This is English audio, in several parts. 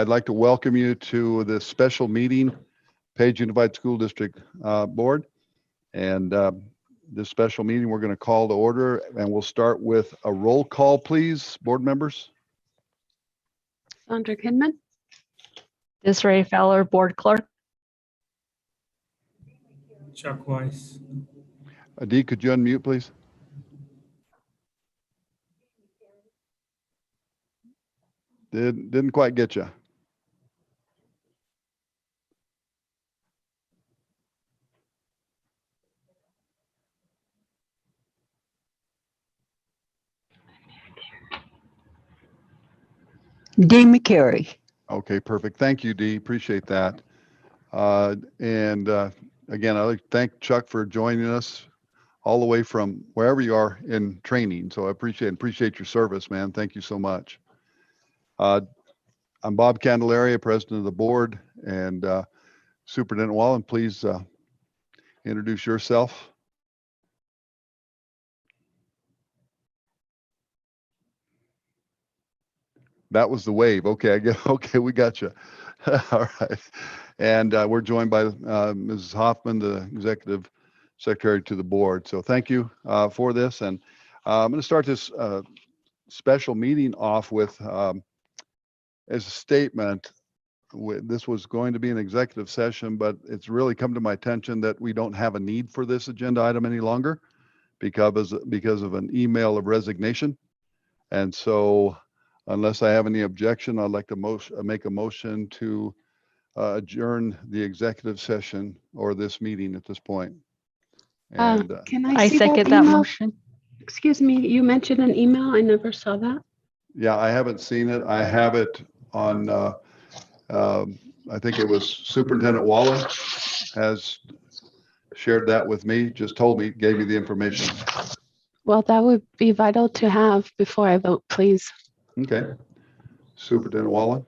I'd like to welcome you to this special meeting, Page Unified School District Board. And this special meeting we're going to call to order, and we'll start with a roll call, please, board members. Sandra Kinman. Desiree Fowler, Board Clerk. Chuck Weiss. Adi, could you unmute, please? Didn't quite get you. Dee McCary. Okay, perfect. Thank you, Dee. Appreciate that. Again, I'd like to thank Chuck for joining us all the way from wherever you are in training. So I appreciate your service, man. Thank you so much. I'm Bob Candelaria, president of the board, and Superintendent Wallen, please introduce yourself. That was the wave. Okay, okay, we got you. All right. And we're joined by Mrs. Hoffman, the executive secretary to the board. So thank you for this. And I'm going to start this special meeting off with as a statement. This was going to be an executive session, but it's really come to my attention that we don't have a need for this agenda item any longer because of an email of resignation. And so unless I have any objection, I'd like to make a motion to adjourn the executive session or this meeting at this point. And Can I see second that email? motion. Excuse me, you mentioned an email. I never saw that. yeah, I haven't seen it. I have it on, I think it was Superintendent Wallen has shared that with me, just told me, gave me the information. Well, that would be vital to have before I vote, please. Okay. Superintendent Wallen.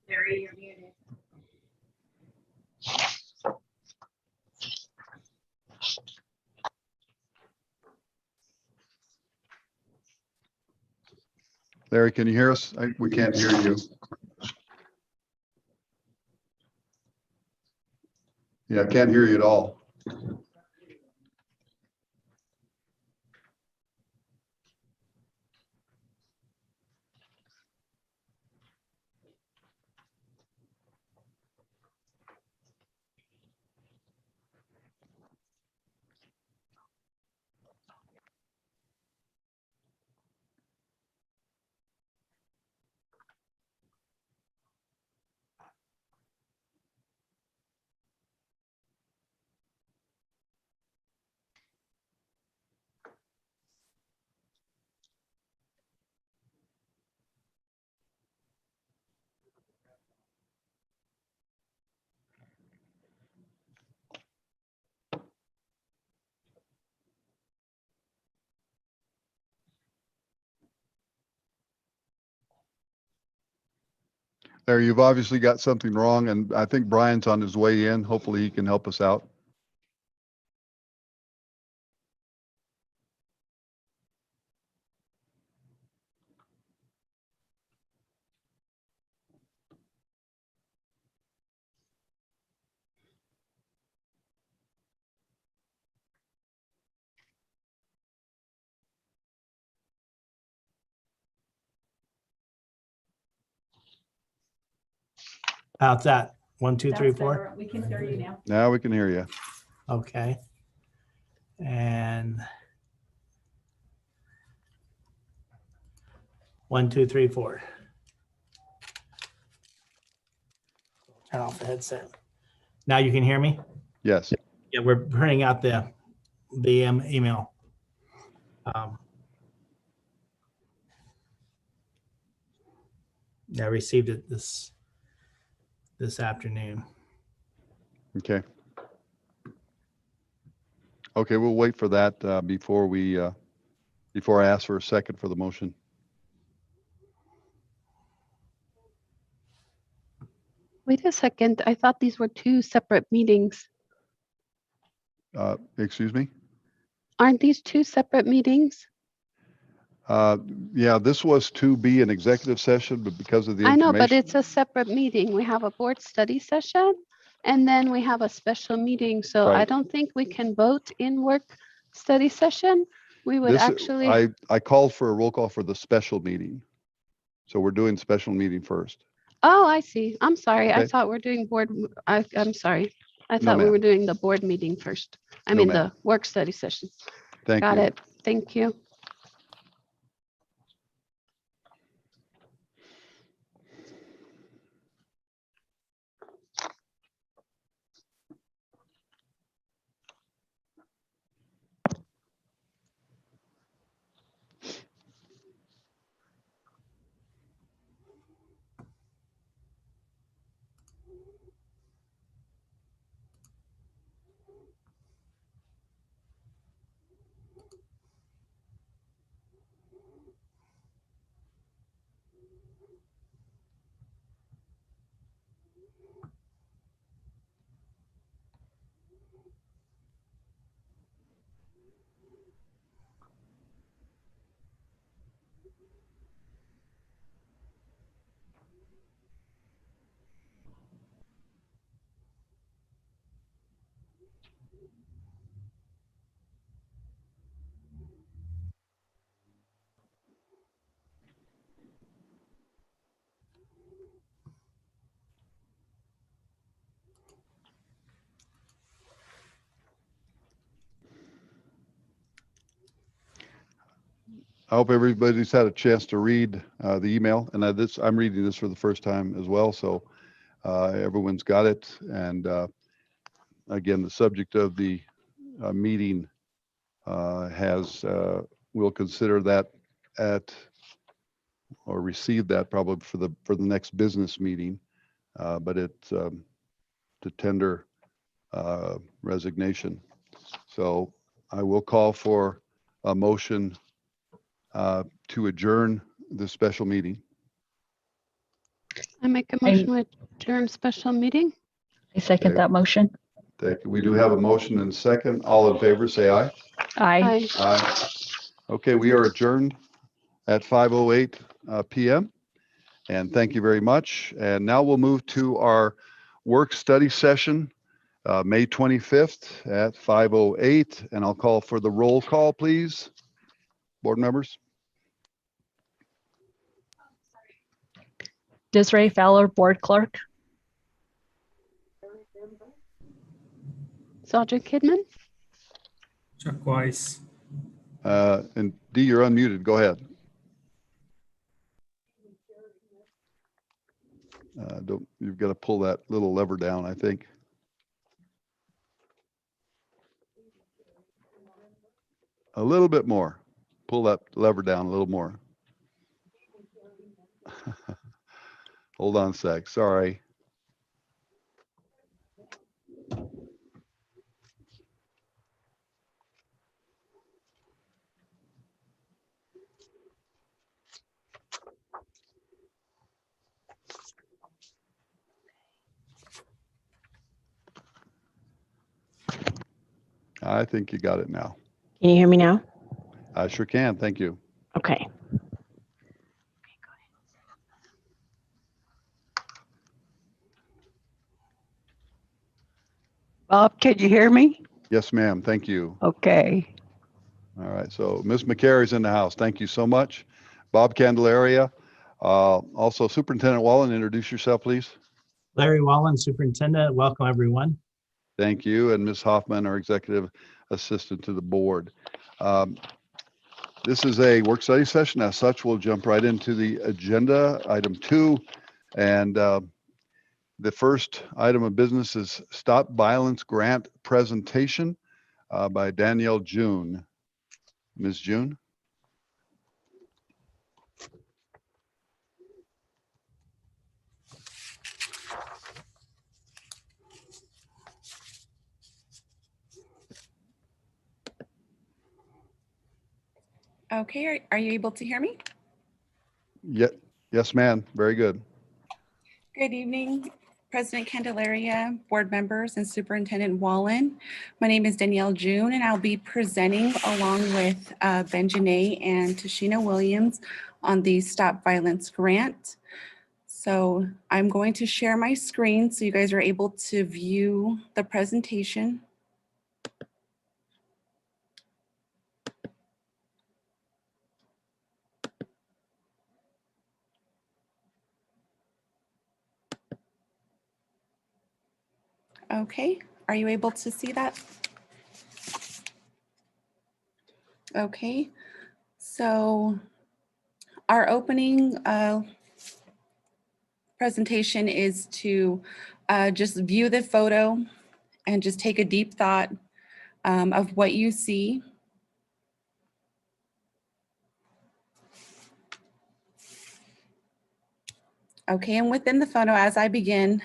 Larry, you're muted. Larry, can you hear us? We can't hear you. Yeah, I can't hear you at all. Larry, you've obviously got something wrong, and I think Brian's on his way in. Hopefully he can help us out. How's that? 1, 2, 3, That's 4. better. We can hear you now. Now we can hear you. Okay. And 1, 2, 3, 4. Turn off the headset. Now you can hear me? Yes. Yeah, we're printing out the email. I received it this afternoon. Okay. Okay, we'll wait for that before I ask for a second for the motion. Wait a second. I thought these were two separate meetings. Excuse me? Aren't these two separate meetings? Yeah, this was to be an executive session, but because of the I know, but information, it's a separate meeting. We have a board study session and then we have a special meeting. So I Right. don't think we can vote in work study session. We would this, actually, I called for a roll call for the special meeting. So we're doing special meeting first. oh, I see. I'm sorry. I Okay. thought we're doing I'm sorry. I No, thought we ma'am. were doing the board meeting first. I No, mean, ma'am. the work study session. Thank Got you. it. Thank you. I hope everybody's had a chance to read the email, and I'm reading this for the first time as well. So everyone's got it. And again, the subject of the meeting we'll consider that at or receive that probably for the next business meeting, but it's to tender resignation. So I will call for a motion to adjourn the special meeting. I make a motion to adjourn special meeting. I second Okay. that motion. We do have a motion and second. All in favor, say aye. Aye. Aye. Aye. Okay, we are adjourned at 5:08 p.m. And thank you very much. And now we'll move to our work study session, May 25th at 5:08. And I'll call for the roll call, please. Board members. Desiree Fowler, Board Clerk. Sergeant Kidman, Chuck Weiss. And D, you're unmuted. Go ahead. You've got to pull that little lever down, I think. A little bit more. Pull that lever down a little more. Hold on a sec. Sorry. I think you got it now. Can you hear me now? I sure can. Thank you. Okay. Bob, can you hear me? Yes, ma'am. Thank you. Okay. All right. So Ms. McCary's in the house. Thank you so much. Bob Candelaria. Also, Superintendent Wallen, introduce yourself, please. Larry Wallen, Superintendent. Welcome, everyone. Thank you. And Ms. Hoffman, our Executive Assistant to the board. This is a work study session. As such, we'll jump right into the agenda, item 2. And the first item of business is Stop Violence Grant presentation by Danielle June. Ms. June. Okay, are you able to hear me? Yes, ma'am. Very good. Good evening, President Candelaria, board members, and Superintendent Wallen. My name is Danielle June, and I'll be presenting along with Ben Janae and Tashina Williams on the Stop Violence Grant. So I'm going to share my screen so you guys are able to view the presentation. Okay, are you able to see that? Okay, so our opening presentation is to just view the photo and just take a deep thought of what you see. Okay, and within the photo, as I begin,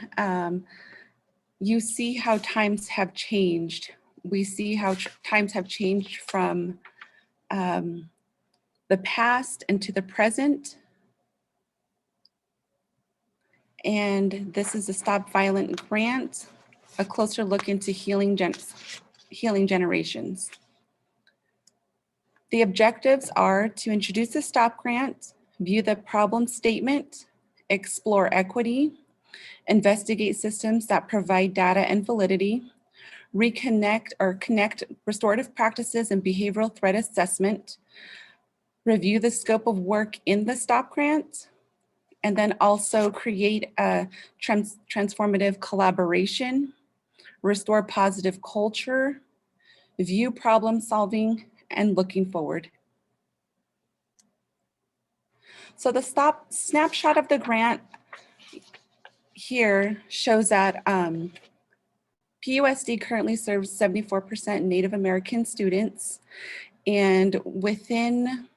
you see how times have changed. We see how times have changed from the past into the present. And this is a Stop Violent Grant, a closer look into healing generations. The objectives are to introduce the Stop Grant, view the problem statement, explore equity, investigate systems that provide data and validity, reconnect or connect restorative practices and behavioral threat assessment, review the scope of work in the Stop Grant, and then also create a transformative collaboration, restore positive culture, view problem solving, and looking forward. So the snapshot of the grant here shows that PUSD currently serves 74% Native American students. And within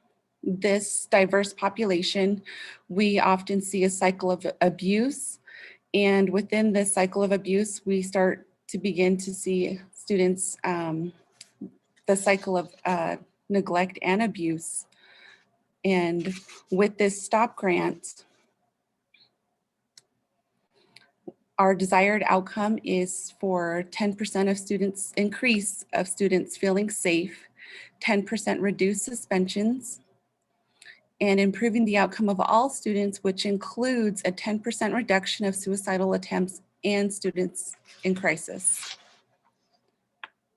this diverse population, we often see a cycle of abuse. And within this cycle of abuse, we start to begin to see students, the cycle of neglect and abuse. And with this Stop Grant, our desired outcome is for 10% of students, increase of students feeling safe, 10% reduced suspensions, and improving the outcome of all students, which includes a 10% reduction of suicidal attempts and students in crisis.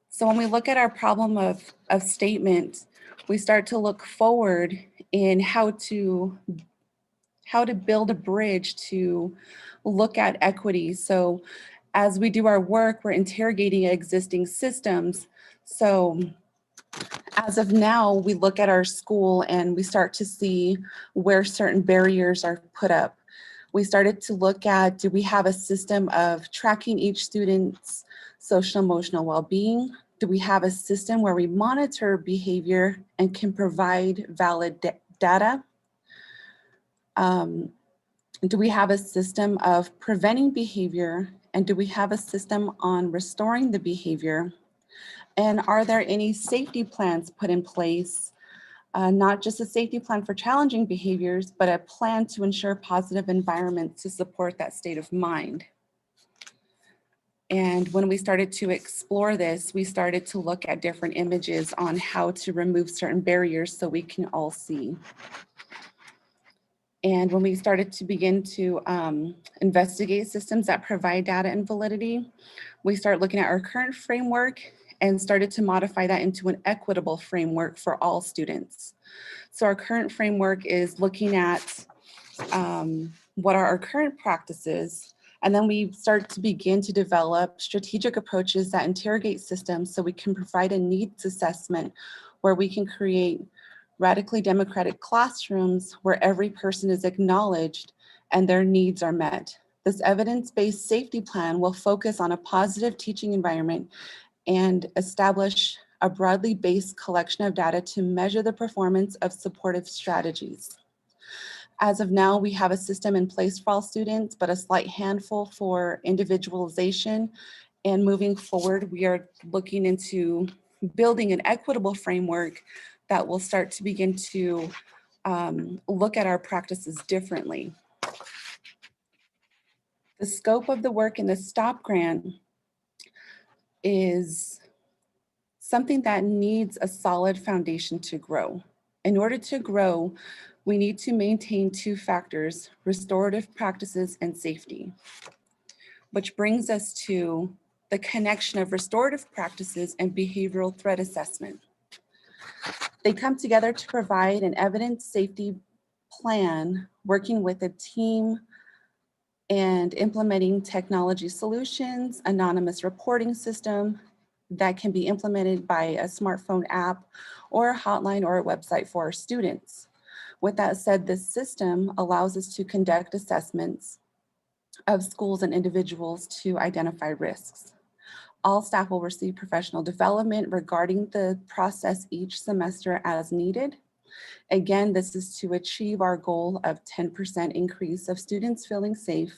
So when we look at our problem of statement, we start to look forward in how to build a bridge to look at equity. So as we do our work, we're interrogating existing systems. So as of now, we look at our school and we start to see where certain barriers are put up. We started to look at, do we have a system of tracking each student's social emotional well-being? Do we have a system where we monitor behavior and can provide valid data? Do we have a system of preventing behavior? And do we have a system on restoring the behavior? And are there any safety plans put in place? Not just a safety plan for challenging behaviors, but a plan to ensure positive environments to support that state of mind. And when we started to explore this, we started to look at different images on how to remove certain barriers so we can all see. And when we started to begin to investigate systems that provide data and validity, we started looking at our current framework and started to modify that into an equitable framework for all students. So our current framework is looking at what are our current practices, and then we start to begin to develop strategic approaches that interrogate systems so we can provide a needs assessment where we can create radically democratic classrooms where every person is acknowledged and their needs are met. This evidence-based safety plan will focus on a positive teaching environment and establish a broadly based collection of data to measure the performance of supportive strategies. As of now, we have a system in place for all students, but a slight handful for individualization. And moving forward, we are looking into building an equitable framework that will start to begin to look at our practices differently. The scope of the work in the STOP grant is something that needs a solid foundation to grow. In order to grow, we need to maintain two factors: restorative practices and safety, which brings us to the connection of restorative practices and behavioral threat assessment. They come together to provide an evidence safety plan, working with a team and implementing technology solutions, anonymous reporting system that can be implemented by a smartphone app or a hotline or a website for our students. With that said, this system allows us to conduct assessments of schools and individuals to identify risks. All staff will receive professional development regarding the process each semester as needed. Again, this is to achieve our goal of 10% increase of students feeling safe,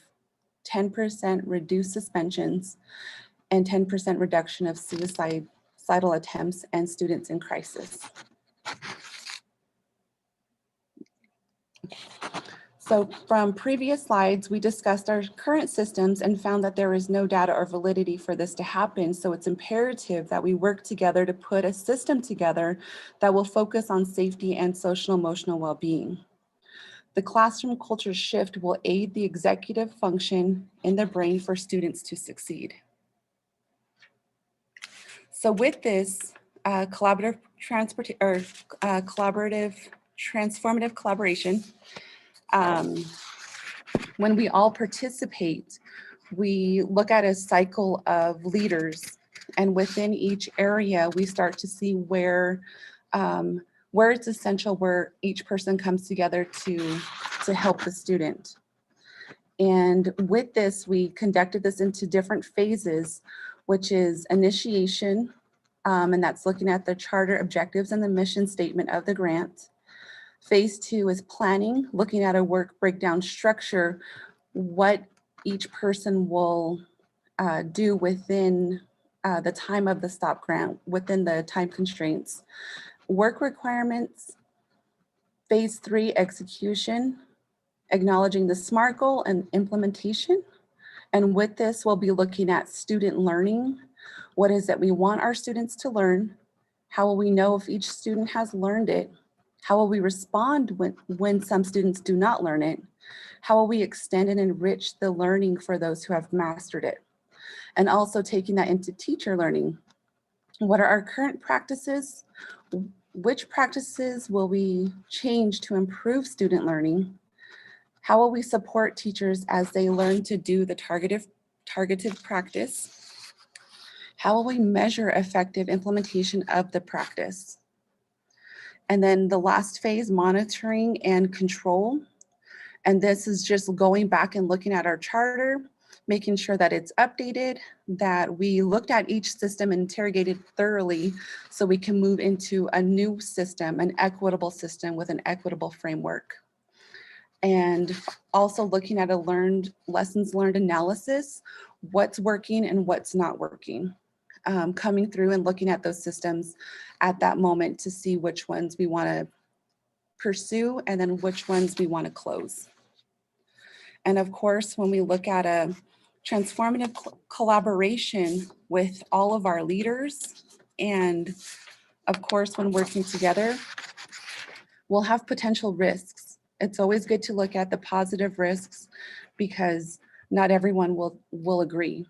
10% reduced suspensions, and 10% reduction of suicidal attempts and students in crisis. So from previous slides, we discussed our current systems and found that there is no data or validity for this to happen. So it's imperative that we work together to put a system together that will focus on safety and social emotional well-being. The classroom culture shift will aid the executive function in the brain for students to succeed. So with this collaborative transformative collaboration, when we all participate, we look at a cycle of leaders, and within each area, we start to see where it's essential, where each person comes together to help the student. And with this, we conducted this into different phases, which is initiation, and that's looking at the charter objectives and the mission statement of the grant. Phase 2 is planning, looking at a work breakdown structure, what each person will do within the time of the STOP grant, within the time constraints. Work requirements. Phase 3, execution, acknowledging the SMART goal and implementation. And with this, we'll be looking at student learning. What is it we want our students to learn? How will we know if each student has learned it? How will we respond when some students do not learn it? How will we extend and enrich the learning for those who have mastered it? And also taking that into teacher learning. What are our current practices? Which practices will we change to improve student learning? How will we support teachers as they learn to do the targeted practice? How will we measure effective implementation of the practice? And then the last phase, monitoring and control. And this is just going back and looking at our charter, making sure that it's updated, that we looked at each system and interrogated thoroughly so we can move into a new system, an equitable system with an equitable framework. And also looking at a lessons learned analysis, what's working and what's not working. Coming through and looking at those systems at that moment to see which ones we want to pursue and then which ones we want to close. And of course, when we look at a transformative collaboration with all of our leaders, and of course, when working together, we'll have potential risks. It's always good to look at the positive risks because not everyone will agree.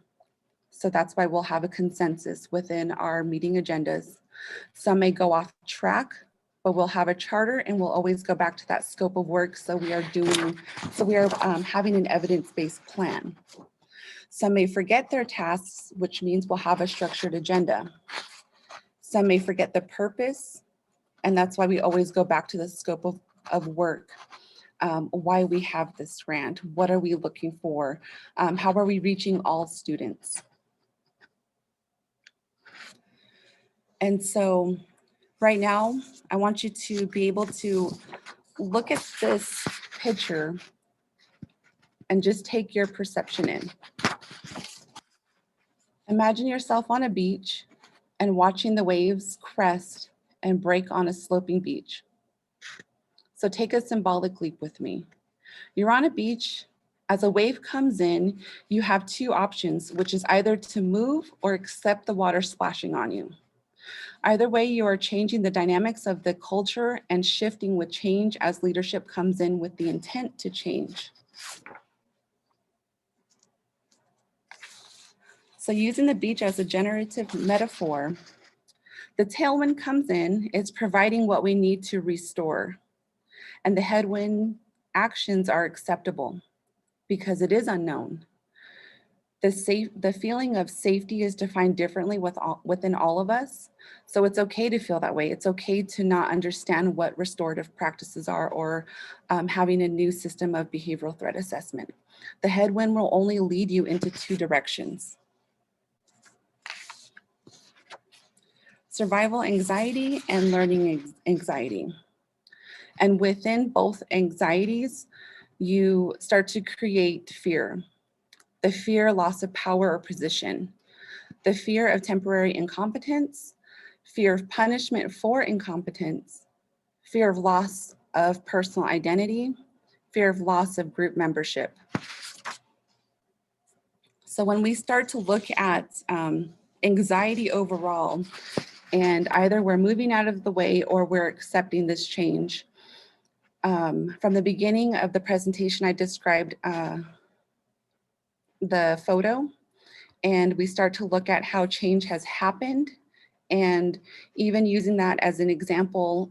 So that's why we'll have a consensus within our meeting agendas. Some may go off track, but we'll have a charter and we'll always go back to that scope of work. So we are having an evidence-based plan. Some may forget their tasks, which means we'll have a structured agenda. Some may forget the purpose, and that's why we always go back to the scope of work. Why we have this grant, what are we looking for? How are we reaching all students? And so right now, I want you to be able to look at this picture and just take your perception in. Imagine yourself on a beach and watching the waves crest and break on a sloping beach. So take a symbolic leap with me. You're on a beach As a wave comes in, you have two options, which is either to move or accept the water splashing on you. Either way, you are changing the dynamics of the culture and shifting with change as leadership comes in with the intent to change. So using the beach as a generative metaphor, the tailwind comes in, it's providing what we need to restore. And the headwind actions are acceptable because it is unknown. The feeling of safety is defined differently within all of us. So it's okay to feel that way. It's okay to not understand what restorative practices are or having a new system of behavioral threat assessment. The headwind will only lead you into two directions. Survival anxiety and learning anxiety. And within both anxieties, you start to create fear. The fear, loss of power or position, the fear of temporary incompetence, fear of punishment for incompetence, fear of loss of personal identity, fear of loss of group membership. So when we start to look at anxiety overall, and either we're moving out of the way or we're accepting this change. From the beginning of the presentation, I described the photo, and we start to look at how change has happened, and even using that as an example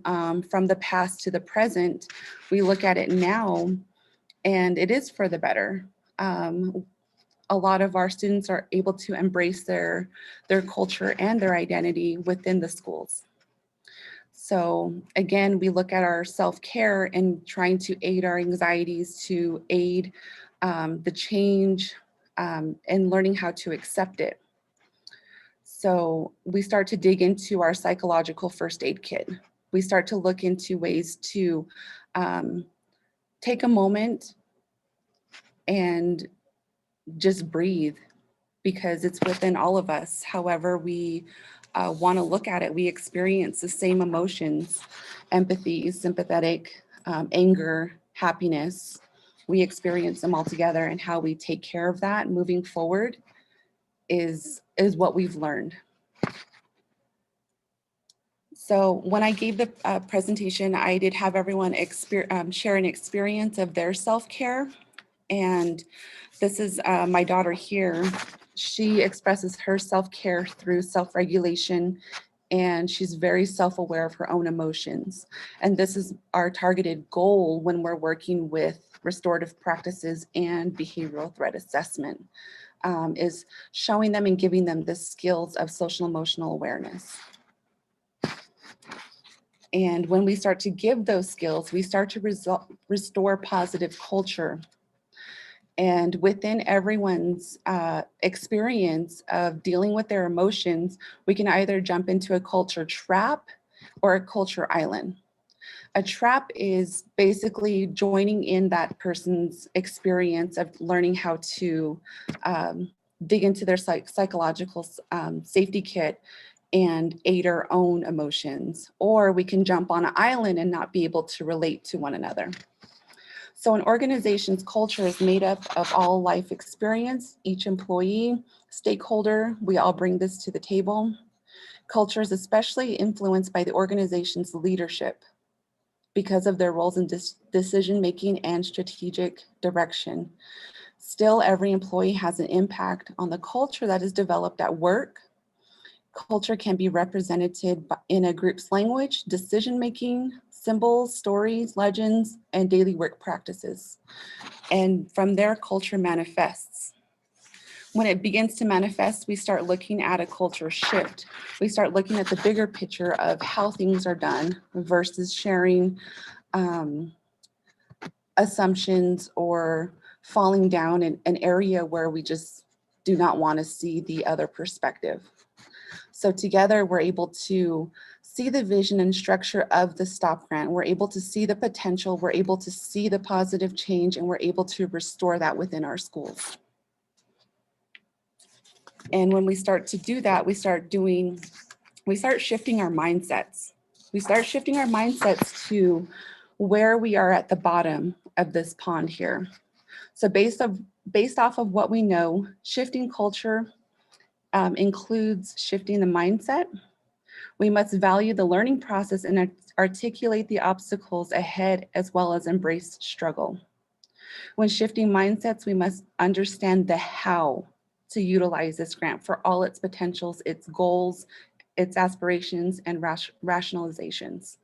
from the past to the present, we look at it now, and it is for the better. A lot of our students are able to embrace their culture and their identity within the schools. So again, we look at our self-care and trying to aid our anxieties, to aid the change and learning how to accept it. So we start to dig into our psychological first aid kit. We start to look into ways to take a moment and just breathe, because it's within all of us. However we want to look at it, we experience the same emotions: empathy, sympathetic, anger, happiness. We experience them all together, and how we take care of that moving forward is what we've learned. So when I gave the presentation, I did have everyone share an experience of their self-care. And this is my daughter here. She expresses her self-care through self-regulation, and she's very self-aware of her own emotions. And this is our targeted goal when we're working with restorative practices and behavioral threat assessment, is showing them and giving them the skills of social emotional awareness. And when we start to give those skills, we start to restore positive culture. And within everyone's experience of dealing with their emotions, we can either jump into a culture trap or a culture island. A trap is basically joining in that person's experience of learning how to dig into their psychological safety kit and aid our own emotions. Or we can jump on an island and not be able to relate to one another. So an organization's culture is made up of all life experience, each employee, stakeholder, we all bring this to the table. Culture is especially influenced by the organization's leadership because of their roles in decision-making and strategic direction. Still, every employee has an impact on the culture that is developed at work. Culture can be represented in a group's language, decision-making, symbols, stories, legends, and daily work practices. And from there, culture manifests. When it begins to manifest, we start looking at a culture shift. We start looking at the bigger picture of how things are done versus sharing assumptions or falling down in an area where we just do not want to see the other perspective. So together, we're able to see the vision and structure of the STOP grant. We're able to see the potential, we're able to see the positive change, and we're able to restore that within our schools. And when we start to do that, we start shifting our mindsets. We start shifting our mindsets to where we are at the bottom of this pond here. So based off of what we know, shifting culture includes shifting the mindset. We must value the learning process and articulate the obstacles ahead as well as embrace struggle. When shifting mindsets, we must understand the how to utilize this grant for all its potentials, its goals, its aspirations, and rationalizations.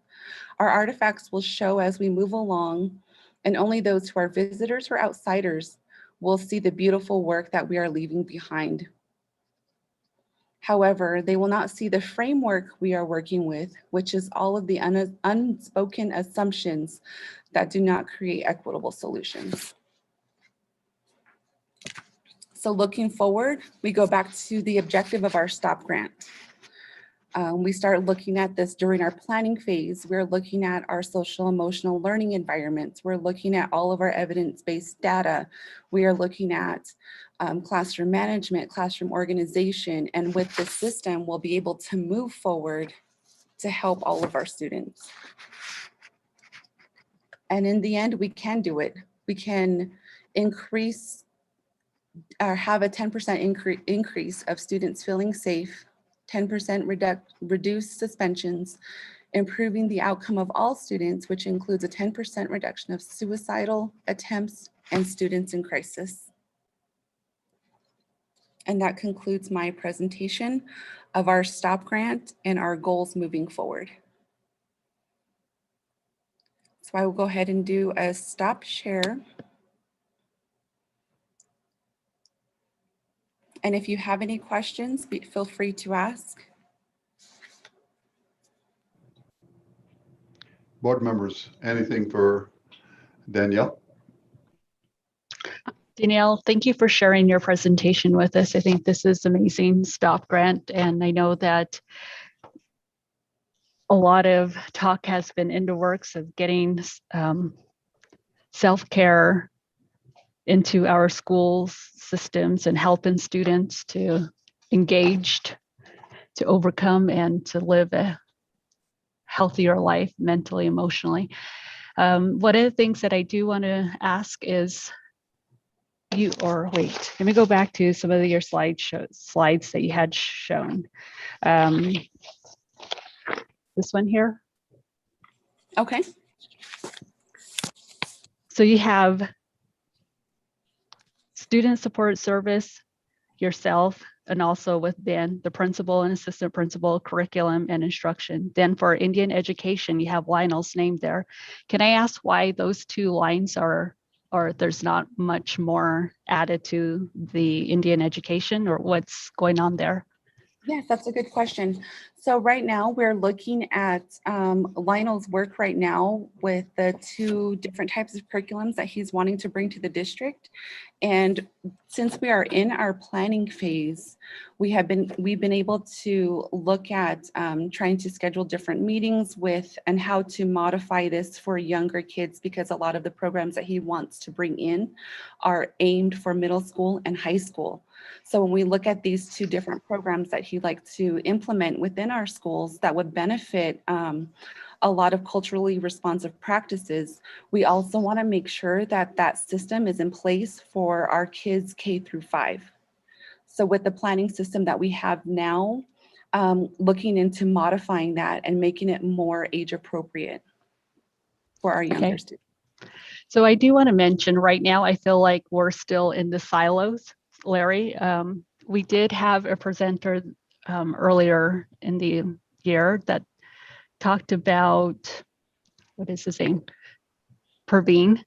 Our artifacts will show as we move along, and only those who are visitors or outsiders will see the beautiful work that we are leaving behind. However, they will not see the framework we are working with, which is all of the unspoken assumptions that do not create equitable solutions. So looking forward, we go back to the objective of our STOP grant. We start looking at this during our planning phase. We're looking at our social emotional learning environments. We're looking at all of our evidence-based data. We are looking at classroom management, classroom organization, and with this system, we'll be able to move forward to help all of our students. And in the end, we can do it. We can increase or have a 10% increase of students feeling safe, 10% reduced suspensions, improving the outcome of all students, which includes a 10% reduction of suicidal attempts and students in crisis. And that concludes my presentation of our STOP grant and our goals moving forward. So I will go ahead and do a stop share. And if you have any questions, feel free to ask. Board members, anything for Danielle? Danielle, thank you for sharing your presentation with us. I think this is amazing STOP grant, and I know that a lot of talk has been in the works of getting self-care into our schools systems and helping students to engaged, to overcome and to live a healthier life mentally, emotionally. One of the things that I do want to ask is let me go back to some of your slides that you had shown. This one here. Okay. So you have student support service, yourself, and also with Ben, the principal and assistant principal, curriculum and instruction. Then for Indian education, you have Lionel's name there. Can I ask why those two lines are, or there's not much more added to the Indian education, or what's going on there? Yes, that's a good question. So right now we're looking at Lionel's work right now with the two different types of curriculums that he's wanting to bring to the district. And since we are in our planning phase, we've been able to look at trying to schedule different meetings with and how to modify this for younger kids, because a lot of the programs that he wants to bring in are aimed for middle school and high school. So when we look at these two different programs that he'd like to implement within our schools that would benefit a lot of culturally responsive practices, we also want to make sure that that system is in place for our kids K through 5. So with the planning system that we have now, looking into modifying that and making it more age appropriate for our younger students. So I do want to mention right now, I feel like we're still in the silos, Larry. We did have a presenter earlier in the year that talked about, what is his name? Praveen.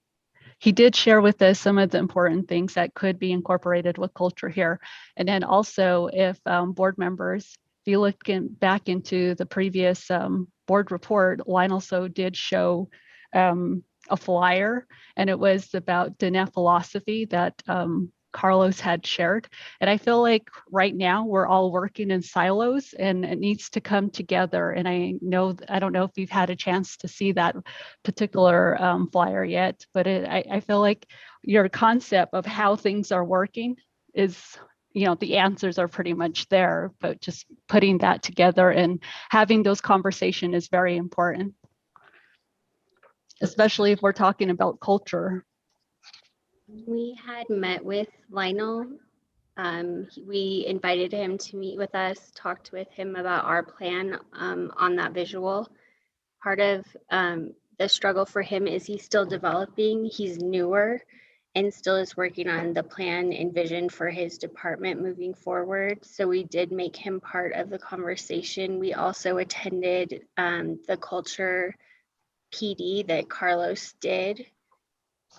He did share with us some of the important things that could be incorporated with culture here. And then also if board members, if you look back into the previous board report, Line also did show a flyer, and it was about Diné philosophy that Carlos had shared. And I feel like right now we're all working in silos and it needs to come together. And I don't know if you've had a chance to see that particular flyer yet, but I feel like your concept of how things are working is, the answers are pretty much there, but just putting that together and having those conversations is very important, especially if we're talking about culture. We had met with Lionel. We invited him to meet with us, talked with him about our plan on that visual. Part of the struggle for him is he's still developing, he's newer, and still is working on the plan and vision for his department moving forward. So we did make him part of the conversation. We also attended the culture PD that Carlos did,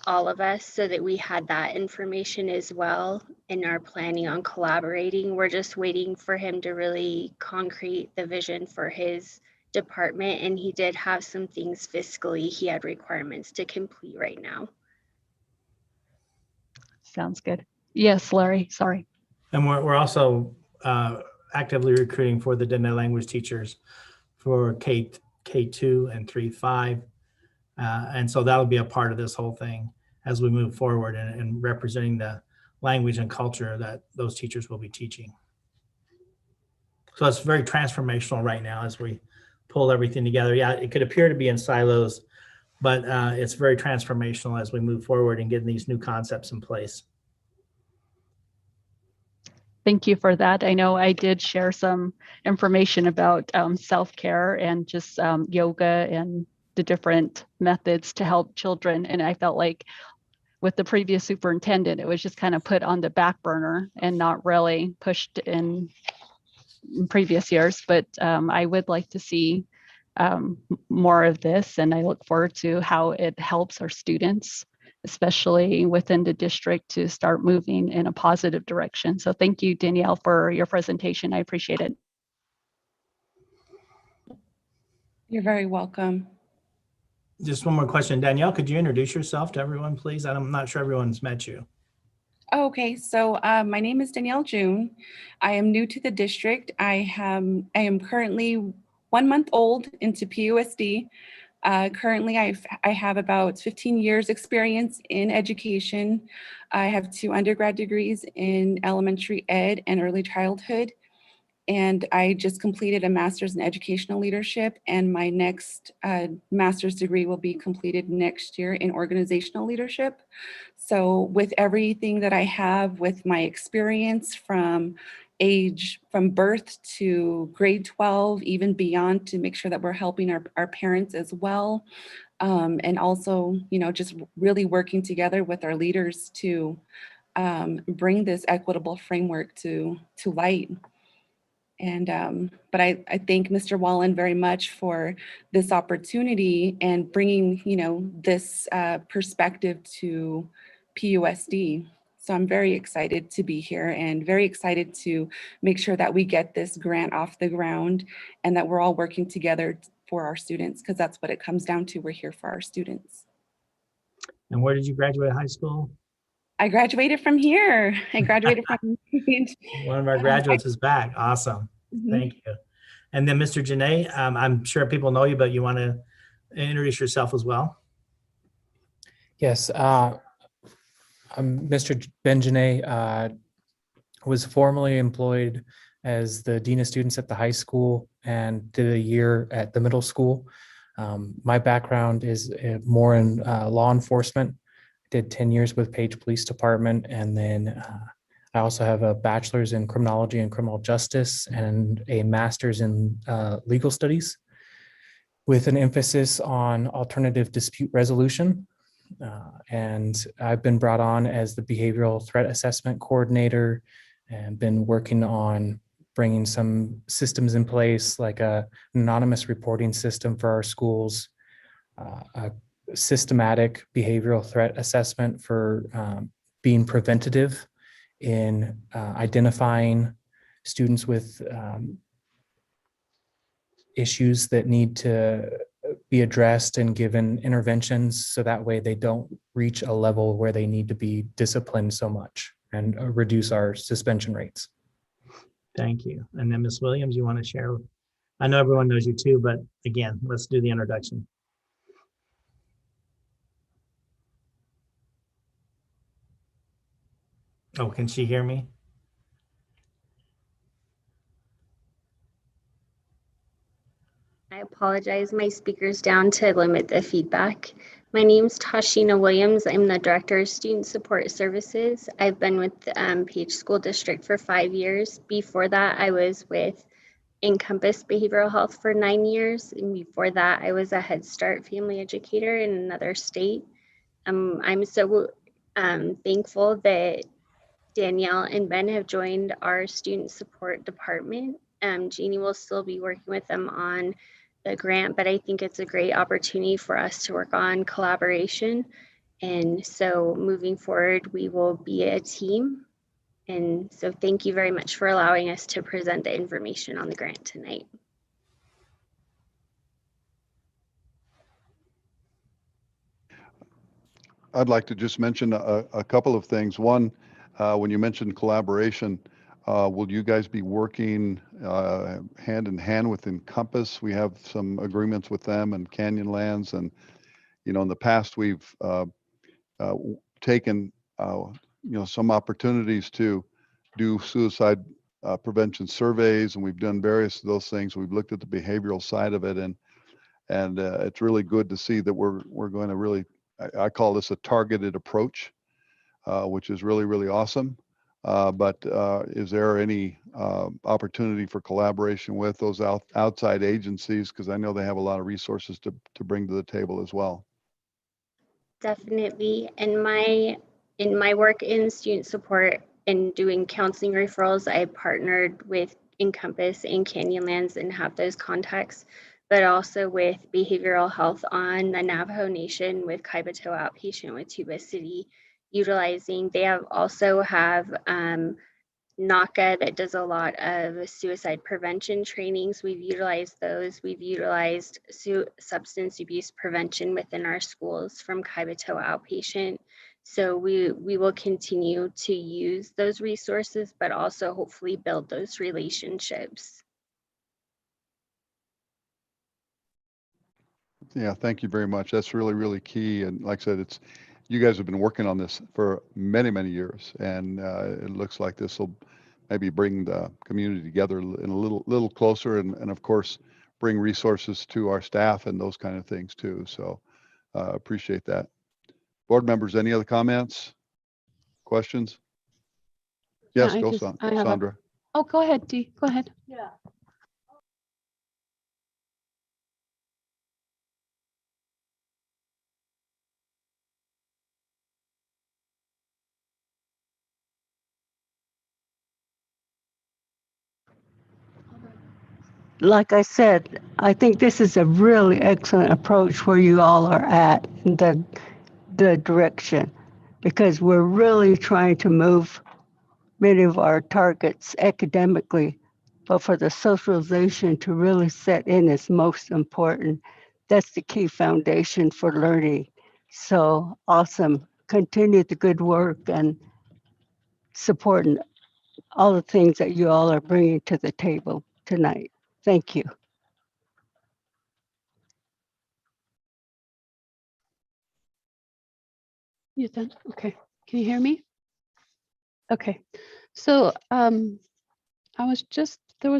all of us, so that we had that information as well and are planning on collaborating. We're just waiting for him to really concrete the vision for his department, and he did have some things fiscally he had requirements to complete right now. Sounds good. Yes, Larry, sorry. And we're also actively recruiting for the Dene language teachers for K2 and 3-5. And so that'll be a part of this whole thing as we move forward and representing the language and culture that those teachers will be teaching. So it's very transformational right now as we pull everything together. Yeah, it could appear to be in silos, but it's very transformational as we move forward and getting these new concepts in place. Thank you for that. I know I did share some information about self-care and just yoga and the different methods to help children. And I felt like with the previous superintendent, it was just kind of put on the back burner and not really pushed in previous years. But I would like to see more of this, and I look forward to how it helps our students, especially within the district, to start moving in a positive direction. So thank you, Danielle, for your presentation. I appreciate it. You're very welcome. Just one more question. Danielle, could you introduce yourself to everyone, please? I'm not sure everyone's met you. Okay, so my name is Danielle June. I am new to the district. I am currently 1 month old into PUSD. Currently, I have about 15 years experience in education. I have 2 undergrad degrees in elementary ed and early childhood. And I just completed a master's in educational leadership, and my next master's degree will be completed next year in organizational leadership. So with everything that I have, with my experience from birth to grade 12, even beyond, to make sure that we're helping our parents as well. And also, just really working together with our leaders to bring this equitable framework to light. And but I thank Mr. Wallen very much for this opportunity and bringing this perspective to PUSD. So I'm very excited to be here and very excited to make sure that we get this grant off the ground and that we're all working together for our students, because that's what it comes down to. We're here for our students. And where did you graduate high school? I graduated from here. I graduated from One of our graduates is back. Awesome. Thank you. And then Mr. Janae, I'm sure people know you, but you want to introduce yourself as well? Yes, I'm Mr. Ben Janae, was formerly employed as the Dean of Students at the high school and did a year at the middle school. My background is more in law enforcement. I did 10 years with Page Police Department, and then I also have a bachelor's in criminology and criminal justice and a master's in legal studies with an emphasis on alternative dispute resolution. And I've been brought on as the behavioral threat assessment coordinator and been working on bringing some systems in place, like an anonymous reporting system for our schools, a systematic behavioral threat assessment for being preventative in identifying students with issues that need to be addressed and given interventions, so that way they don't reach a level where they need to be disciplined so much and reduce our suspension rates. Thank you. And then Ms. Williams, you want to share? I know everyone knows you too, but again, let's do the introduction. Oh, can she hear me? I apologize. My speaker's down to limit the feedback. My name's Tashina Williams. I'm the Director of Student Support Services. I've been with Page School District for 5 years. Before that, I was with Encompass Behavioral Health for 9 years. And before that, I was a Head Start family educator in another state. I'm so thankful that Danielle and Ben have joined our student support department. Jeannie will still be working with them on the grant, but I think it's a great opportunity for us to work on collaboration. And so moving forward, we will be a team. And so thank you very much for allowing us to present the information on the grant tonight. I'd like to just mention a couple of things. One, when you mentioned collaboration, will you guys be working hand in hand with Encompass? We have some agreements with them and Canyonlands, and in the past we've taken some opportunities to do suicide prevention surveys, and we've done various of those things. We've looked at the behavioral side of it, and it's really good to see that we're going to really, I call this a targeted approach, which is really, really awesome. But is there any opportunity for collaboration with those outside agencies? Because I know they have a lot of resources to bring to the table as well. Definitely. In my work in student support and doing counseling referrals, I partnered with Encompass and Canyonlands and have those contacts, but also with behavioral health on the Navajo Nation with Kaibito Outpatient with Tuba City, utilizing, they also have NACA that does a lot of suicide prevention trainings. We've utilized those. We've utilized substance abuse prevention within our schools from Kaibito Outpatient. So we will continue to use those resources, but also hopefully build those relationships. Yeah, thank you very much. That's really, really key. And like I said, you guys have been working on this for many, many years, and it looks like this will maybe bring the community together in a little closer, and of course, bring resources to our staff and those kind of things too. So appreciate that. Board members, any other comments, questions? Yes, Yeah, go, Sandra. Oh, go ahead, Dee. Go ahead. Yeah. Like I said, I think this is a really excellent approach where you all are at, the direction, because we're really trying to move many of our targets academically, but for the socialization to really set in is most important. That's the key foundation for learning. So awesome. Continue the good work and supporting all the things that you all are bringing to the table tonight. Thank you. You done? Okay. Can you hear me? Okay. So there was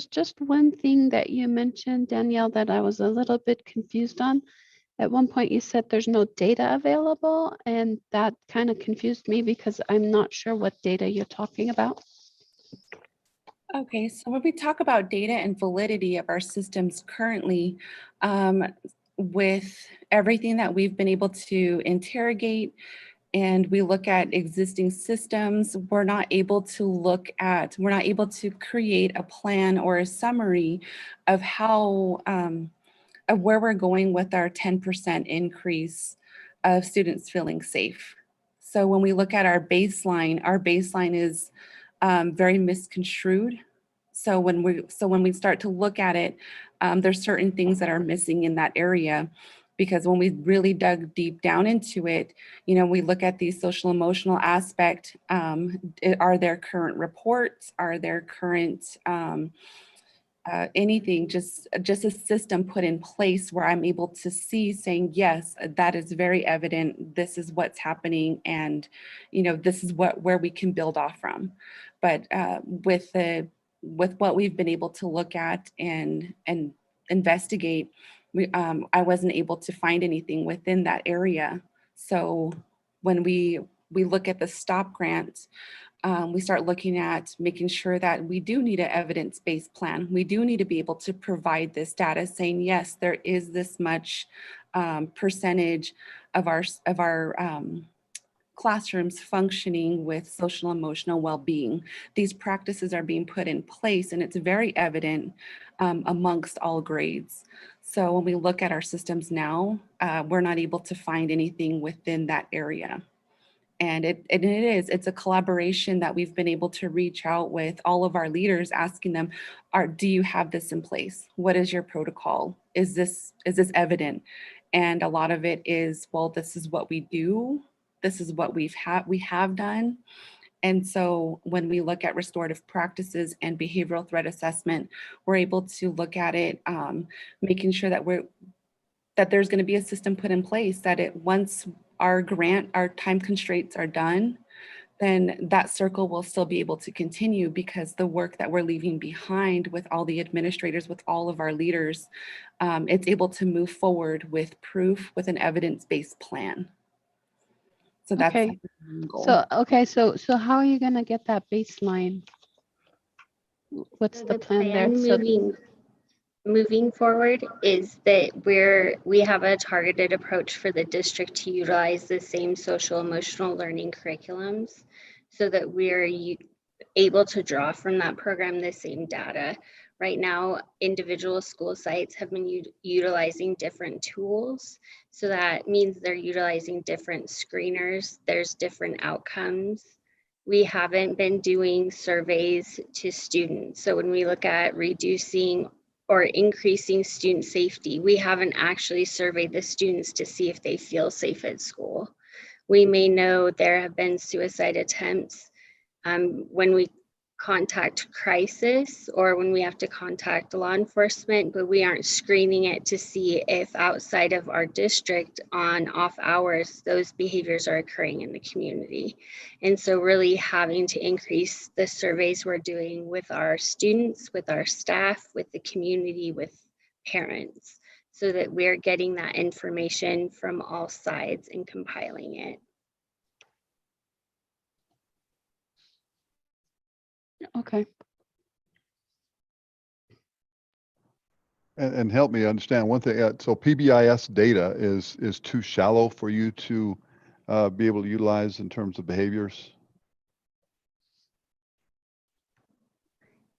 just one thing that you mentioned, Danielle, that I was a little bit confused on. At one point you said there's no data available, and that kind of confused me because I'm not sure what data you're talking about. Okay, so when we talk about data and validity of our systems currently, with everything that we've been able to interrogate, and we look at existing systems, we're not able to create a plan or a summary of how, of where we're going with our 10% increase of students feeling safe. So when we look at our baseline is very misconstrued. So when we start to look at it, there's certain things that are missing in that area, because when we really dug deep down into it, we look at the social emotional aspect. Are there current reports? Are there current anything, just a system put in place where I'm able to see saying, yes, that is very evident. This is what's happening. And, this is where we can build off from. But with what we've been able to look at and investigate, I wasn't able to find anything within that area. So when we look at the STOP grant, we start looking at making sure that we do need an evidence-based plan. We do need to be able to provide this data saying, yes, there is this much percentage of our classrooms functioning with social emotional well-being. These practices are being put in place, and it's very evident amongst all grades. So when we look at our systems now, we're not able to find anything within that area. And it's a collaboration that we've been able to reach out with all of our leaders, asking them, do you have this in place? What is your protocol? Is this evident? And a lot of it is, well, this is what we do. This is what we have done. And so when we look at restorative practices and behavioral threat assessment, we're able to look at it, making sure that there's going to be a system put in place that once our time constraints are done, then that circle will still be able to continue, because the work that we're leaving behind with all the administrators, with all of our leaders, it's able to move forward with proof, with an evidence-based plan. So that's Okay. the goal. So how are you going to get that baseline? What's So the plan there? Moving forward is that we have a targeted approach for the district to utilize the same social emotional learning curriculums, so that we're able to draw from that program the same data. Right now, individual school sites have been utilizing different tools. So that means they're utilizing different screeners. There's different outcomes. We haven't been doing surveys to students. So when we look at reducing or increasing student safety, we haven't actually surveyed the students to see if they feel safe at school. We may know there have been suicide attempts when we contact crisis or when we have to contact law enforcement, but we aren't screening it to see if outside of our district on off hours, those behaviors are occurring in the community. And so really having to increase the surveys we're doing with our students, with our staff, with the community, with parents, so that we're getting that information from all sides and compiling it. Okay. And help me understand one thing. So PBIS data is too shallow for you to be able to utilize in terms of behaviors?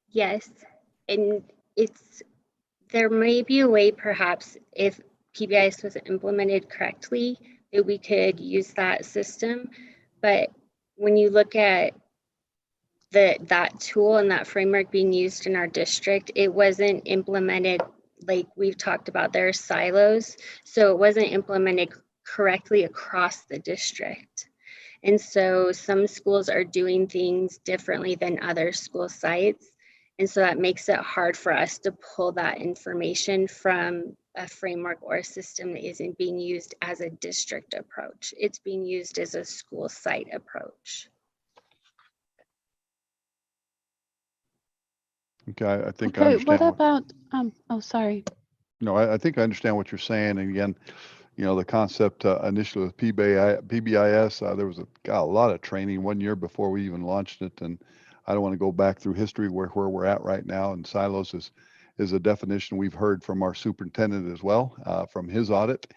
Yes, and there may be a way, perhaps, if PBIS was implemented correctly, that we could use that system. But when you look at that tool and that framework being used in our district, it wasn't implemented like we've talked about. There are silos, so it wasn't implemented correctly across the district. And so some schools are doing things differently than other school sites. And so that makes it hard for us to pull that information from a framework or a system that isn't being used as a district approach. It's being used as a school site approach. Okay, I think I Okay, understand. what about, oh, sorry. No, I think I understand what you're saying. And again, the concept initially with PBIS, there was a lot of training 1 year before we even launched it. And I don't want to go back through history where we're at right now. And silos is a definition we've heard from our superintendent as well, from his audit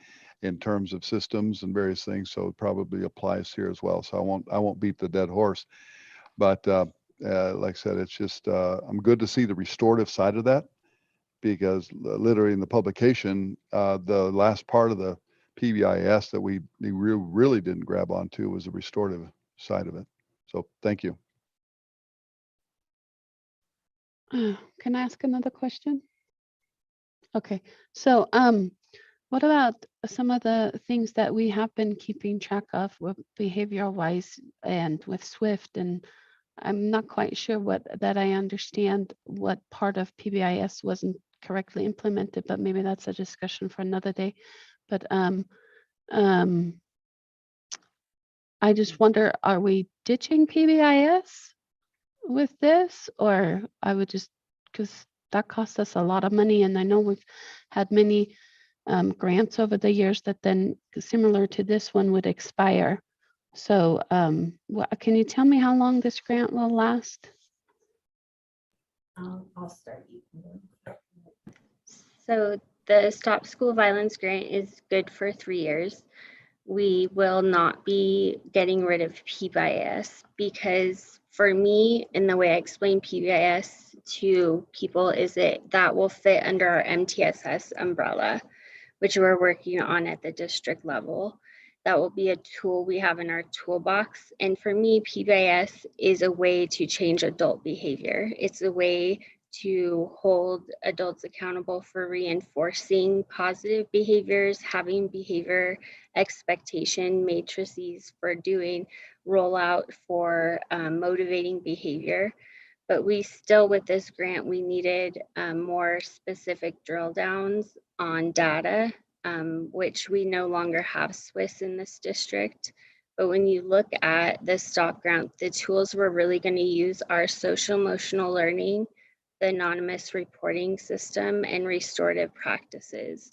in terms of systems and various things. So it probably applies here as well. So I won't beat the dead horse. But like I said, it's just, I'm good to see the restorative side of that, because literally in the publication, the last part of the PBIS that we really didn't grab onto was the restorative side of it. So thank you. Can I ask another question? Okay, so what about some of the things that we have been keeping track of with behavioral wise and with SWIFT? And I'm not quite sure that I understand what part of PBIS wasn't correctly implemented, but maybe that's a discussion for another day. But I just wonder, are we ditching PBIS with this, or I would just, because that costs us a lot of money, and I know we've had many grants over the years that then, similar to this one, would expire. So can you tell me how long this grant will last? I'll start. So the Stop School Violence Grant is good for 3 years. We will not be getting rid of PBIS because for me, and the way I explain PBIS to people is that will fit under our MTSS umbrella, which we're working on at the district level. That will be a tool we have in our toolbox. And for me, PBIS is a way to change adult behavior. It's a way to hold adults accountable for reinforcing positive behaviors, having behavior expectation matrices for doing rollout for motivating behavior. But we still, with this grant, we needed more specific drill downs on data, which we no longer have SWIS in this district. But when you look at the STOP grant, the tools we're really going to use are social emotional learning, the anonymous reporting system, and restorative practices.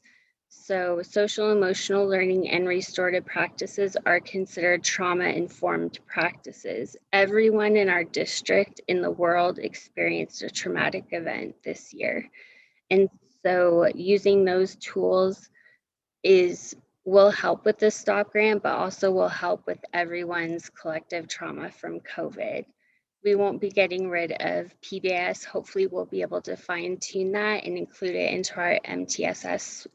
So social emotional learning and restorative practices are considered trauma-informed practices. Everyone in our district in the world experienced a traumatic event this year. And so using those tools will help with the STOP grant, but also will help with everyone's collective trauma from COVID. We won't be getting rid of PBIS. Hopefully we'll be able to fine tune that and include it into our MTSS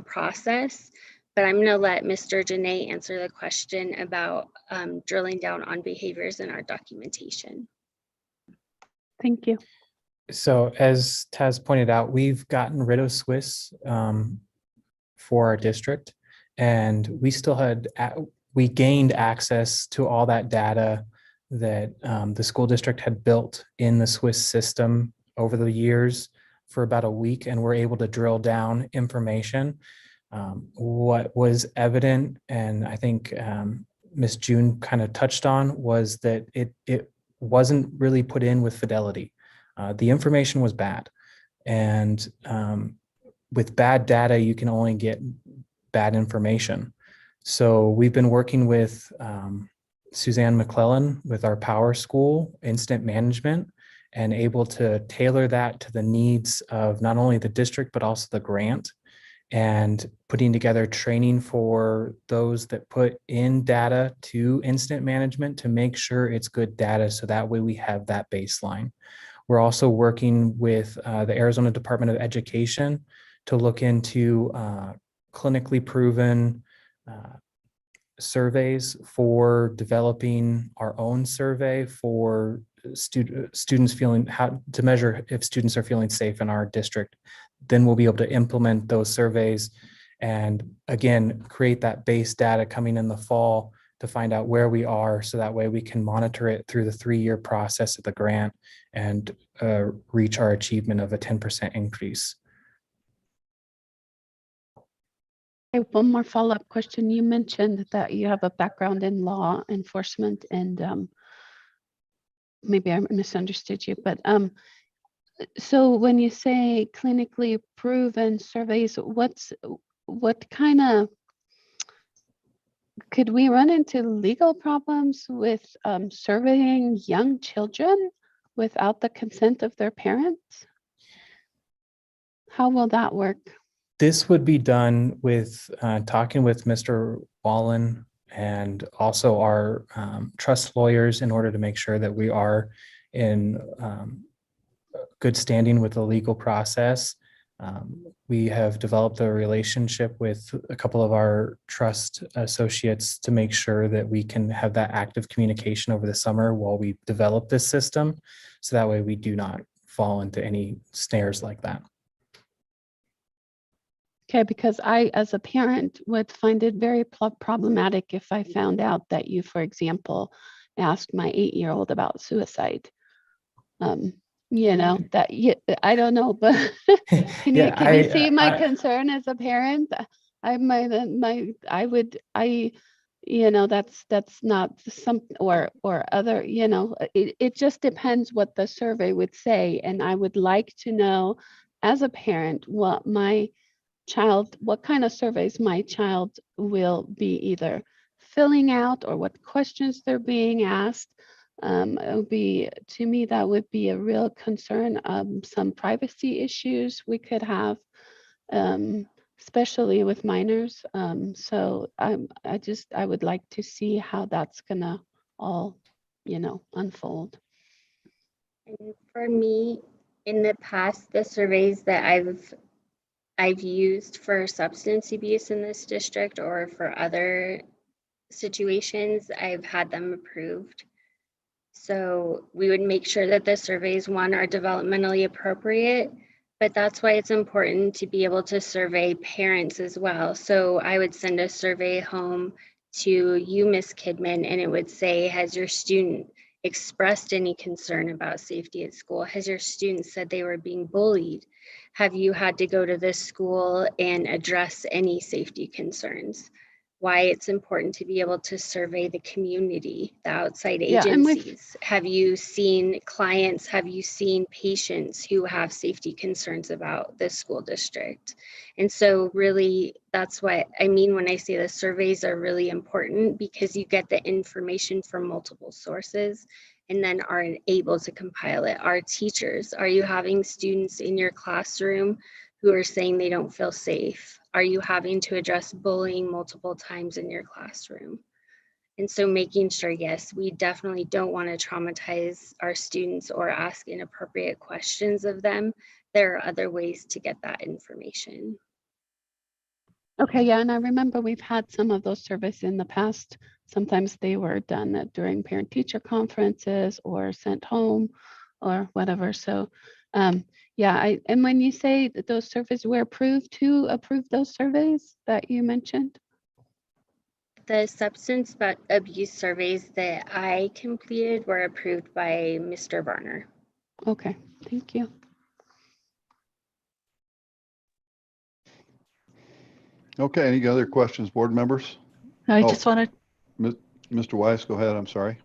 process. But I'm gonna let Mr. Janae answer the question about drilling down on behaviors in our documentation. Thank you. So as Taz pointed out, we've gotten rid of SWIS for our district, and we still we gained access to all that data that the school district had built in the SWIS system over the years for about a week, and we're able to drill down information. What was evident, and I think Ms. June kind of touched on, was that it wasn't really put in with fidelity. The information was bad, and with bad data, you can only get bad information. So we've been working with Suzanne McClellan with our Power School Incident Management, and able to tailor that to the needs of not only the district, but also the grant, and putting together training for those that put in data to incident management to make sure it's good data, so that way we have that baseline. We're also working with the Arizona Department of Education to look into clinically proven surveys for developing our own survey for students feeling, how to measure if students are feeling safe in our district. Then we'll be able to implement those surveys and again, create that base data coming in the fall to find out where we are, so that way we can monitor it through the 3-year process of the grant and reach our achievement of a 10% increase. One more follow-up question. You mentioned that you have a background in law enforcement, and maybe I misunderstood you, but so when you say clinically proven surveys, what kind of, could we run into legal problems with surveying young children without the consent of their parents? How will that work? This would be done with talking with Mr. Wallen and also our trust lawyers in order to make sure that we are in good standing with the legal process. We have developed a relationship with a couple of our trust associates to make sure that we can have that active communication over the summer while we develop this system, so that way we do not fall into any snares like that. Okay, because I, as a parent, would find it very problematic if I found out that you, for example, asked my 8-year-old about suicide. You know, that I don't know, but can you see my concern as a parent? You know, that's not some or other, you know, it just depends what the survey would say. And I would like to know as a parent what my child, what kind of surveys my child will be either filling out or what questions they're being asked. It would be, to me, that would be a real concern. Some privacy issues we could have, especially with minors. So I would like to see how that's gonna all, unfold. And for me, in the past, the surveys that I've used for substance abuse in this district or for other situations, I've had them approved. So we would make sure that the surveys, one, are developmentally appropriate, but that's why it's important to be able to survey parents as well. So I would send a survey home to you, Ms. Kidman, and it would say, has your student expressed any concern about safety at school? Has your student said they were being bullied? Have you had to go to this school and address any safety concerns? Why it's important to be able to survey the community, the outside Yeah, and agencies. Have you seen clients, have you seen patients who have safety concerns about the school district? And so really, that's what I mean when I say the surveys are really important, because you get the information from multiple sources and then are able to compile it. Our teachers, are you having students in your classroom who are saying they don't feel safe? Are you having to address bullying multiple times in your classroom? And so making sure, yes, we definitely don't want to traumatize our students or ask inappropriate questions of them. There are other ways to get that information. Okay, yeah, and I remember we've had some of those surveys in the past. Sometimes they were done during parent-teacher conferences or sent home or whatever. So yeah, and when you say that those surveys were approved, who approved those surveys that you mentioned? The substance abuse surveys that I completed were approved by Mr. Varner. Okay, thank you. Okay, any other questions, board members? I just want to, Mr. Weiss, go ahead, I'm sorry.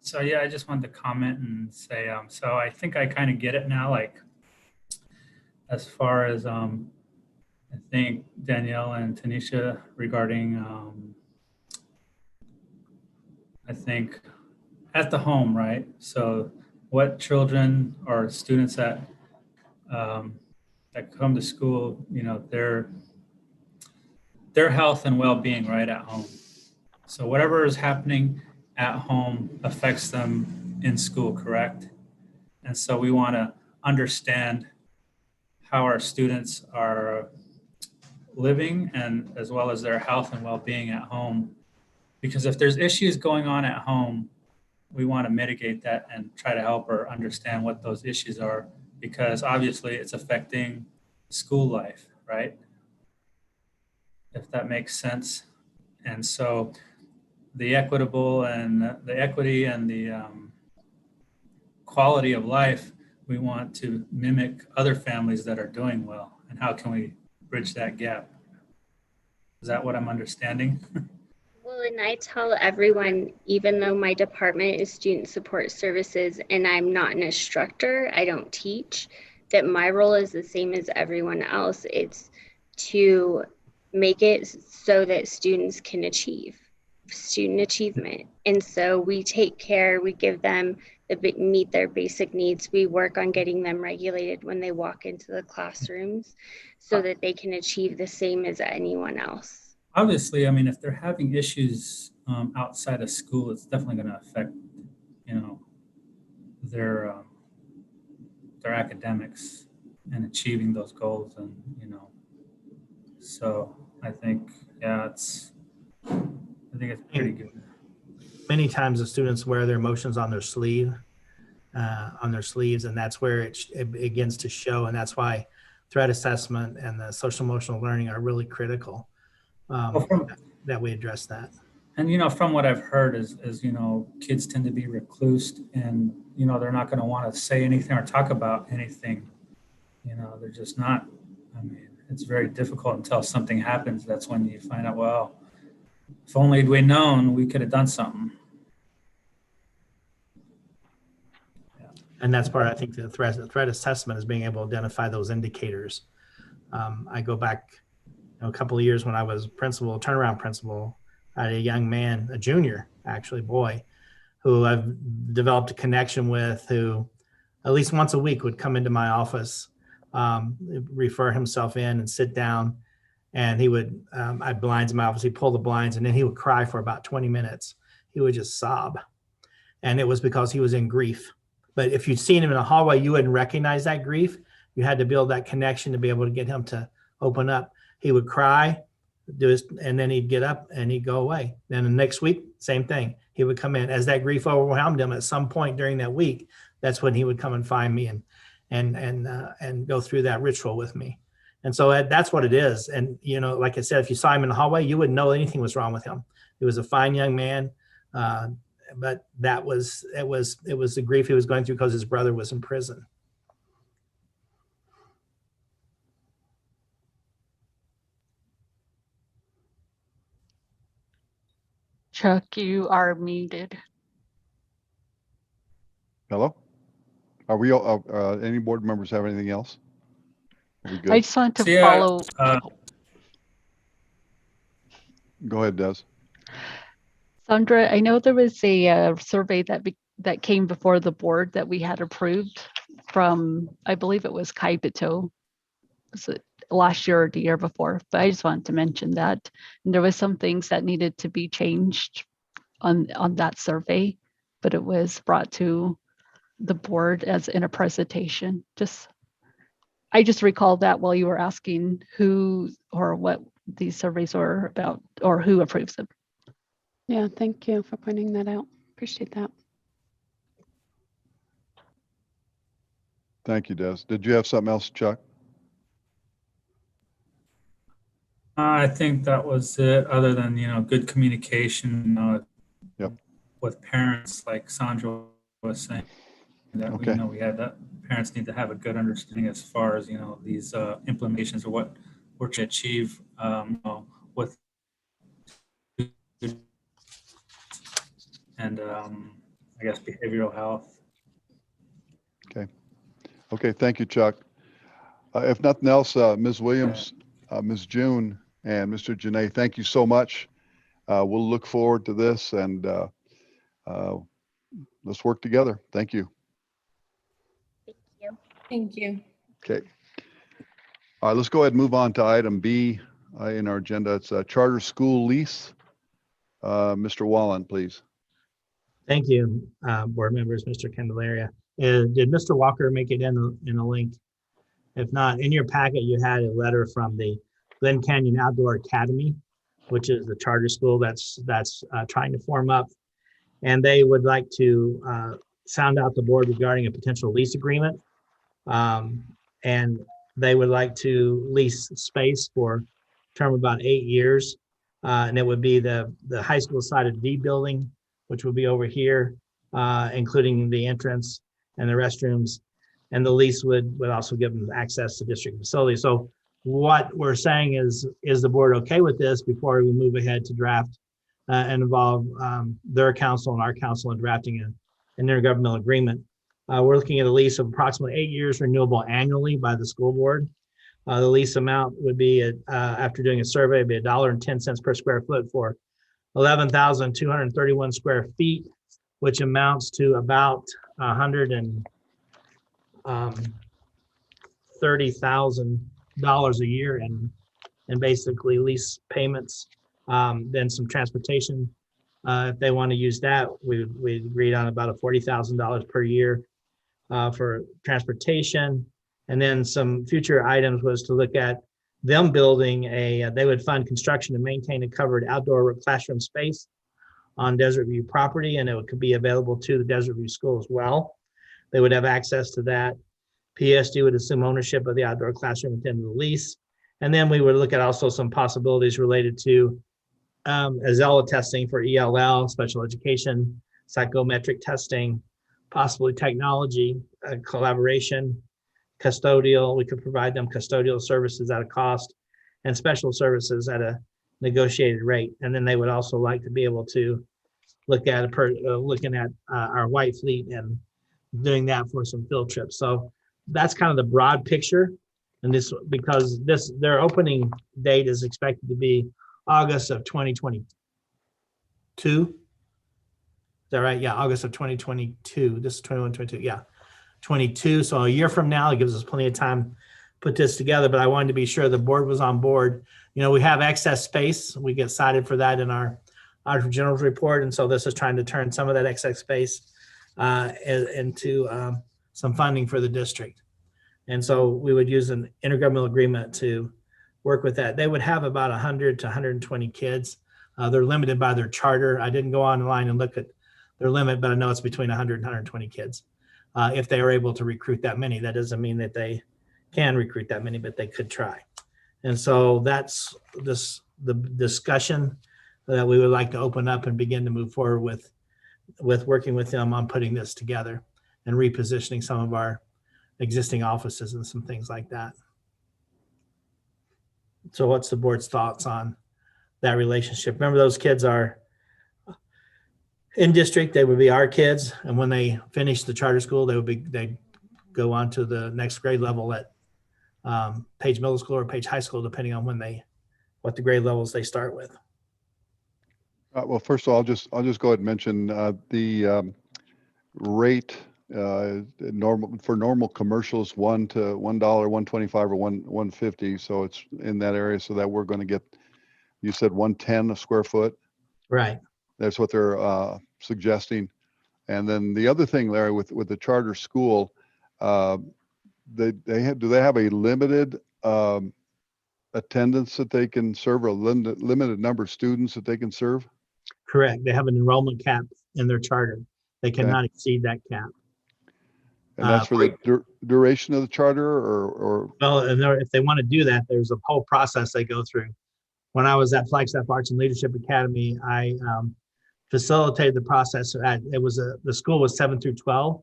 So yeah, I just wanted to comment and say, so I think I kind of get it now, like as far as I think Danielle and Tanisha regarding I think at the home, right? So what children or students that that come to school, their health and well-being right at home. So whatever is happening at home affects them in school, correct? And so we want to understand how our students are living and as well as their health and well-being at home. Because if there's issues going on at home, we want to mitigate that and try to help her understand what those issues are, because obviously it's affecting school life, right? If that makes sense. And so the equitable and the equity and the quality of life, we want to mimic other families that are doing well. And how can we bridge that gap? Is that what I'm understanding? Well, and I tell everyone, even though my department is student support services and I'm not an instructor, I don't teach, that my role is the same as everyone else. It's to make it so that students can achieve student achievement. And so we take care, we give them meet their basic needs. We work on getting them regulated when they walk into the classrooms so that they can achieve the same as anyone else. Obviously, I mean, if they're having issues outside of school, it's definitely going to affect, their academics and achieving those goals, and so I think, yeah, it's pretty good. Many times the students wear their emotions on their sleeves, and that's where it begins to show. And that's why threat assessment and the social emotional learning are really critical. That we address that. And from what I've heard is kids tend to be recluse, and they're not going to want to say anything or talk about anything. They're just not. I mean, it's very difficult until something happens. That's when you find out, well, if only we'd known, we could have done something. And that's part, I think, the threat assessment is being able to identify those indicators I go back a couple of years when I was principal, turnaround principal. I had a young man, a junior, actually, boy, who I've developed a connection with, who at least once a week would come into my office, refer himself in and sit down. And he would, I'd blinds him out, he'd pull the blinds, and then he would cry for about 20 minutes. He would just sob. And it was because he was in grief. But if you'd seen him in a hallway, you wouldn't recognize that grief. You had to build that connection to be able to get him to open up. He would cry, and then he'd get up and he'd go away. Then the next week, same thing. He would come in. As that grief overwhelmed him at some point during that week, that's when he would come and find me and go through that ritual with me. And so that's what it is. And, like I said, if you saw him in the hallway, you wouldn't know anything was wrong with him. He was a fine young man. But it was the grief he was going through because his brother was in prison. Chuck, you are muted. Hello? Are we all, any board members have anything else? Are we good? I just want to So, yeah, follow. Go ahead, Des. Sandra, I know there was a survey that came before the board that we had approved from, I believe it was Kaibito. Was it last year or the year before? But I just wanted to mention that. And there was some things that needed to be changed on that survey, but it was brought to the board as in a presentation. I just recalled that while you were asking who or what these surveys are about or who approves them. Yeah, thank you for pointing that out. Appreciate that. Thank you, Des. Did you have something else, Chuck? I think that was it, other than, good communication Yep. with parents, like Sandra was saying, that Okay. we had that parents need to have a good understanding as far as, these implementations or what we're to achieve with and I guess behavioral health. Okay, thank you, Chuck. If nothing else, Ms. Williams, Ms. June, and Mr. Janae, thank you so much. We'll look forward to this, and let's work together. Thank you. Thank you. Thank you. Okay. All right, let's go ahead and move on to item B in our agenda. It's a charter school lease. Mr. Wallen, please. Thank you, board members, Mr. Candelaria. Did Mr. Walker make it in a link? If not, in your packet, you had a letter from the Glen Canyon Outdoor Academy, which is the charter school that's trying to form up. And they would like to sound out the board regarding a potential lease agreement. And they would like to lease space for a term of about 8 years. And it would be the high school side of D building, which will be over here, including the entrance and the restrooms. And the lease would also give them access to district facilities. So what we're saying is the board okay with this before we move ahead to draft and involve their council and our council in drafting an intergovernmental agreement? We're looking at a lease of approximately 8 years, renewable annually by the school board. The lease amount would be, after doing a survey, it'd be $1.10 per square foot for 11,231 square feet, which amounts to about $130,000 a year and basically lease payments. Then some transportation. If they want to use that, we agreed on about $40,000 per year for transportation. And then some future items was to look at them building they would fund construction and maintain a covered outdoor classroom space on Desert View property, and it could be available to the Desert View School as well. They would have access to that. PSD would assume ownership of the outdoor classroom at the end of the lease. And then we would look at also some possibilities related to Azella testing for ELL, special education, psychometric testing, possibly technology, collaboration, custodial. We could provide them custodial services at a cost and special services at a negotiated rate. And then they would also like to be able to look at looking at our white fleet and doing that for some field trips. So that's kind of the broad picture. And this, because their opening date is expected to be August of 2022. Is that right? Yeah, August of 2022. This is 21, 22. Yeah, 22. So a year from now, it gives us plenty of time to put this together. But I wanted to be sure the board was on board. You know, we have excess space. We get cited for that in our Auditor General's report. And so this is trying to turn some of that excess space into some funding for the district. And so we would use an intergovernmental agreement to work with that. They would have about 100 to 120 kids. They're limited by their charter. I didn't go online and look at their limit, but I know it's between 100 and 120 kids. If they are able to recruit that many, that doesn't mean that they can recruit that many, but they could try. And so that's the discussion that we would like to open up and begin to move forward with working with them on putting this together and repositioning some of our existing offices and some things like that. So what's the board's thoughts on that relationship? Remember, those kids are in district, they would be our kids. And when they finish the charter school, they'd go on to the next grade level at Page Middle School or Page High School, depending on what the grade levels they start with. Well, first of all, I'll just go ahead and mention the rate normal commercials, $1 to $1, $1.25 or $1.50. So it's in that area, so that we're going to get, you said 110 a square foot. Right. That's what they're suggesting. And then the other thing, Larry, with the charter school, do they have a limited attendance that they can serve, or a limited number of students that they can serve? Correct. They have an enrollment cap in their charter. They cannot exceed that cap. And that's for the duration of the charter, or well, and if they want to do that, there's a whole process they go through. When I was at Flagstaff Arts and Leadership Academy, I facilitated the process. The school was 7 through 12,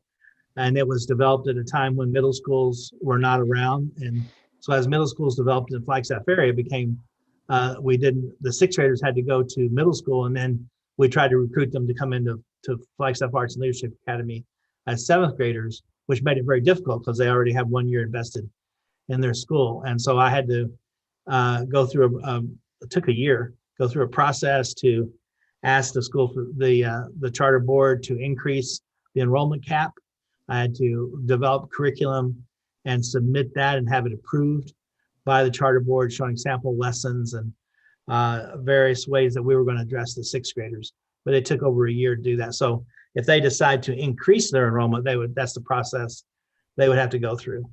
and it was developed at a time when middle schools were not around. And so as middle schools developed in the Flagstaff area, it became the sixth graders had to go to middle school, and then we tried to recruit them to come into Flagstaff Arts and Leadership Academy as seventh graders, which made it very difficult because they already have 1 year invested in their school. And so I had to go through it took a year, go through a process to ask the school, for the charter board, to increase the enrollment cap. I had to develop curriculum and submit that and have it approved by the charter board, showing sample lessons and various ways that we were going to address the sixth graders. But it took over a year to do that. So if they decide to increase their enrollment, that's the process they would have to go through.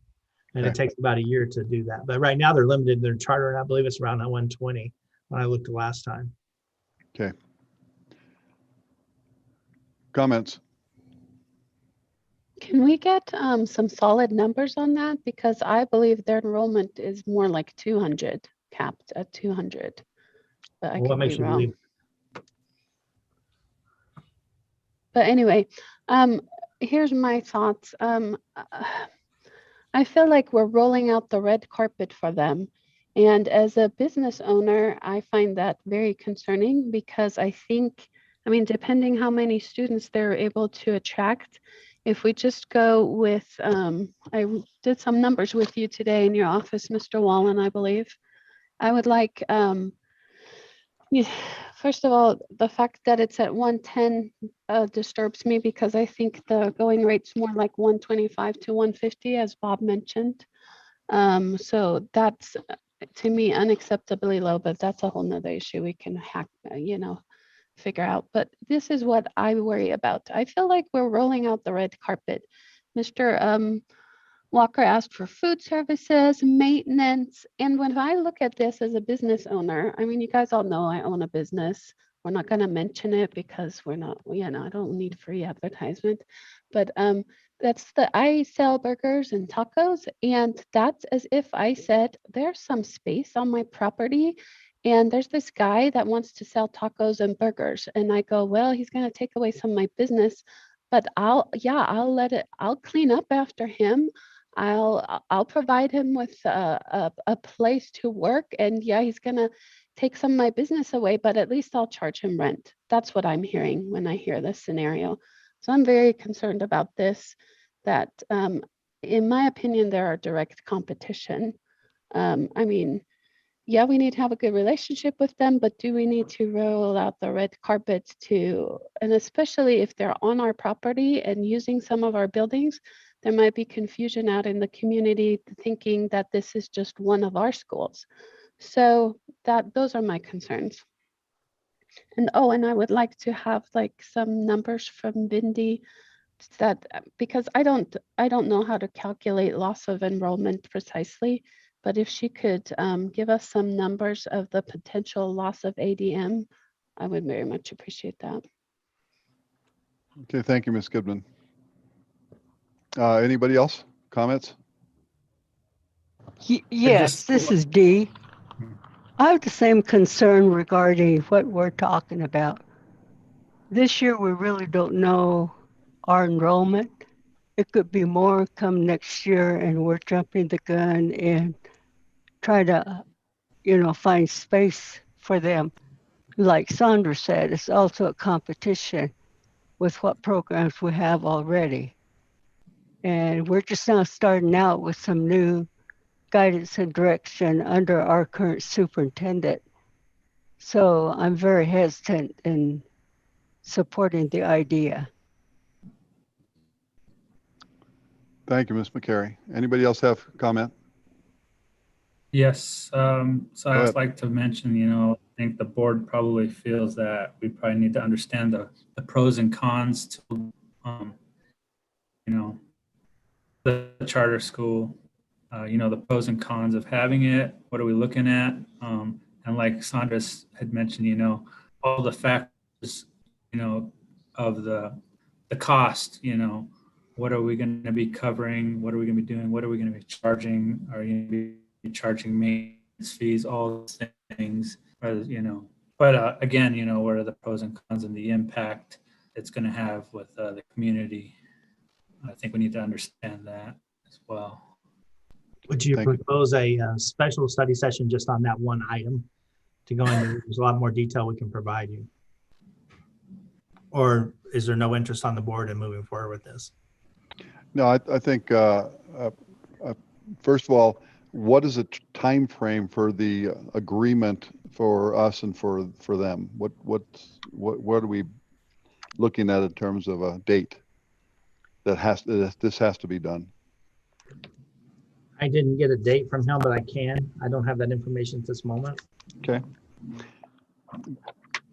And it takes about a year to do that. But right now they're limited in their charter, and I believe it's around 120 when I looked the last time. Okay. Comments? Can we get some solid numbers on that? Because I believe their enrollment is more like 200, capped at 200. But I could be wrong. But anyway, here's my thoughts. I feel like we're rolling out the red carpet for them. And as a business owner, I find that very concerning, because I think, depending how many students they're able to attract, if we just go with, I did some numbers with you today in your office, Mr. Wallen, I believe. I would like, first of all, the fact that it's at 110 disturbs me, because I think the going rate's more like 125 to 150, as Bob mentioned. So that's, to me, unacceptably low, but that's a whole nother issue we can figure out. But this is what I worry about. I feel like we're rolling out the red carpet. Mr. Walker asked for food services, maintenance. And when I look at this as a business owner, you guys all know I own a business. We're not going to mention it because we're not, I don't need free advertisement. But I sell burgers and tacos, and that's as if I said, there's some space on my property, and there's this guy that wants to sell tacos and burgers. And I go, well, he's going to take away some of my business, but I'll clean up after him. I'll provide him with a place to work, and yeah, he's going to take some of my business away, but at least I'll charge him rent. That's what I'm hearing when I hear this scenario. So I'm very concerned about this, that in my opinion, there are direct competition I mean, yeah, we need to have a good relationship with them, but do we need to roll out the red carpet to, and especially if they're on our property and using some of our buildings, there might be confusion out in the community thinking that this is just one of our schools. So those are my concerns. And oh, and I would like to have like some numbers from Bindi that, because I don't know how to calculate loss of enrollment precisely, but if she could give us some numbers of the potential loss of ADM, I would very much appreciate that. Okay, thank you, Ms. Goodman. Anybody else? Comments? Yes, this is Dee. I have the same concern regarding what we're talking about. This year, we really don't know our enrollment. It could be more come next year, and we're jumping the gun and try to, find space for them. Like Sandra said, it's also a competition with what programs we have already. And we're just now starting out with some new guidance and direction under our current superintendent. So I'm very hesitant in supporting the idea. Thank you, Ms. McCary. Anybody else have a comment? Yes, so Go I'd ahead. like to mention, I think the board probably feels that we probably need to understand the pros and cons to, the charter school, the pros and cons of having it. What are we looking at? And like Sandra had mentioned, all the factors, of the cost, what are we going to be covering? What are we going to be doing? What are we going to be charging? Are you going to be charging maintenance fees? All those things, but again, what are the pros and cons and the impact it's going to have with the community? I think we need to understand that as well. Would you Thank you. propose a special study session just on that one item to go into? There's a lot more detail we can provide you. Or is there no interest on the board in moving forward with this? No, I think, first of all, what is a time frame for the agreement for us and for them? What are we looking at in terms of a date that this has to be done? I didn't get a date from him, but I can. I don't have that information at this moment. Okay.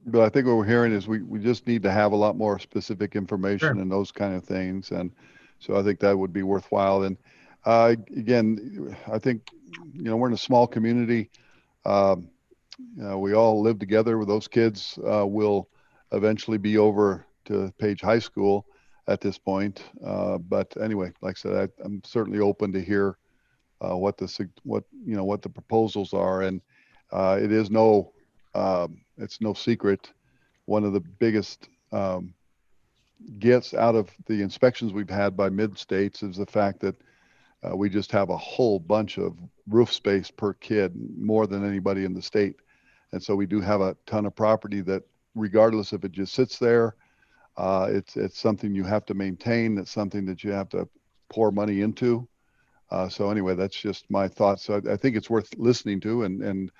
But I think what we're hearing is we just need to have a lot more specific information and those kind of things. And so I think that would be worthwhile. And again, I think, we're in a small community. We all live together with those kids. Will eventually be over to Page High School at this point. But anyway, like I said, I'm certainly open to hear what the proposals are. And it is it's no secret. One of the biggest gets out of the inspections we've had by mid-states is the fact that we just have a whole bunch of roof space per kid, more than anybody in the state. And so we do have a ton of property that, regardless if it just sits there, it's something you have to maintain. It's something that you have to pour money into. So anyway, that's just my thoughts. So I think it's worth listening to, and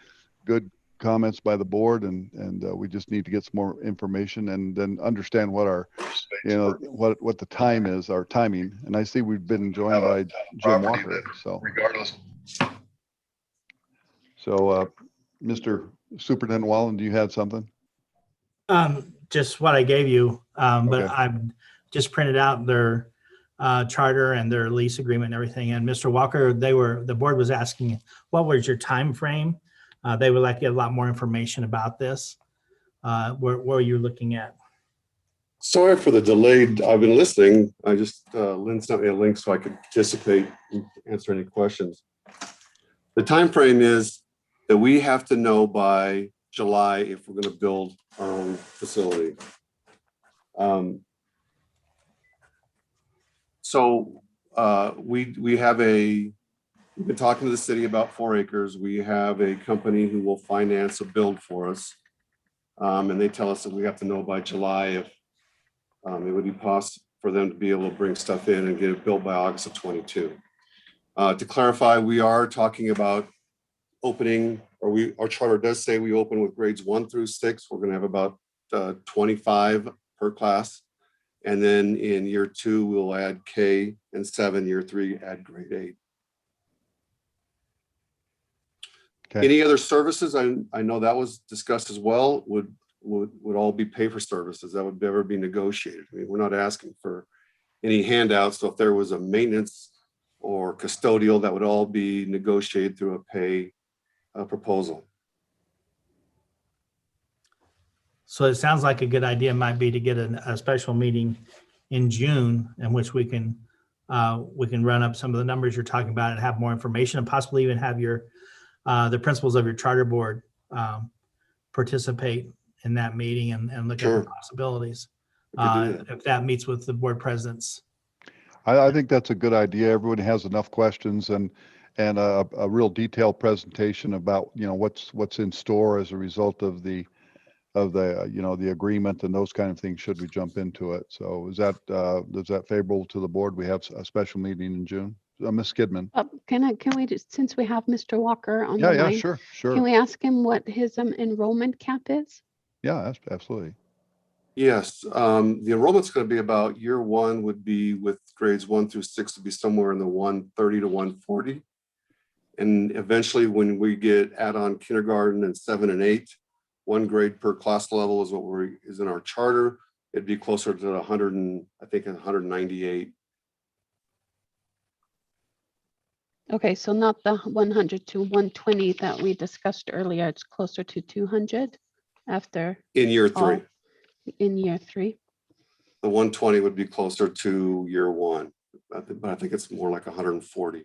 good comments by the board, and we just need to get some more information and then understand what our, what the time is, our timing. And I see we've been joined by Jim Walker. So regardless. So Mr. Superintendent Wallen, do you have something? Just what I gave you, but Okay. I've just printed out their charter and their lease agreement and everything. And Mr. Walker, the board was asking, what was your time frame? They would like to get a lot more information about this. Where are you looking at? Sorry for the delayed. I've been listening. I just, Lynn sent me a link so I could participate and answer any questions. The time frame is that we have to know by July if we're going to build our own facility. So we have we've been talking to the city about 4 acres. We have a company who will finance a build for us. And they tell us that we have to know by July if it would be possible for them to be able to bring stuff in and get it built by August of 22. To clarify, we are talking about opening, or our charter does say we open with grades 1 through 6. We're going to have about 25 per class. And then in year 2, we'll add K, and 7, year 3, add grade 8. Okay. Any other services? I know that was discussed as well. Would all be pay for services that would never be negotiated. I mean, we're not asking for any handouts. So if there was a maintenance or custodial, that would all be negotiated through a pay proposal. So it sounds like a good idea might be to get a special meeting in June in which we can run up some of the numbers you're talking about and have more information, and possibly even have your the principals of your charter board participate in that meeting and look at the possibilities if that meets with the board presidents. I think that's a good idea. Everyone has enough questions and a real detailed presentation about, you know, what's in store as a result of the you know, the agreement and those kind of things should we jump into it. So is that favorable to the board? We have a special meeting in June. Ms. Skidman. Can we just, since we have Mr. Walker on the line, Yeah, sure. can we ask him what his enrollment cap is? Yeah, absolutely. Yes, the enrollment's going to be about year 1 would be with grades 1 through 6 to be somewhere in the 130 to 140. And eventually when we get add-on kindergarten and 7 and 8, 1 grade per class level is what is in our charter. It'd be closer to 100 and I think 198. Okay, so not the 100 to 120 that we discussed earlier. It's closer to 200 after In year 3. In year 3. The 120 would be closer to year 1, but I think it's more like 140.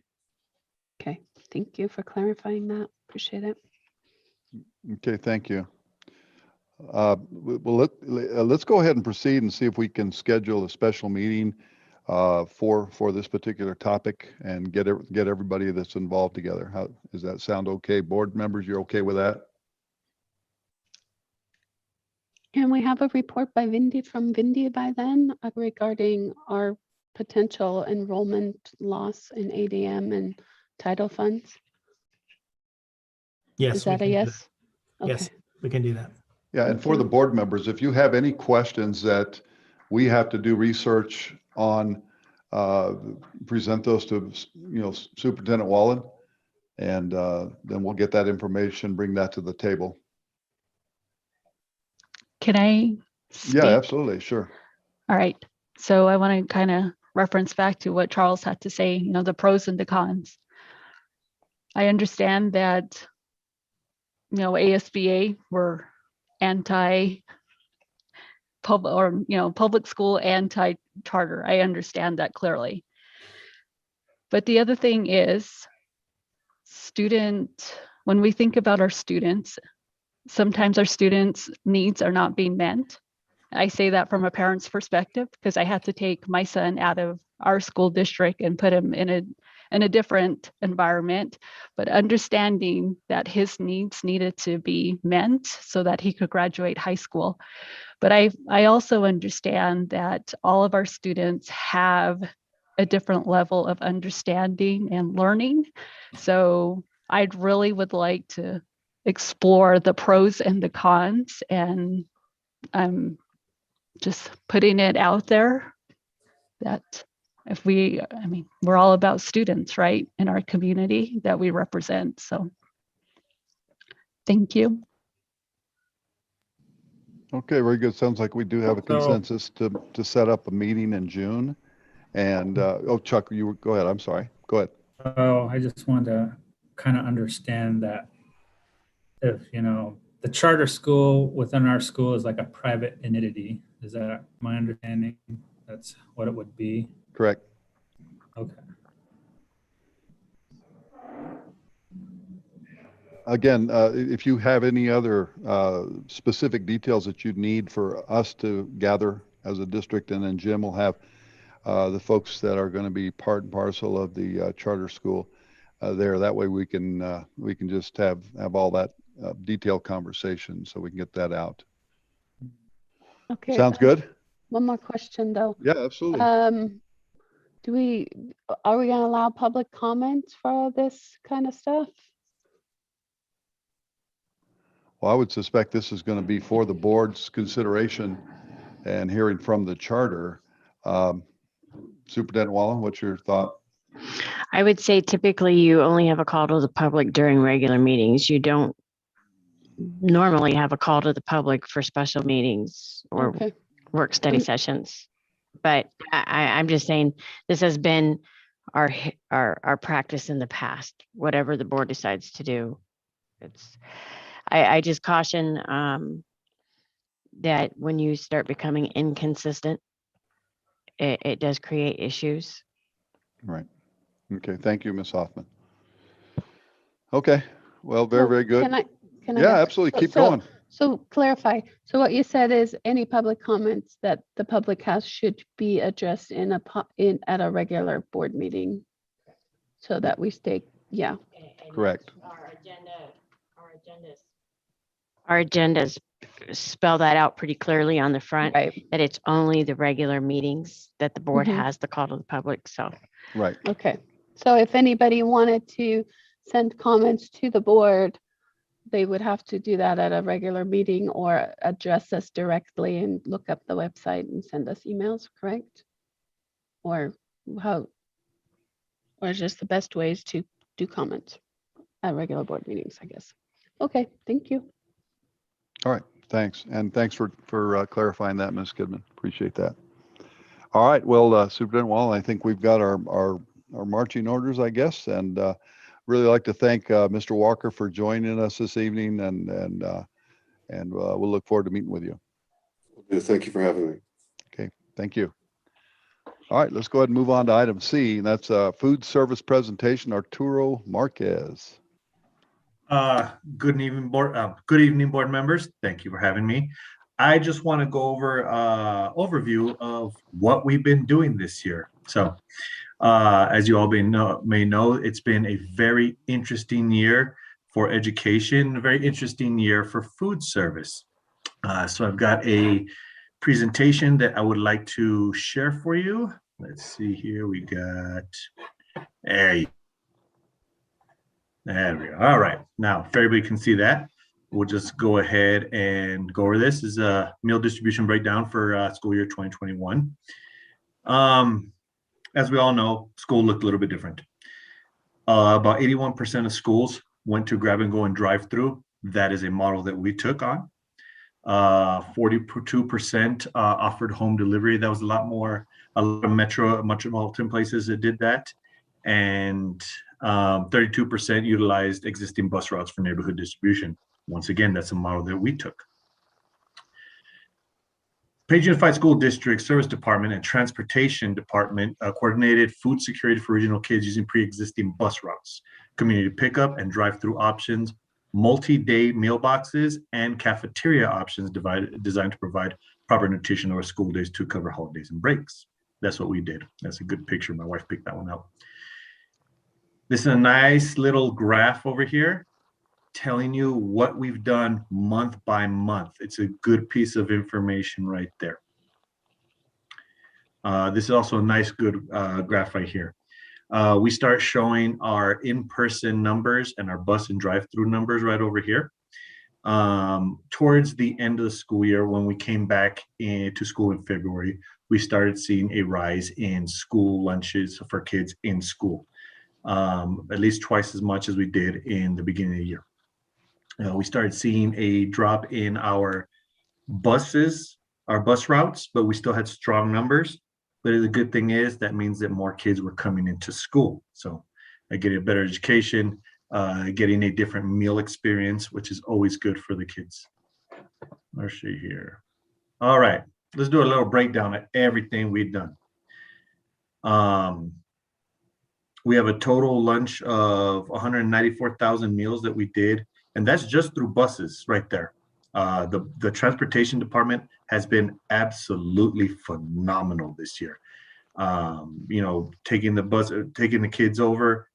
Okay, thank you for clarifying that. Appreciate it. Okay, thank you. Well, let's go ahead and proceed and see if we can schedule a special meeting for this particular topic and get everybody that's involved together. How does that sound? Okay, board members, you're okay with that? Can we have a report by from Vindy by then regarding our potential enrollment loss in ADM and title funds? Yes. Is that a yes? Okay. Yes, we can do that. Yeah, and for the board members, if you have any questions that we have to do research on, present those to, you know, Superintendent Wallen, and then we'll get that information, bring that to the table. Can I speak? Yeah, absolutely. Sure. All right. So I want to kind of reference back to what Charles had to say, you know, the pros and the cons. I understand that, you know, ASBA were anti-public or, you know, public school anti-charter. I understand that clearly. But the other thing is when we think about our students, sometimes our students' needs are not being met. I say that from a parent's perspective because I had to take my son out of our school district and put him in a different environment, but understanding that his needs needed to be met so that he could graduate high school. But I also understand that all of our students have a different level of understanding and learning. So I really would like to explore the pros and the cons, and I'm just putting it out there that we're all about students, right, in our community that we represent. So thank you. Okay, very good. Sounds like we do have a consensus to set up a meeting in June. And oh, Chuck, go ahead. I'm sorry. Go ahead. Oh, I just wanted to kind of understand that if, you know, the charter school within our school is like a private entity. Is that my understanding? That's what it would be? Correct. Okay. Again, if you have any other specific details that you'd need for us to gather as a district, and then Jim will have the folks that are going to be part and parcel of the charter school there. That way we can just have all that detailed conversation so we can get that out. Okay. Sounds good? One more question though. Yeah, absolutely. Are we going to allow public comments for all this kind of stuff? Well, I would suspect this is going to be for the board's consideration and hearing from the charter. Superintendent Wallen, what's your thought? I would say typically you only have a call to the public during regular meetings. You don't normally have a call to the public for special meetings or Okay. work study sessions. But I'm just saying this has been our practice in the past, whatever the board decides to do. I just caution that when you start becoming inconsistent, it does create issues. Right. Okay. Thank you, Ms. Hoffman. Okay. Well, very, Well, very good. Can I Yeah, ask- absolutely. Keep so- going. So clarify. So what you said is any public comments that the public has should be addressed at a regular board meeting, so that we stay. Yeah. Correct. Our agendas spell that out pretty clearly on the front, Right. that it's only the regular meetings that the board Mhm. has the call to the public. So Right. Okay. So if anybody wanted to send comments to the board, they would have to do that at a regular meeting or address us directly and look up the website and send us emails, correct? Or how, or just the best ways to do comments at regular board meetings, I guess. Okay, thank you. All right. Thanks. And thanks for clarifying that, Ms. Goodman. Appreciate that. All right. Well, Superintendent Wall, I think we've got our marching orders, I guess, and really like to thank Mr. Walker for joining us this evening, and we'll look forward to meeting with you. Thank you for having me. Okay. Thank you. All right. Let's go ahead and move on to item C, and that's food service presentation, Arturo Marquez. Good evening, board members. Thank you for having me. I just want to go over overview of what we've been doing this year. So, as you all may know, it's been a very interesting year for education, a very interesting year for food service. So I've got a presentation that I would like to share for you. Let's see here. We got there we go. All right. Now, if everybody can see that, we'll just go ahead and go over this. This is a meal distribution breakdown for school year 2021. As we all know, school looked a little bit different. About 81% of schools went to grab and go and drive through. That is a model that we took on. 42% offered home delivery. That was a lot of metropolitan places that did that. And 32% utilized existing bus routes for neighborhood distribution. Once again, that's a model that we took. Page Unified School District Service Department and Transportation Department coordinated food security for regional kids using pre-existing bus routes, community pickup and drive-through options, multi-day meal boxes, and cafeteria options designed to provide proper nutrition over school days to cover holidays and breaks. That's what we did. That's a good picture. My wife picked that one out. This is a nice little graph over here telling you what we've done month by month. It's a good piece of information right there. This is also a nice, good graph right here. We start showing our in-person numbers and our bus and drive-through numbers right over here. Towards the end of the school year, when we came back into school in February, we started seeing a rise in school lunches for kids in school. At least twice as much as we did in the beginning of the year. We started seeing a drop in our buses, our bus routes, but we still had strong numbers. But the good thing is that means that more kids were coming into school. So getting a better education, getting a different meal experience, which is always good for the kids. Let's see here. All right, let's do a little breakdown of everything we've done. We have a total lunch of 194,000 meals that we did, and that's just through buses right there. The transportation department has been absolutely phenomenal this year. You know, taking the kids over,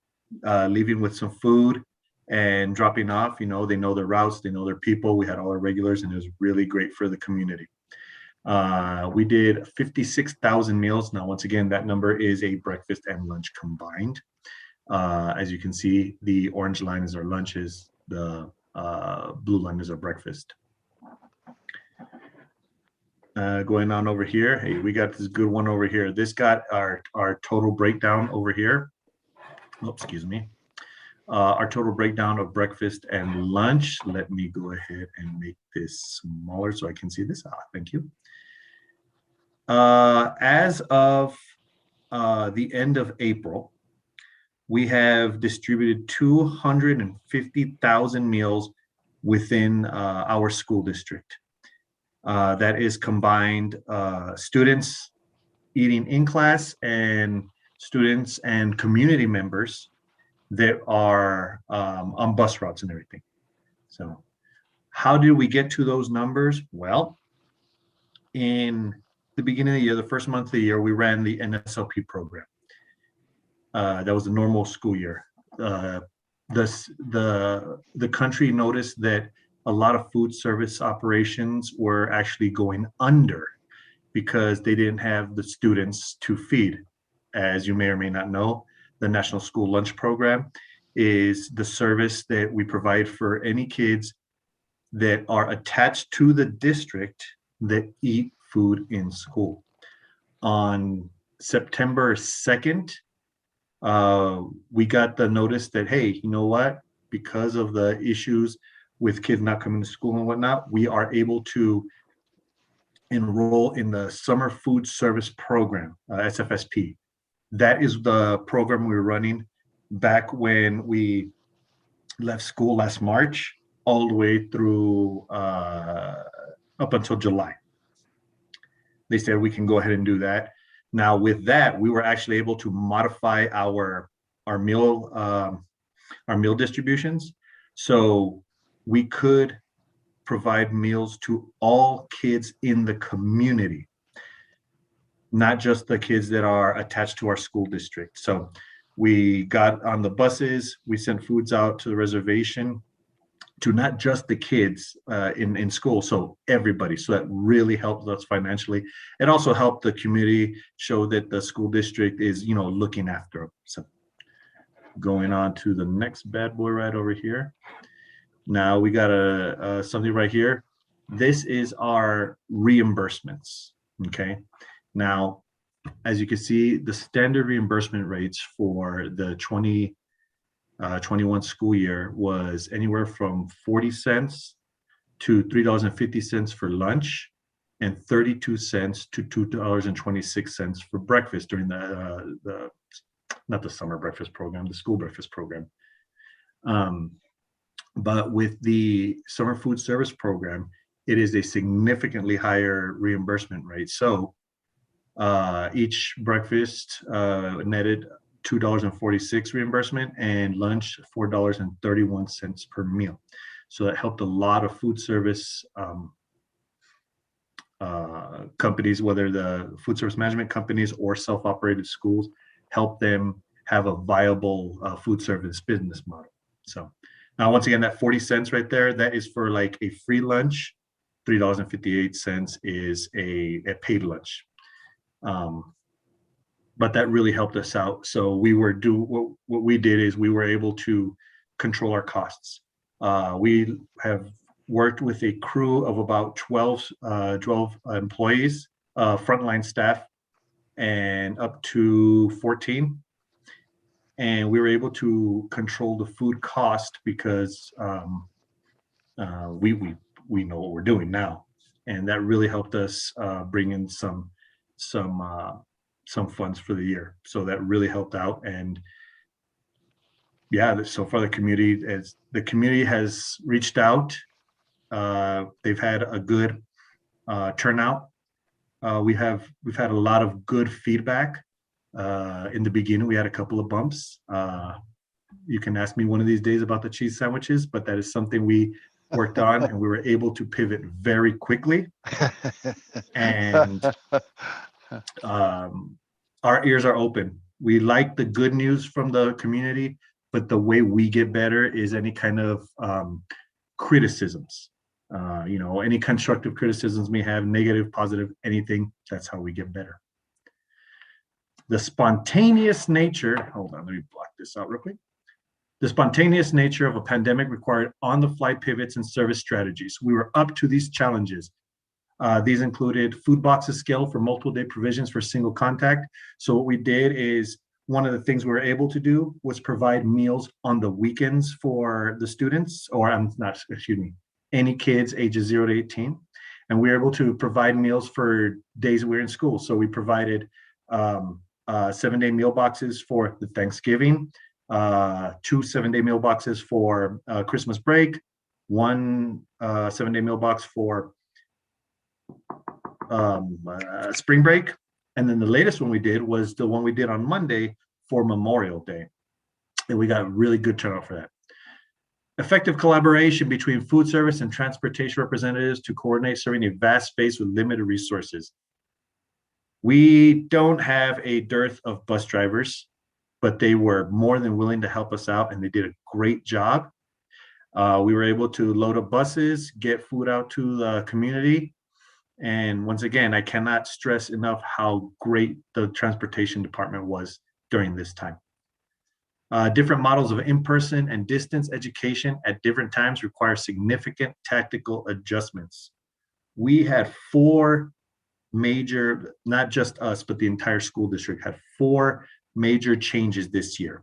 leaving with some food and dropping off. You know, they know their routes, they know their people. We had all our regulars, and it was really great for the community. We did 56,000 meals. Now, once again, that number is a breakfast and lunch combined. As you can see, the orange line is our lunches. The blue line is our breakfast. Going on over here, hey, we got this good one over here. This got our total breakdown over here. Oh, excuse me. Our total breakdown of breakfast and lunch. Let me go ahead and make this smaller so I can see this. Thank you. As of the end of April, we have distributed 250,000 meals within our school district. That is combined students eating in class and students and community members that are on bus routes and everything. So how did we get to those numbers? Well, in the beginning of the year, the first month of the year, we ran the NSLP program. That was the normal school year. The country noticed that a lot of food service operations were actually going under because they didn't have the students to feed. As you may or may not know, the National School Lunch Program is the service that we provide for any kids that are attached to the district that eat food in school. On September 2nd, we got the notice that, hey, you know what? Because of the issues with kids not coming to school and whatnot, we are able to enroll in the Summer Food Service Program, SFSP. That is the program we were running back when we left school last March, all the way through up until July. They said we can go ahead and do that. Now with that, we were actually able to modify our meal distributions, so we could provide meals to all kids in the community, not just the kids that are attached to our school district. So we got on the buses, we sent foods out to the reservation to not just the kids in school, so everybody. So that really helped us financially. It also helped the community show that the school district is, you know, looking after them. So going on to the next bad boy right over here. Now we got something right here. This is our reimbursements, okay? Now, as you can see, the standard reimbursement rates for the 2021 school year was anywhere from 40 cents to $3.50 for lunch and 32 cents to $2.26 for breakfast during not the summer breakfast program, the school breakfast program. But with the summer food service program, it is a significantly higher reimbursement rate. So each breakfast netted $2.46 reimbursement, and lunch $4.31 per meal. So that helped a lot of food service companies, whether the food service management companies or self-operated schools, help them have a viable food service business model. So now, once again, that 40 cents right there, that is for like a free lunch. $3.58 is a paid lunch. But that really helped us out. So we were what we did is we were able to control our costs. We have worked with a crew of about 12 employees, frontline staff, and up to 14. And we were able to control the food cost because we know what we're doing now, and that really helped us bring in some funds for the year. So that really helped out. And yeah, so far the community has reached out. They've had a good turnout. We've had a lot of good feedback. In the beginning, we had a couple of bumps. You can ask me one of these days about the cheese sandwiches, but that is something we worked on, and we were able to pivot very quickly. And our ears are open. We like the good news from the community, but the way we get better is any kind of criticisms. Any constructive criticisms we have, negative, positive, anything, that's how we get better. The spontaneous nature, hold on, let me block this out real quick. The spontaneous nature of a pandemic required on-the-fly pivots and service strategies. We were up to these challenges. These included food boxes scaled for multiple day provisions for single contact. So what we did is, one of the things we were able to do was provide meals on the weekends for the students, or any kids ages 0 to 18. And we were able to provide meals for days we were in school. So we provided 7-day meal boxes for the Thanksgiving, 2 7-day meal boxes for Christmas break, 1 7-day meal box for spring break. And then the latest one we did was the one we did on Monday for Memorial Day. And we got really good turnout for that. Effective collaboration between food service and transportation representatives to coordinate serving a vast space with limited resources. We don't have a dearth of bus drivers, but they were more than willing to help us out, and they did a great job. We were able to load up buses, get food out to the community. And once again, I cannot stress enough how great the transportation department was during this time. Different models of in-person and distance education at different times require significant tactical adjustments. We had 4 major, not just us, but the entire school district had 4 major changes this year.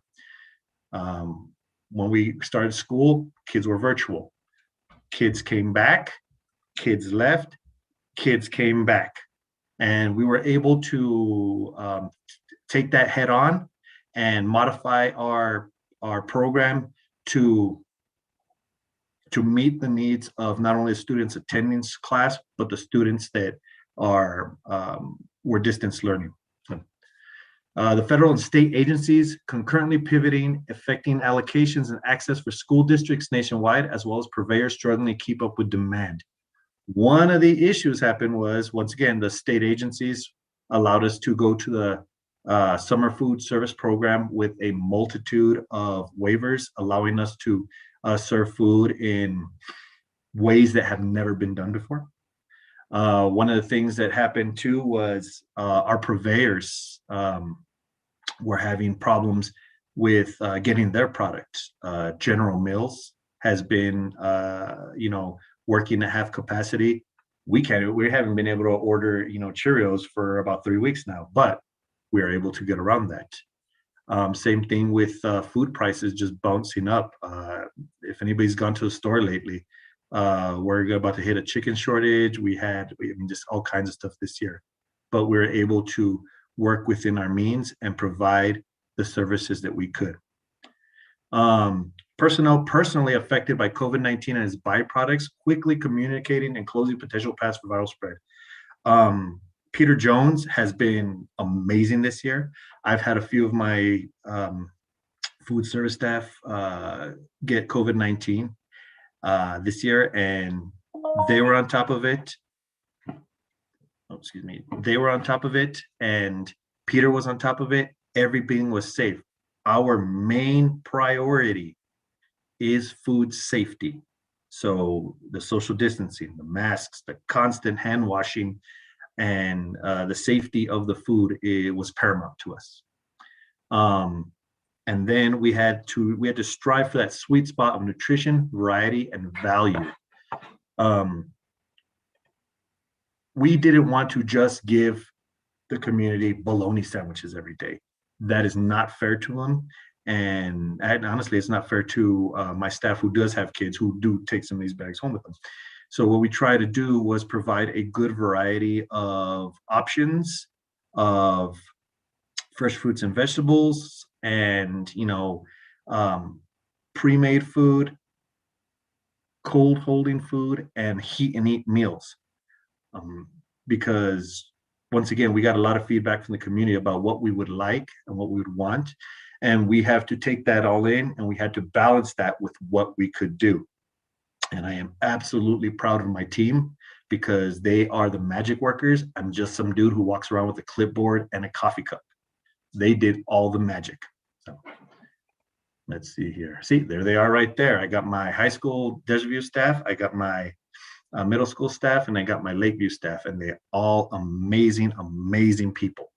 When we started school, kids were virtual. Kids came back, kids left, kids came back. And we were able to take that head on and modify our program to meet the needs of not only the students attending class, but the students that were distance learning. The federal and state agencies concurrently pivoting, affecting allocations and access for school districts nationwide, as well as purveyors struggling to keep up with demand. One of the issues happened was, once again, the state agencies allowed us to go to the summer food service program with a multitude of waivers, allowing us to serve food in ways that have never been done before. One of the things that happened too was our purveyors were having problems with getting their products. General Mills has been, working at half capacity. We haven't been able to order, Cheerios for about 3 weeks now, but we are able to get around that. Same thing with food prices just bouncing up. If anybody's gone to the store lately, we're about to hit a chicken shortage. We had just all kinds of stuff this year, but we were able to work within our means and provide the services that we could. Personnel personally affected by COVID-19 and its byproducts, quickly communicating and closing potential paths for viral spread. Peter Jones has been amazing this year. I've had a few of my food service staff get COVID-19 this year, and they were on top of it. They were on top of it, and Peter was on top of it. Everything was safe. Our main priority is food safety. So the social distancing, the masks, the constant hand washing, and the safety of the food, it was paramount to us. And then we had to strive for that sweet spot of nutrition, variety, and value. We didn't want to just give the community bologna sandwiches every day. That is not fair to them. And honestly, it's not fair to my staff who does have kids who do take some of these bags home with them. So what we try to do was provide a good variety of options of fresh fruits and vegetables, and pre-made food, cold holding food, and heat and eat meals. Because once again, we got a lot of feedback from the community about what we would like and what we would want. And we have to take that all in, and we had to balance that with what we could do. And I am absolutely proud of my team, because they are the magic workers. I'm just some dude who walks around with a clipboard and a coffee cup. They did all the magic. So let's see here. See, there they are right there. I got my high school Desert View staff. I got my middle school staff, and I got my Lakeview staff, and they're all amazing, amazing people.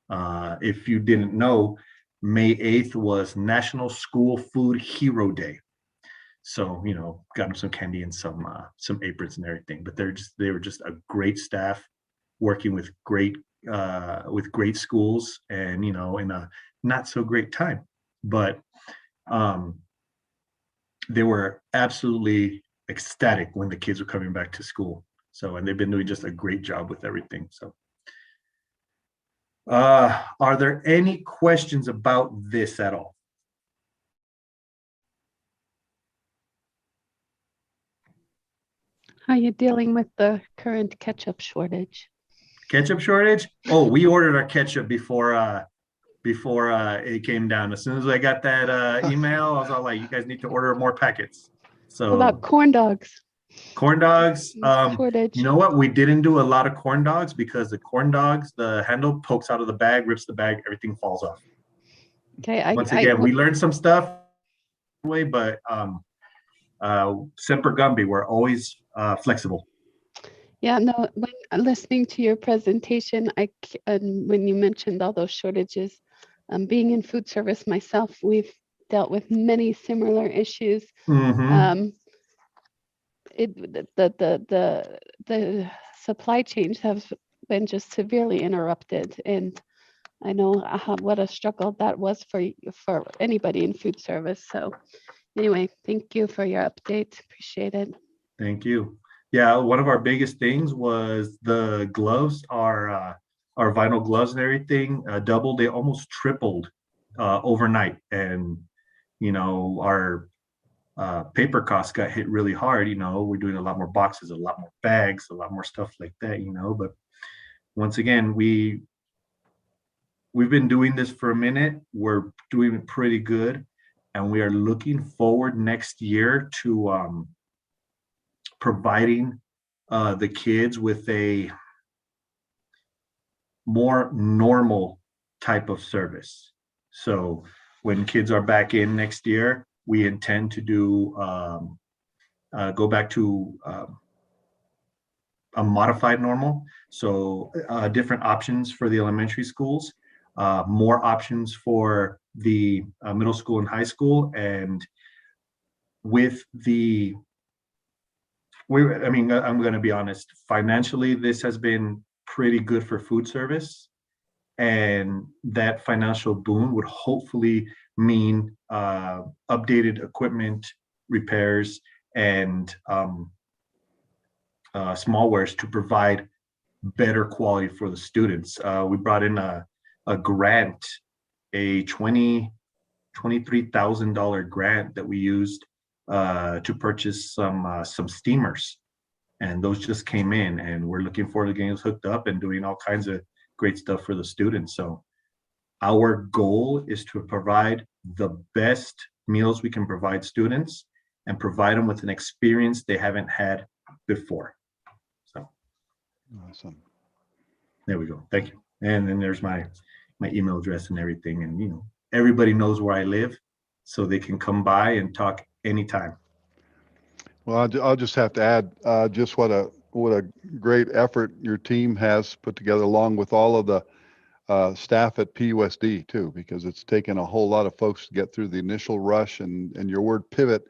If you didn't know, May 8th was National School Food Hero Day. So, you know, got them some candy and some aprons and everything. But they were just a great staff working with great schools, and, you know, in a not so great time. But they were absolutely ecstatic when the kids were coming back to school. So, and they've been doing just a great job with everything. So, are there any questions about this at all? How are you dealing with the current ketchup shortage? Ketchup shortage? Oh, we ordered our ketchup before it came down. As soon as I got that email, I was all like, you guys need to order more packets. So What about corn dogs? corn dogs, Shortage. you know what? We didn't do a lot of corn dogs because the corn dogs, the handle pokes out of the bag, rips the bag, everything falls off. Okay, Once again, we learned some stuff, but Semper Gumby, we're always flexible. Yeah, no, when listening to your presentation, and when you mentioned all those shortages, being in food service myself, we've dealt with many similar issues. Mm-hmm. The supply chains have been just severely interrupted, and I know what a struggle that was for anybody in food service. So anyway, thank you for your update. Appreciate it. Thank you. Yeah, one of our biggest things was the gloves, our vinyl gloves and everything doubled. They almost tripled overnight, and you know, our paper costs got hit really hard. You know, we're doing a lot more boxes, a lot more bags, a lot more stuff like that. You know, but once again, we've been doing this for a minute. We're doing it pretty good, and we are looking forward next year to providing the kids with a more normal type of service. So when kids are back in next year, we intend to do go back to a modified normal. So different options for the elementary schools, more options for the middle school and high school, and with the I mean, I'm going to be honest, financially, this has been pretty good for food service. And that financial boom would hopefully mean updated equipment, repairs, and smallwares to provide better quality for the students. We brought in a grant, a $23,000 grant that we used to purchase some steamers, and those just came in, and we're looking forward to getting those hooked up and doing all kinds of great stuff for the students. So our goal is to provide the best meals we can provide students and provide them with an experience they haven't had before. So awesome. There we go. Thank you. And then there's my email address and everything, and you know, everybody knows where I live, so they can come by and talk anytime. Well, I'll just have to add just what a great effort your team has put together, along with all of the staff at PUSD too, because it's taken a whole lot of folks to get through the initial rush, and your word pivot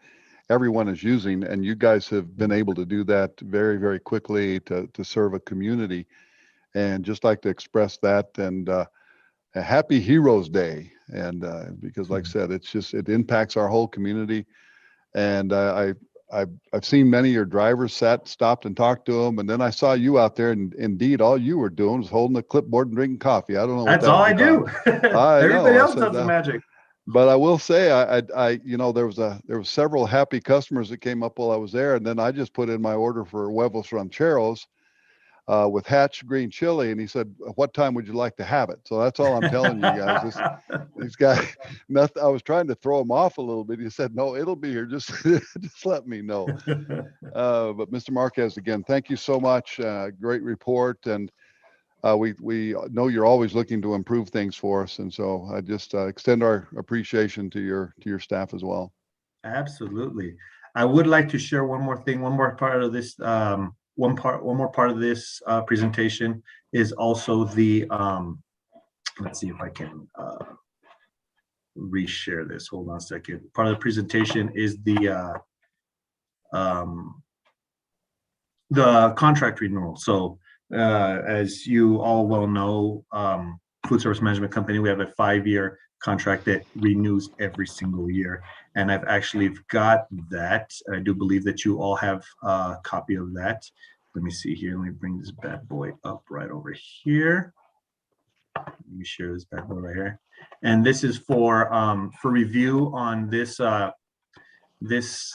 everyone is using, and you guys have been able to do that very, very quickly to serve a community. And just like to express that, and a happy Heroes Day. And because like I said, it impacts our whole community. And I've seen many of your drivers stopped and talked to them, and then I saw you out there, and indeed all you were doing was holding a clipboard and drinking coffee. I don't know. That's all I do. Everybody else does the magic. But I will say, I you know, there was several happy customers that came up while I was there, and then I just put in my order for huevos rancheros with hatch green chili, and he said, "What time would you like to have it?" So that's all I'm telling you guys. These guys, nothing. I was trying to throw him off a little bit. He said, "No, it'll be here. Just let me know." But Mr. Marquez, again, thank you so much. Great report, and we know you're always looking to improve things for us, and so I just extend our appreciation to your staff as well. Absolutely. I would like to share one more thing. One more part of this. One more part of this presentation is also the let's see if I can reshare this. Hold on a second. Part of the presentation is the contract renewal. So as you all well know, food service management company, we have a 5-year contract that renews every single year. And I've actually got that. And I do believe that you all have a copy of that. Let me see here. Let me bring this bad boy up right over here. Let me share this bad boy right here. And this is for review on this this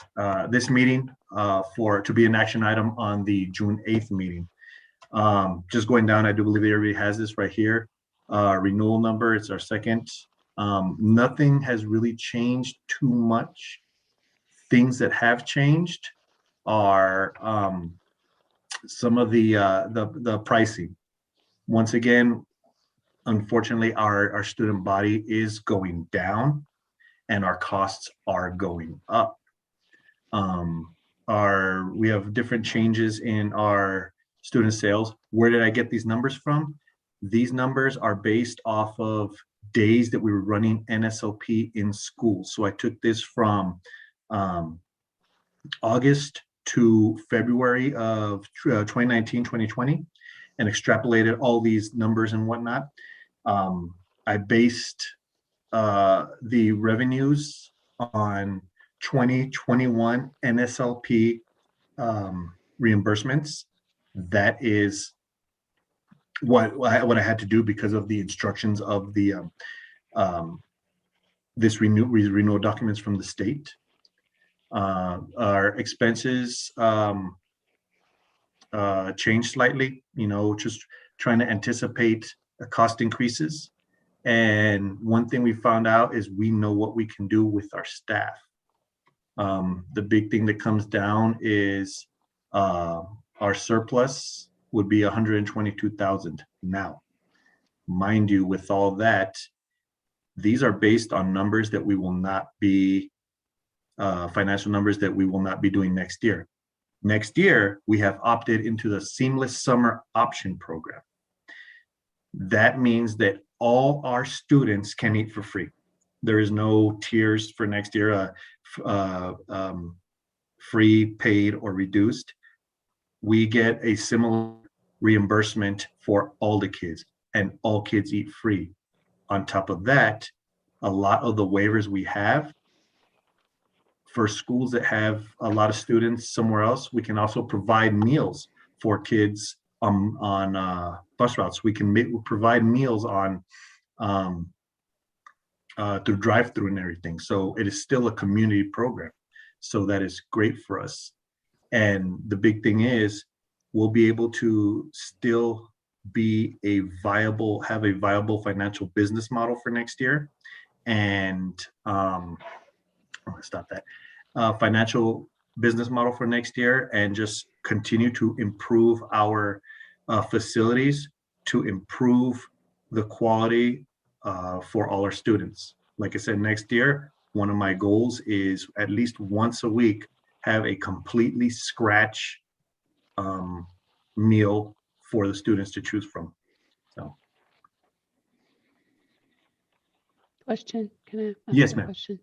meeting to be an action item on the June 8th meeting. Just going down, I do believe everybody has this right here. Renewal number, it's our second. Nothing has really changed too much. Things that have changed are some of the pricing. Once again, unfortunately, our student body is going down and our costs are going up. We have different changes in our student sales. Where did I get these numbers from? These numbers are based off of days that we were running NSLP in school. So I took this from August to February of 2019, 2020, and extrapolated all these numbers and whatnot. I based the revenues on 2021 NSLP reimbursements. That is what I had to do because of the instructions of the this renewal documents from the state. Our expenses changed slightly, just trying to anticipate cost increases. And one thing we found out is we know what we can do with our staff. The big thing that comes down is our surplus would be 122,000 now. Mind you, with all that, these are based on numbers that we will not be, financial numbers that we will not be doing next year. Next year, we have opted into the Seamless Summer Option Program. That means that all our students can eat for free. There is no tiers for next year, free, paid, or reduced. We get a similar reimbursement for all the kids, and all kids eat free. On top of that, a lot of the waivers we have for schools that have a lot of students somewhere else, we can also provide meals for kids on bus routes. We can provide meals on through drive-through and everything. So it is still a community program. So that is great for us. And the big thing is we'll be able to still be have a viable financial business model for next year. And stop that. Financial business model for next year, and just continue to improve our facilities to improve the quality for all our students. Like I said, next year, one of my goals is at least once a week, have a completely scratch meal for the students to choose from. So. Question, can I ask Yes, a ma'am. question?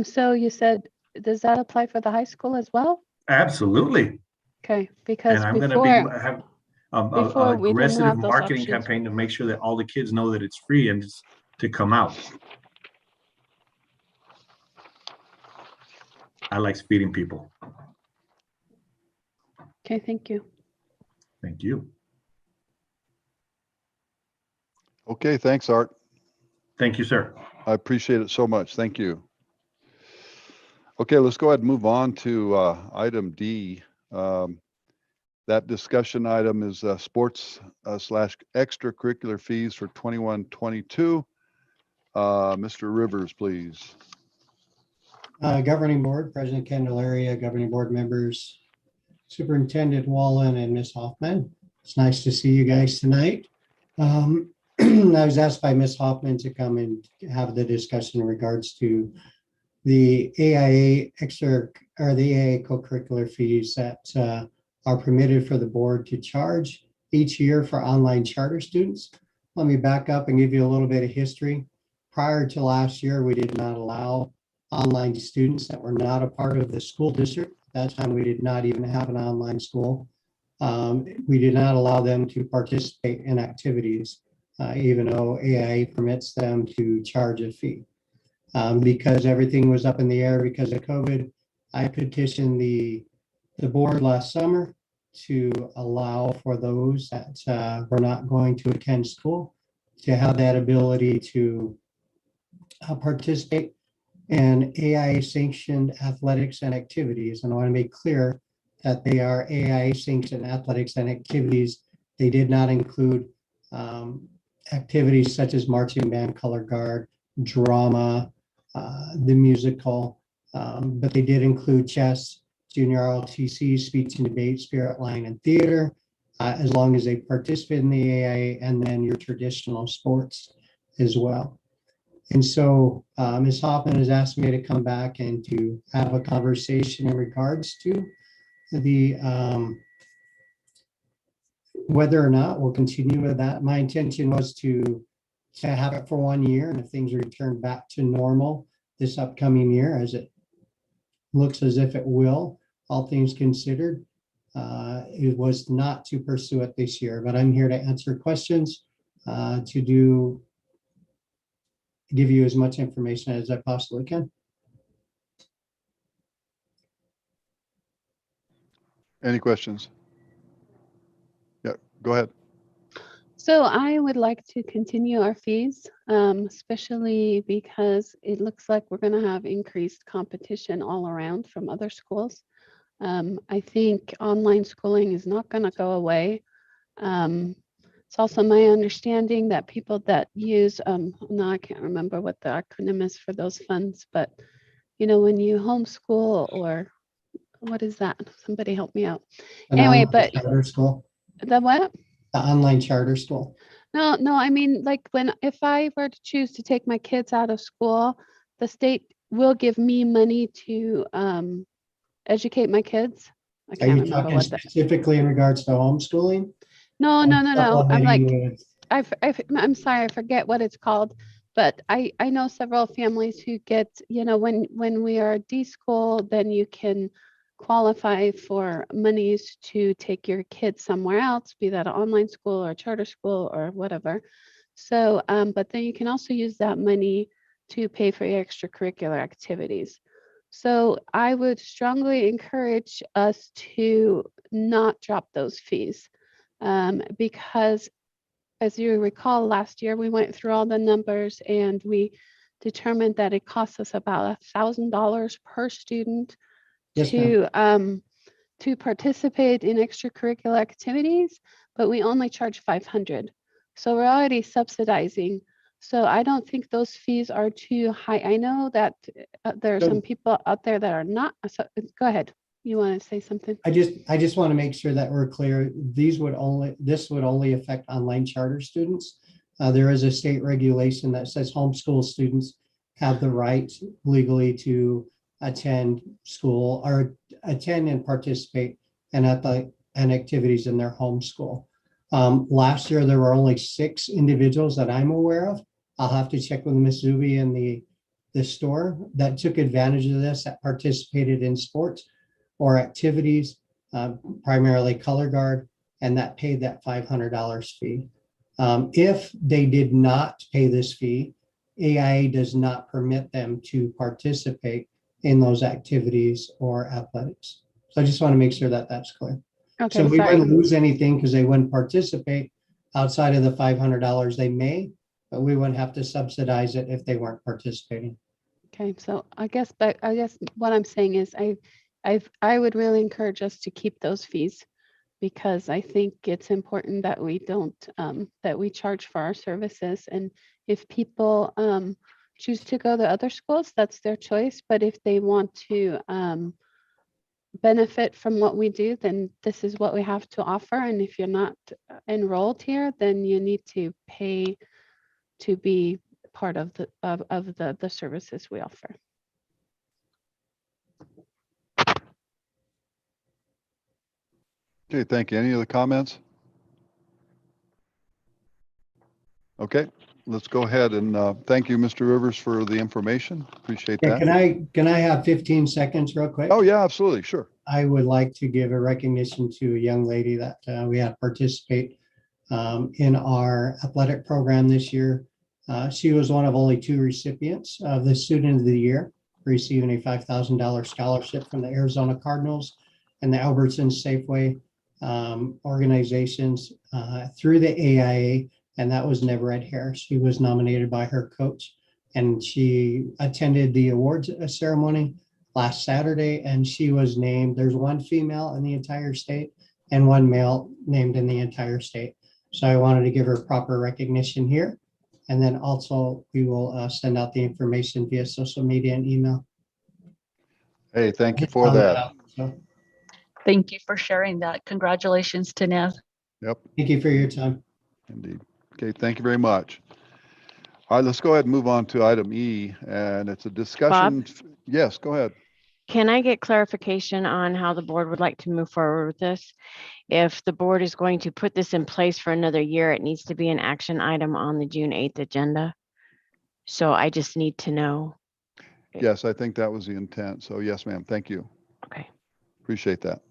So you said, does that apply for the high school as well? Absolutely. Okay, because And I'm going to have before an we didn't aggressive have those marketing options. campaign to make sure that all the kids know that it's free and to come out. I like feeding people. Okay, thank you. Thank you. Okay, thanks, Art. Thank you, sir. I appreciate it so much. Thank you. Okay, let's go ahead and move on to item D. That discussion item is sports / extracurricular fees for 21-22. Mr. Rivers, please. Governing Board, President Candelaria, Governing Board members, Superintendent Wallen, and Ms. Hoffman. It's nice to see you guys tonight. I was asked by Ms. Hoffman to come and have the discussion in regards to the AIA the AIA co-curricular fees that are permitted for the board to charge each year for online charter students. Let me back up and give you a little bit of history. prior to last year, we did not allow online students that were not a part of the school district. At that time, we did not even have an online school. We did not allow them to participate in activities, even though AI permits them to charge a fee. Because everything was up in the air because of COVID, I petitioned the board last summer to allow for those that were not going to attend school to have that ability to participate in AI sanctioned athletics and activities. And I want to make clear that they are AI sanctioned athletics and activities. They did not include activities such as marching band, color guard, drama, the musical, but they did include chess, junior ROTC, speech and debate, spirit line, and theater, as long as they participate in the AI, and then your traditional sports as well. And so Ms. Hoffman has asked me to come back and to have a conversation in regards to the whether or not we'll continue with that. My intention was to have it for 1 year, and if things return back to normal this upcoming year, as it looks as if it will, all things considered, it was not to pursue it this year. But I'm here to answer questions, to give you as much information as I possibly can. Any questions? Yeah, go ahead. So I would like to continue our fees, especially because it looks like we're going to have increased competition all around from other schools. I think online schooling is not going to go away. It's also my understanding that people that use, now I can't remember what the acronym is for those funds, but you know, when you homeschool, or what is that? Somebody help me out. Anyway, but charter school. The what? The online charter school. No, I mean, like if I were to choose to take my kids out of school, the state will give me money to educate my kids. I Are can't you remember talking what that. specifically in regards to homeschooling? No. I'm like, Supplementing with- I'm sorry, I forget what it's called, but I know several families who get, you know, when we are deschooled, then you can qualify for monies to take your kids somewhere else, be that an online school or a charter school or whatever. So, but then you can also use that money to pay for your extracurricular activities. So I would strongly encourage us to not drop those fees, because as you recall, last year we went through all the numbers and we determined that it costs us about $1,000 per student Yes, ma'am. to participate in extracurricular activities, but we only charge $500. So we're already subsidizing. So I don't think those fees are too high. I know that there are So- some people out there that are not. So go ahead. You want to say something? I just want to make sure that we're clear. This would only affect online charter students. There is a state regulation that says homeschool students have the right legally to attend school or attend and participate in activities in their home school. Last year, there were only 6 individuals that I'm aware of. I'll have to check with Ms. Zuby in the store that took advantage of this, that participated in sports or activities, primarily color guard, and that paid that $500 fee. If they did not pay this fee, AIA does not permit them to participate in those activities or athletics. So I just want to make sure that that's clear. Okay, So we sorry. wouldn't lose anything because they wouldn't participate outside of the $500 they may, but we wouldn't have to subsidize it if they weren't participating. Okay, so I guess what I'm saying is I would really encourage us to keep those fees, because I think it's important that we don't that we charge for our services. And if people choose to go to other schools, that's their choice. But if they want to benefit from what we do, then this is what we have to offer. And if you're not enrolled here, then you need to pay to be part of the services we offer. Okay, thank you. Any other comments? Okay, let's go ahead and thank you, Mr. Rivers, for the information. Appreciate Yeah, that. can I have 15 seconds real quick? Oh, yeah, absolutely. Sure. I would like to give a recognition to a young lady that we had participate in our athletic program this year. She was one of only 2 recipients of the Student of the Year, receiving a $5,000 scholarship from the Arizona Cardinals and the Albertson Safeway organizations through the AIA, and that was Never Ed Harris. She was nominated by her coach, and she attended the awards ceremony last Saturday, and she was named, there's 1 female in the entire state and 1 male named in the entire state. So I wanted to give her proper recognition here. And then also we will send out the information via social media and email. Hey, thank you for that. So, Thank you for sharing that. Congratulations to Nev. Yep, thank you for your time. indeed. Okay, thank you very much. All right, let's go ahead and move on to item E, and it's a discussion. Yes, go ahead. Can I get clarification on how the board would like to move forward with this? If the board is going to put this in place for another year, it needs to be an action item on the June 8th agenda. So I just need to know. Yes, I think that was the intent. So yes, ma'am. Thank you. Okay. Appreciate that.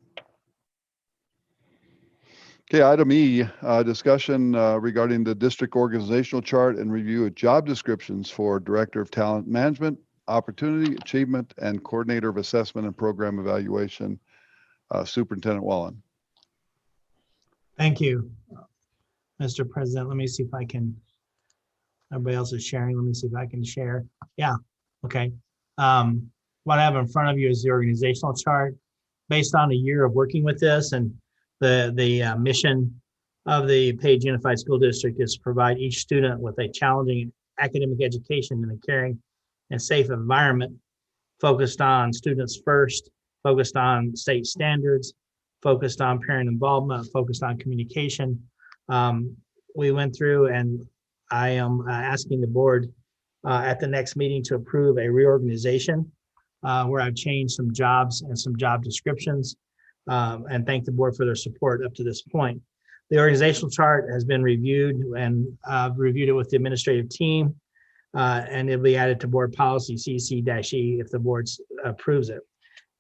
Okay, item E, discussion regarding the district organizational chart and review of job descriptions for Director of Talent Management, Opportunity, Achievement, and Coordinator of Assessment and Program Evaluation, Superintendent Wallen. Thank you, Mr. President. Let me see if I can, everybody else is sharing. Let me see if I can share. Yeah, okay. What I have in front of you is the organizational chart based on a year of working with this, and the mission of the Page Unified School District is to provide each student with a challenging academic education in a caring and safe environment, focused on students first, focused on state standards, focused on parent involvement, focused on communication. We went through, and I am asking the board at the next meeting to approve a reorganization where I've changed some jobs and some job descriptions, and thank the board for their support up to this point. The organizational chart has been reviewed, and reviewed it with the administrative team, and it'll be added to board policy CC-E if the board approves it.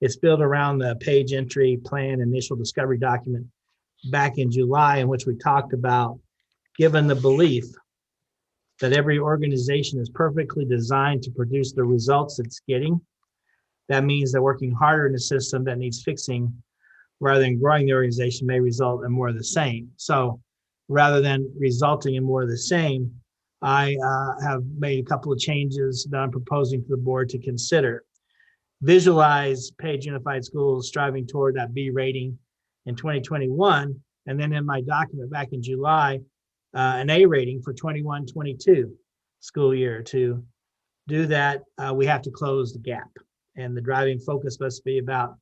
It's built around the page entry plan initial discovery document back in July, in which we talked about, given the belief that every organization is perfectly designed to produce the results it's getting, that means that working harder in a system that needs fixing rather than growing the organization may result in more of the same. So rather than resulting in more of the same, I have made a couple of changes that I'm proposing to the board to consider. Visualize Page Unified Schools striving toward that B rating in 2021. And then in my document back in July, an A rating for 21-22 school year. To do that, we have to close the gap. And the driving focus must be about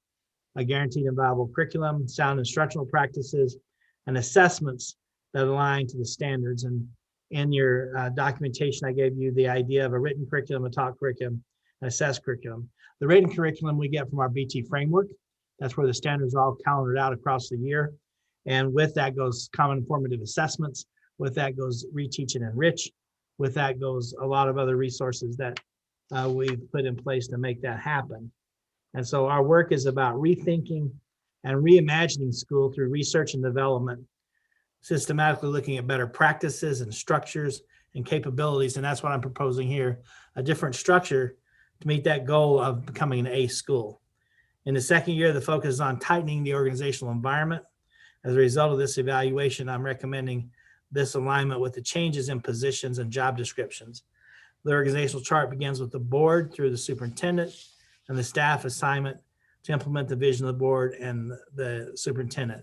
a guaranteed and viable curriculum, sound instructional practices, and assessments that align to the standards. And in your documentation, I gave you the idea of a written curriculum, a taught curriculum, an assessed curriculum. The written curriculum we get from our BT framework. That's where the standards are all calendared out across the year. And with that goes common formative assessments. With that goes reteach and enrich. With that goes a lot of other resources that we've put in place to make that happen. And so our work is about rethinking and reimagining school through research and development, systematically looking at better practices and structures and capabilities. And that's what I'm proposing here, a different structure to meet that goal of becoming an A school. In the second year, the focus is on tightening the organizational environment. As a result of this evaluation, I'm recommending this alignment with the changes in positions and job descriptions. The organizational chart begins with the board through the superintendent and the staff assignment to implement the vision of the board and the superintendent.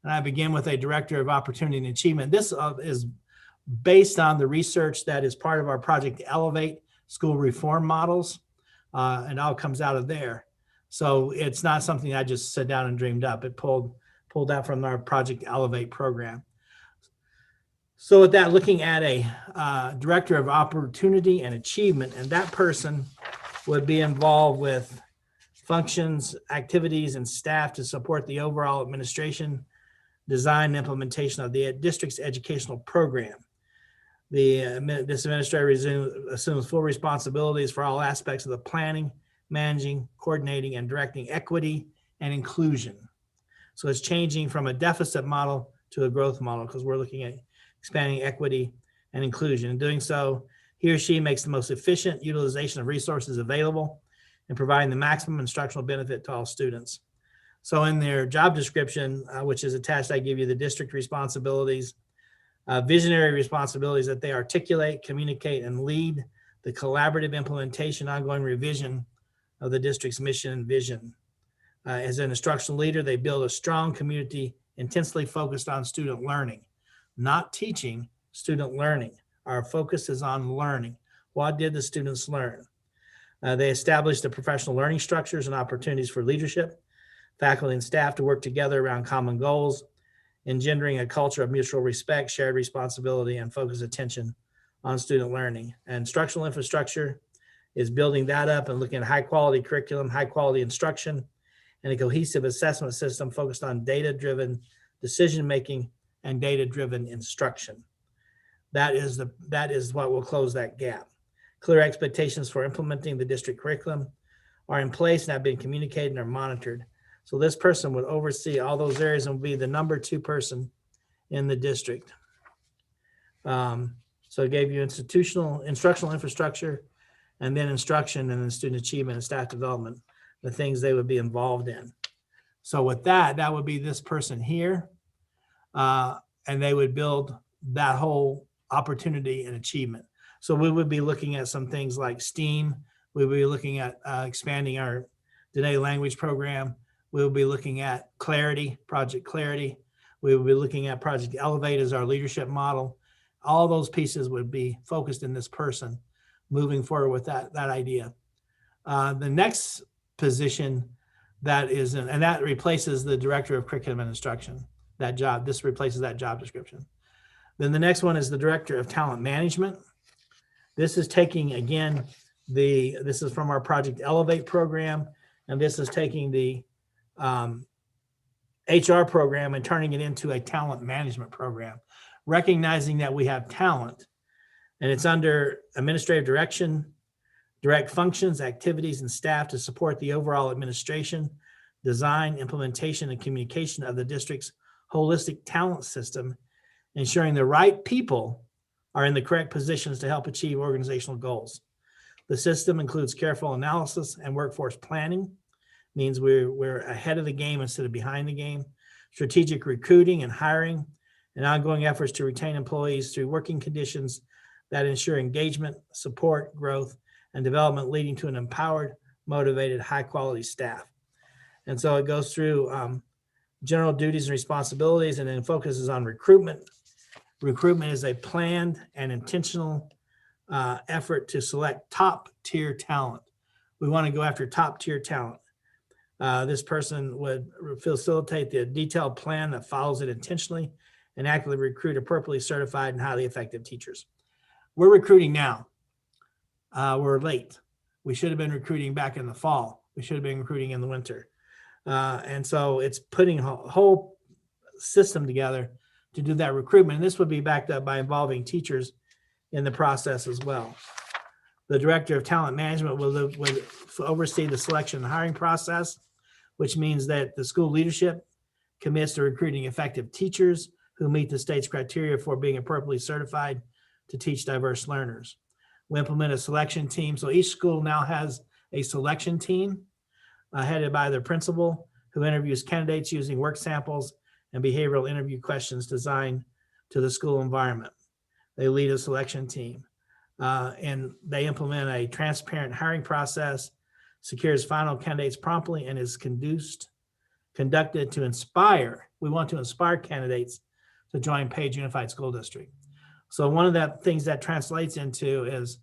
And I begin with a director of opportunity and achievement. This is based on the research that is part of our Project Elevate school reform models, and all comes out of there. So it's not something I just sat down and dreamed up. It pulled out from our Project Elevate program. So with that, looking at a director of opportunity and achievement, and that person would be involved with functions, activities, and staff to support the overall administration, design, and implementation of the district's educational program. This administrator assumes full responsibilities for all aspects of the planning, managing, coordinating, and directing equity and inclusion. So it's changing from a deficit model to a growth model because we're looking at expanding equity and inclusion. In doing so, he or she makes the most efficient utilization of resources available and providing the maximum instructional benefit to all students. So in their job description, which is attached, I give you the district responsibilities, visionary responsibilities that they articulate, communicate, and lead the collaborative implementation, ongoing revision of the district's mission and vision. As an instructional leader, they build a strong community intensely focused on student learning, not teaching, student learning. Our focus is on learning. What did the students learn? They established the professional learning structures and opportunities for leadership, faculty and staff to work together around common goals, engendering a culture of mutual respect, shared responsibility, and focused attention on student learning. And instructional infrastructure is building that up and looking at high quality curriculum, high quality instruction, and a cohesive assessment system focused on data-driven decision-making and data-driven instruction. That is what will close that gap. Clear expectations for implementing the district curriculum are in place and have been communicated and are monitored. So this person would oversee all those areas and be the number 2 person in the district. So it gave you instructional infrastructure, and then instruction, and then student achievement and staff development, the things they would be involved in. So with that would be this person here, and they would build that whole opportunity and achievement. So we would be looking at some things like STEAM. We would be looking at expanding our Dene language program. We will be looking at Clarity, Project Clarity. We will be looking at Project Elevate as our leadership model. All those pieces would be focused in this person moving forward with that idea. The next position that is, and that replaces the Director of Curriculum and Instruction, that job, this replaces that job description. Then the next one is the Director of Talent Management. This is taking, again, this is from our Project Elevate program, and this is taking the HR program and turning it into a talent management program, recognizing that we have talent, and it's under administrative direction, direct functions, activities, and staff to support the overall administration, design, implementation, and communication of the district's holistic talent system, ensuring the right people are in the correct positions to help achieve organizational goals. The system includes careful analysis and workforce planning, means we're ahead of the game instead of behind the game, strategic recruiting and hiring, and ongoing efforts to retain employees through working conditions that ensure engagement, support, growth, and development, leading to an empowered, motivated, high-quality staff. And so it goes through general duties and responsibilities, and then focuses on recruitment. Recruitment is a planned and intentional effort to select top-tier talent. We want to go after top-tier talent. This person would facilitate the detailed plan that follows it intentionally and actively recruit appropriately certified and highly effective teachers. We're recruiting now. We're late. We should have been recruiting back in the fall. We should have been recruiting in the winter. And so it's putting a whole system together to do that recruitment. And this would be backed up by involving teachers in the process as well. The Director of Talent Management will oversee the selection and hiring process, which means that the school leadership commits to recruiting effective teachers who meet the state's criteria for being appropriately certified to teach diverse learners. We implement a selection team. So each school now has a selection team headed by their principal, who interviews candidates using work samples and behavioral interview questions designed to the school environment. They lead a selection team. And they implement a transparent hiring process, secures final candidates promptly, and is conducted to inspire. We want to inspire candidates to join Page Unified School District. So one of the things that translates into is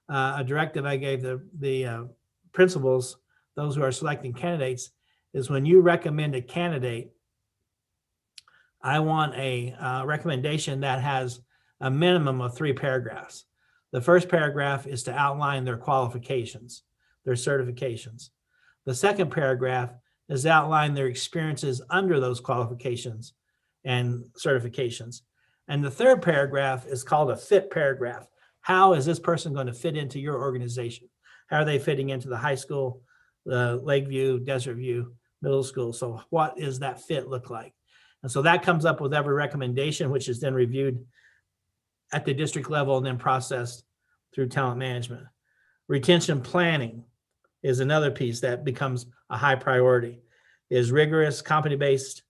a directive I gave the principals, those who are selecting candidates, is when you recommend a candidate, I want a recommendation that has a minimum of 3 paragraphs. The first paragraph is to outline their qualifications, their certifications. The second paragraph is to outline their experiences under those qualifications and certifications. And the third paragraph is called a fit paragraph. How is this person going to fit into your organization? How are they fitting into the high school, the Lakeview, Desert View, middle school? So what is that fit look like? And so that comes up with every recommendation, which is then reviewed at the district level and then processed through talent management. Retention planning is another piece that becomes a high priority. Is rigorous, competency-based,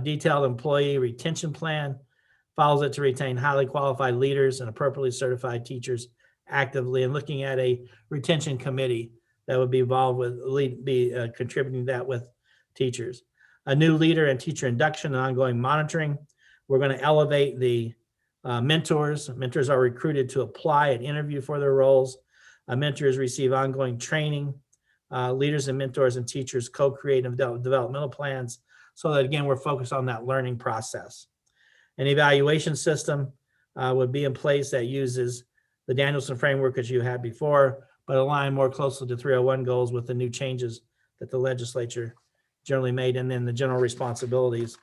detailed employee retention plan, follows it to retain highly qualified leaders and appropriately certified teachers actively, and looking at a retention committee that would be involved with, contributing that with teachers. A new leader and teacher induction and ongoing monitoring. We're going to elevate the mentors. Mentors are recruited to apply and interview for their roles. Mentors receive ongoing training. Leaders and mentors and teachers co-create developmental plans so that, again, we're focused on that learning process. An evaluation system would be in place that uses the Danielson framework as you had before, but align more closely to 301 goals with the new changes that the legislature generally made, and then the general responsibilities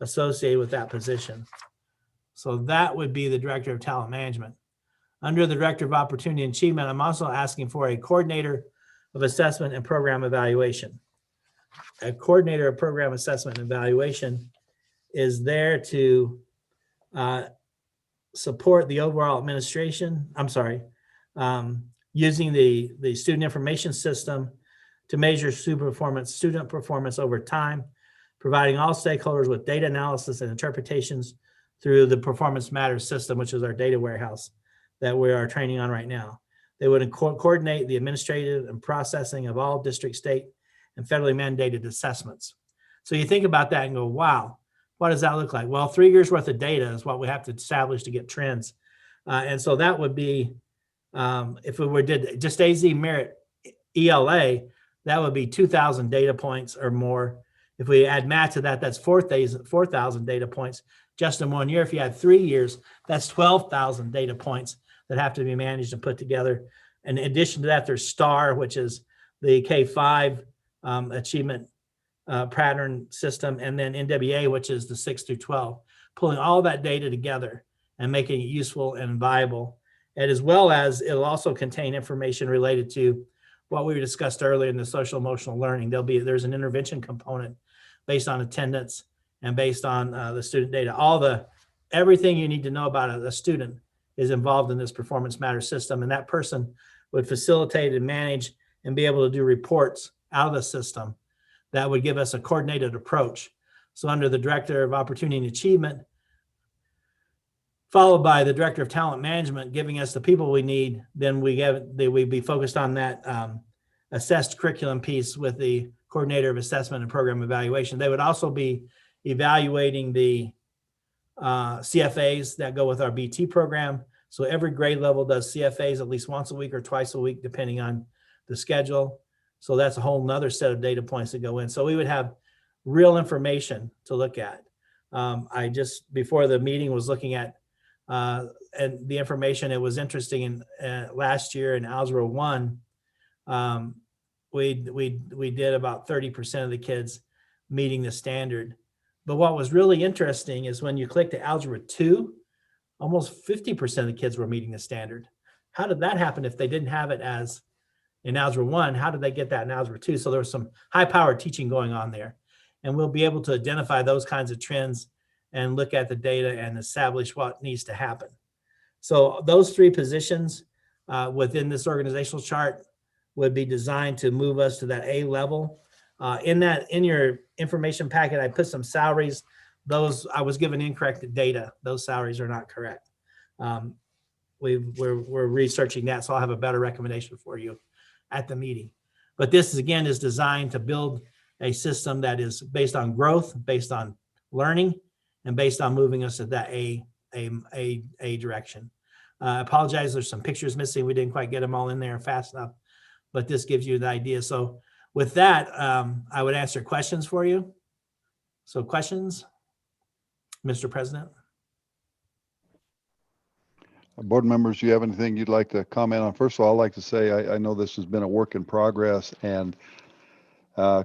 associated with that position. So that would be the Director of Talent Management. Under the Director of Opportunity and Achievement, I'm also asking for a coordinator of assessment and program evaluation. A coordinator of program assessment and evaluation is there to support the overall administration. Using the student information system to measure student performance over time, providing all stakeholders with data analysis and interpretations through the Performance Matters system, which is our data warehouse that we are training on right now. They would coordinate the administrative and processing of all district, state, and federally mandated assessments. So you think about that and go, wow, what does that look like? Well, 3 years worth of data is what we have to establish to get trends. And so that would be, if we did just AZ Merit ELA, that would be 2,000 data points or more. If we add math to that, that's 4,000 data points just in 1 year. If you had 3 years, that's 12,000 data points that have to be managed and put together. In addition to that, there's STAR, which is the K-5 achievement pattern system, and then NWA, which is the 6 through 12, pulling all that data together and making it useful and viable. And as well as it'll also contain information related to what we discussed earlier in the social emotional learning. There's an intervention component based on attendance and based on the student data. Everything you need to know about a student is involved in this Performance Matters system, and that person would facilitate and manage and be able to do reports out of the system that would give us a coordinated approach. So under the Director of Opportunity and Achievement, followed by the Director of Talent Management, giving us the people we need, then we'd be focused on that assessed curriculum piece with the Coordinator of Assessment and Program Evaluation. They would also be evaluating the CFAs that go with our BT program. So every grade level does CFAs at least once a week or twice a week, depending on the schedule. So that's a whole nother set of data points that go in. So we would have real information to look at. I just, before the meeting, was looking at and the information. It was interesting. In last year in Algebra 1, we did about 30% of the kids meeting the standard. But what was really interesting is when you click to Algebra 2, almost 50% of the kids were meeting the standard. How did that happen if they didn't have it as in Algebra 1? How did they get that in Algebra 2? So there was some high-powered teaching going on there. And we'll be able to identify those kinds of trends and look at the data and establish what needs to happen. So those three positions within this organizational chart would be designed to move us to that A level. In your information packet, I put some salaries. Those, I was given incorrect data. Those salaries are not correct. We're researching that, so I'll have a better recommendation for you at the meeting. But this again is designed to build a system that is based on growth, based on learning, and based on moving us to that A direction. I apologize, there's some pictures missing. We didn't quite get them all in there fast enough, but this gives you the idea. So with that, I would answer questions for you. So questions, Mr. President? Board members, do you have anything you'd like to comment on? First of all, I'd like to say I know this has been a work in progress, and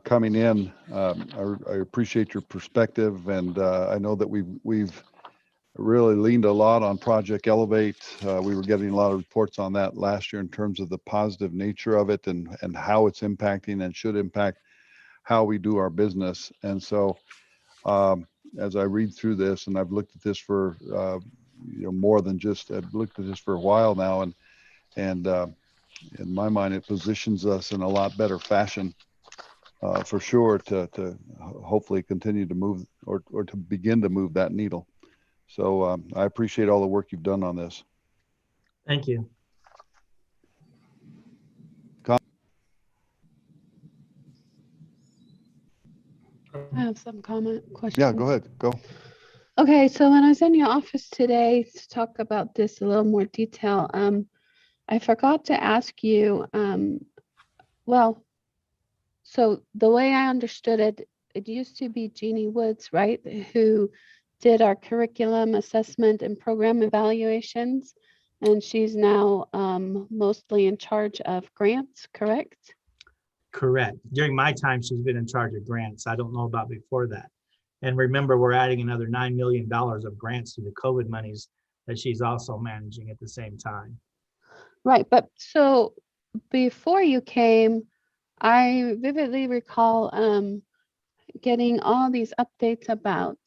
coming in, I appreciate your perspective, and I know that we've really leaned a lot on Project Elevate. We were getting a lot of reports on that last year in terms of the positive nature of it and how it's impacting and should impact how we do our business. And so as I read through this, and I've looked at this for more than just, I've looked at this for a while now, and in my mind, it positions us in a lot better fashion for sure to hopefully continue to move or to begin to move that needle. So I appreciate all the work you've done on this. Thank you. I have some questions. Yeah, go ahead. Go. Okay, so when I was in your office today to talk about this a little more detail, I forgot to ask you, well, so the way I understood it, it used to be Jeannie Woods, right, who did our curriculum assessment and program evaluations, and she's now mostly in charge of grants, correct? Correct. During my time, she's been in charge of grants. I don't know about before that. And remember, we're adding another $9 million of grants to the COVID monies that she's also managing at the same time. Right, but so before you came, I vividly recall getting all these updates about,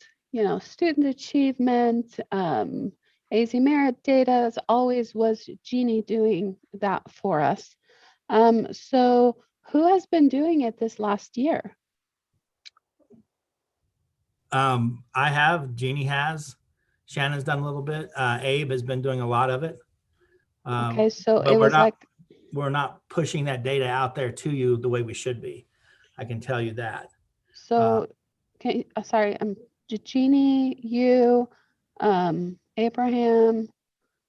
student achievement, AZ Merit data. As always was Jeannie doing that for us. So who has been doing it this last year? I have, Jeannie has, Shannon's done a little bit. Abe has been doing a lot of it. Okay, so but it was we're not pushing that data out there to you the way we should be. I can tell you that. So, sorry, Jeannie, you, Abraham,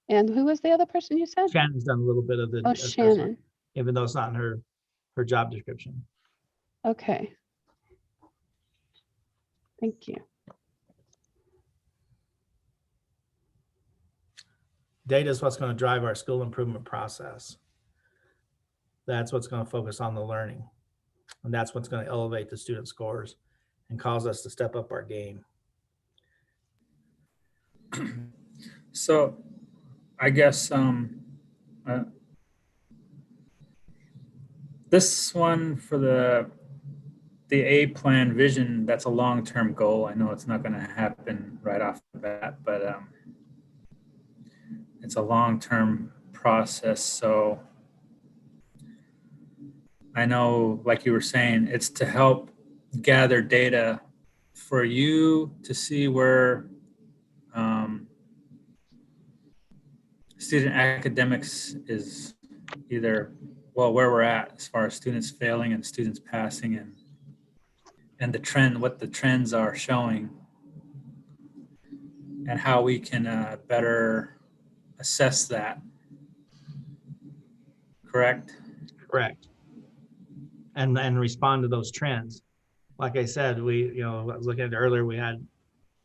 and who was the other person you said? Shannon's done a little bit of the assessment, Shannon. even though it's not in her job description. Okay. Thank you. Data is what's going to drive our school improvement process. That's what's going to focus on the learning. And that's what's going to elevate the student scores and cause us to step up our game. So I guess this one for the A plan vision, that's a long-term goal. I know it's not going to happen right off the bat, but it's a long-term process. So I know, like you were saying, it's to help gather data for you to see where student academics is either, well, where we're at as far as students failing and students passing, and the trend, what the trends are showing, and how we can better assess that. Correct? Correct. And respond to those trends. Like I said, I was looking at it earlier, we had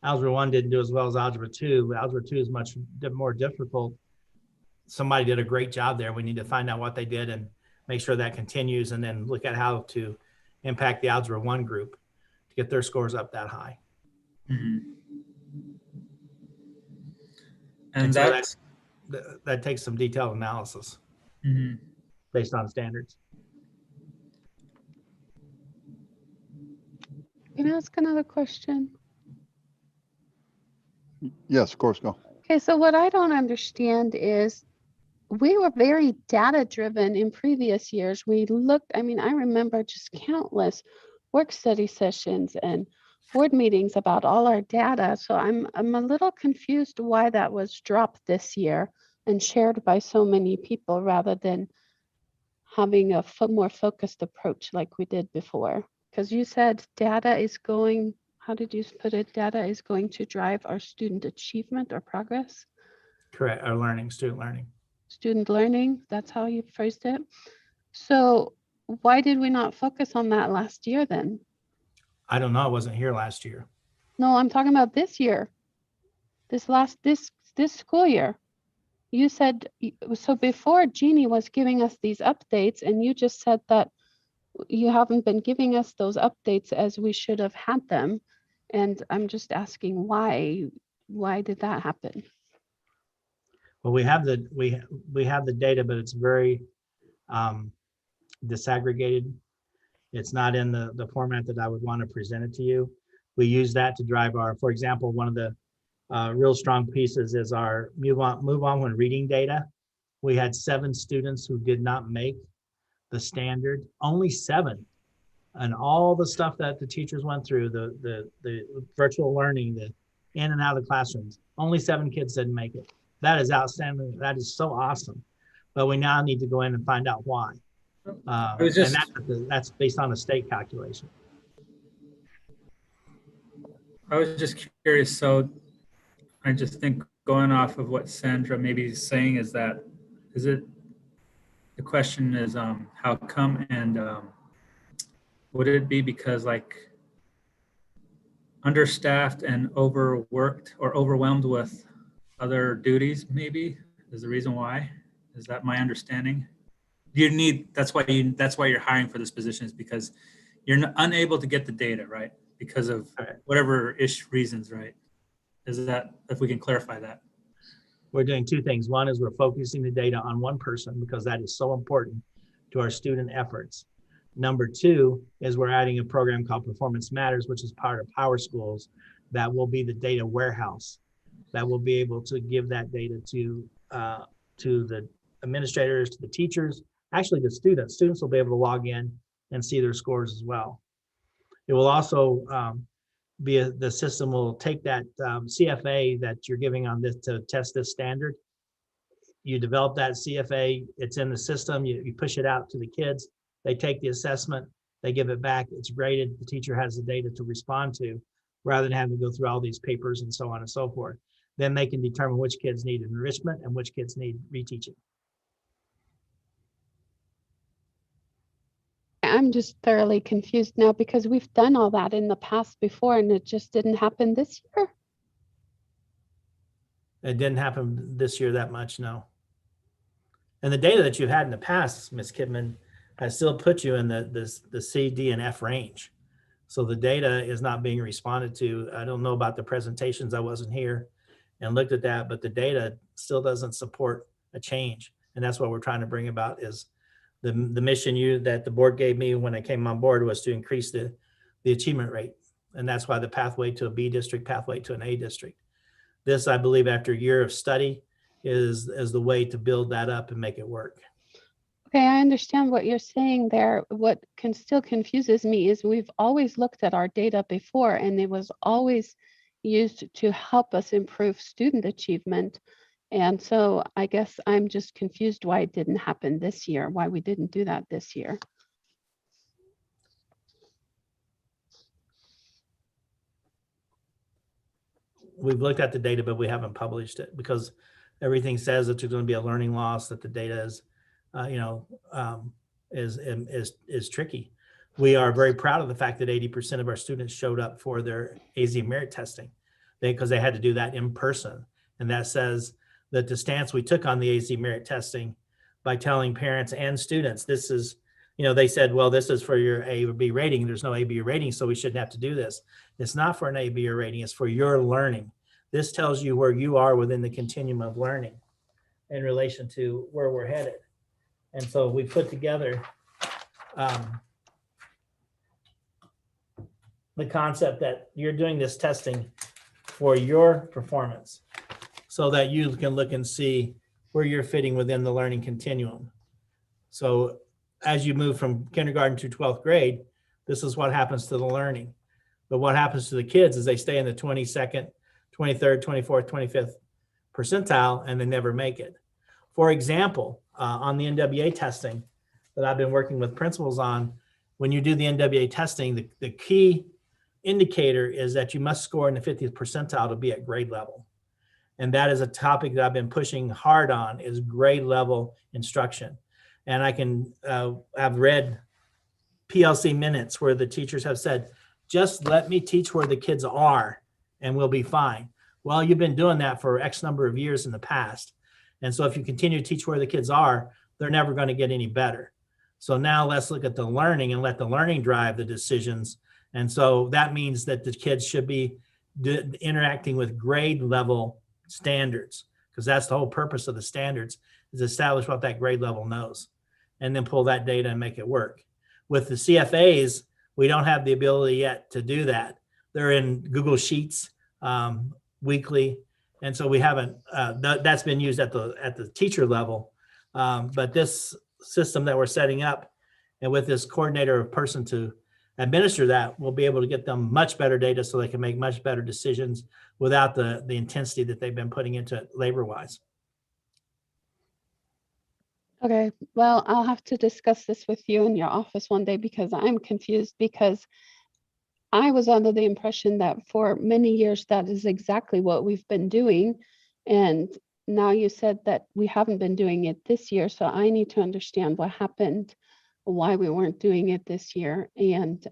Algebra 1 didn't do as well as Algebra 2. Algebra 2 is much more difficult. Somebody did a great job there. We need to find out what they did and make sure that continues, and then look at how to impact the Algebra 1 group to get their scores up that high. Mm-hmm. And so that takes some detailed analysis based on standards. Can I ask another question? Yes, of course, go. Okay, so what I don't understand is we were very data driven in previous years. We looked, I remember just countless work study sessions and board meetings about all our data. So I'm a little confused why that was dropped this year and shared by so many people rather than having a more focused approach like we did before. Because you said data is going, how did you put it? Data is going to drive our student achievement or progress? Correct, our learning, student learning. Student learning, that's how you phrased it. So why did we not focus on that last year then? I don't know, I wasn't here last year. No, I'm talking about this year. This school year. You said, so before Jeannie was giving us these updates, and you just said that you haven't been giving us those updates as we should have had them. And I'm just asking why why did that happen? Well, we have the data, but it's very disaggregated. It's not in the format that I would want to present it to you. We use that to drive for example, one of the real strong pieces is our move on when reading data. We had 7 students who did not make the standard, only 7. And all the stuff that the teachers went through, the virtual learning, the in and out of the classrooms, only 7 kids didn't make it. That is outstanding. That is so awesome. But we now need to go in and find out why. And that's based on a state calculation. I was just curious. So I just think going off of what Sandra maybe is saying is that, the question is how come, and would it be because like understaffed and overworked or overwhelmed with other duties maybe is the reason why? Is that my understanding? That's why you're hiring for this position, is because you're unable to get the data, right? Because of whatever reasons, right? Is that, if we can clarify that? We're doing 2 things. One is we're focusing the data on one person because that is so important to our student efforts. Number 2 is we're adding a program called Performance Matters, which is part of Power Schools, that will be the data warehouse that will be able to give that data to the administrators, to the teachers, actually the students. Students will be able to log in and see their scores as well. It will also the system will take that CFA that you're giving on this to test this standard. You develop that CFA, it's in the system, you push it out to the kids, they take the assessment, they give it back, it's graded, the teacher has the data to respond to, rather than having to go through all these papers and so on and so forth. Then they can determine which kids need enrichment and which kids need reteaching. I'm just thoroughly confused now because we've done all that in the past before and it just didn't happen this year. It didn't happen this year that much, no. And the data that you've had in the past, Ms. Kidman, has still put you in the C, D, and F range. So the data is not being responded to. I don't know about the presentations. I wasn't here and looked at that, but the data still doesn't support a change. And that's what we're trying to bring about is the mission that the board gave me when I came on board was to increase the achievement rate. And that's why the pathway to a B district, pathway to an A district. This, I believe, after a year of study is the way to build that up and make it work. Okay, I understand what you're saying there. What still confuses me is we've always looked at our data before and it was always used to help us improve student achievement. And so I guess I'm just confused why it didn't happen this year, why we didn't do that this year. We've looked at the data, but we haven't published it because everything says that there's going to be a learning loss, that the data is, is tricky. We are very proud of the fact that 80% of our students showed up for their AZ merit testing because they had to do that in person. And that says that the stance we took on the AZ merit testing by telling parents and students, this is, they said, well, this is for your A or B rating. There's no A, B rating, so we shouldn't have to do this. It's not for an A, B rating. It's for your learning. This tells you where you are within the continuum of learning in relation to where we're headed. And so we put together the concept that you're doing this testing for your performance so that you can look and see where you're fitting within the learning continuum. So as you move from kindergarten to 12th grade, this is what happens to the learning. But what happens to the kids is they stay in the 22nd, 23rd, 24th, 25th percentile, and they never make it. For example, on the NWA testing that I've been working with principals on, when you do the NWA testing, the key indicator is that you must score in the 50th percentile to be at grade level. And that is a topic that I've been pushing hard on, is grade level instruction. And I can have read PLC minutes where the teachers have said, just let me teach where the kids are and we'll be fine. Well, you've been doing that for X number of years in the past. And so if you continue to teach where the kids are, they're never going to get any better. So now let's look at the learning and let the learning drive the decisions. And so that means that the kids should be interacting with grade level standards, because that's the whole purpose of the standards, is establish what that grade level knows and then pull that data and make it work. With the CFAs, we don't have the ability yet to do that. They're in Google Sheets weekly. And so we haven't, that's been used at the teacher level. But this system that we're setting up, and with this coordinator or person to administer that, we'll be able to get them much better data so they can make much better decisions without the intensity that they've been putting into it labor-wise. Okay, well, I'll have to discuss this with you in your office one day because I'm confused, because I was under the impression that for many years that is exactly what we've been doing. And now you said that we haven't been doing it this year. So I need to understand what happened, why we weren't doing it this year. And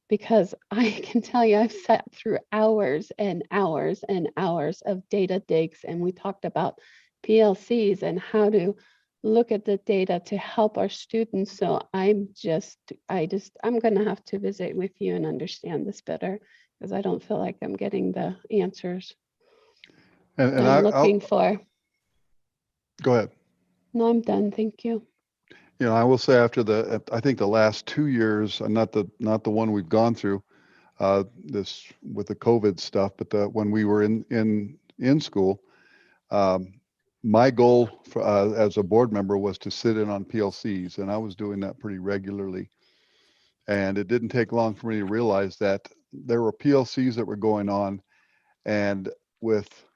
because I can tell you, I've sat through hours and hours and hours of data digs, and we talked about PLCs and how to look at the data to help our students. So I'm going to have to visit with you and understand this better, because I don't feel like I'm getting the answers And I'm looking for. Go ahead. No, I'm done. Thank you. You know, I will say after I think the last 2 years, not the one we've gone through, this with the COVID stuff, but when we were in school, my goal as a board member was to sit in on PLCs, and I was doing that pretty regularly. And it didn't take long for me to realize that there were PLCs that were going on, and with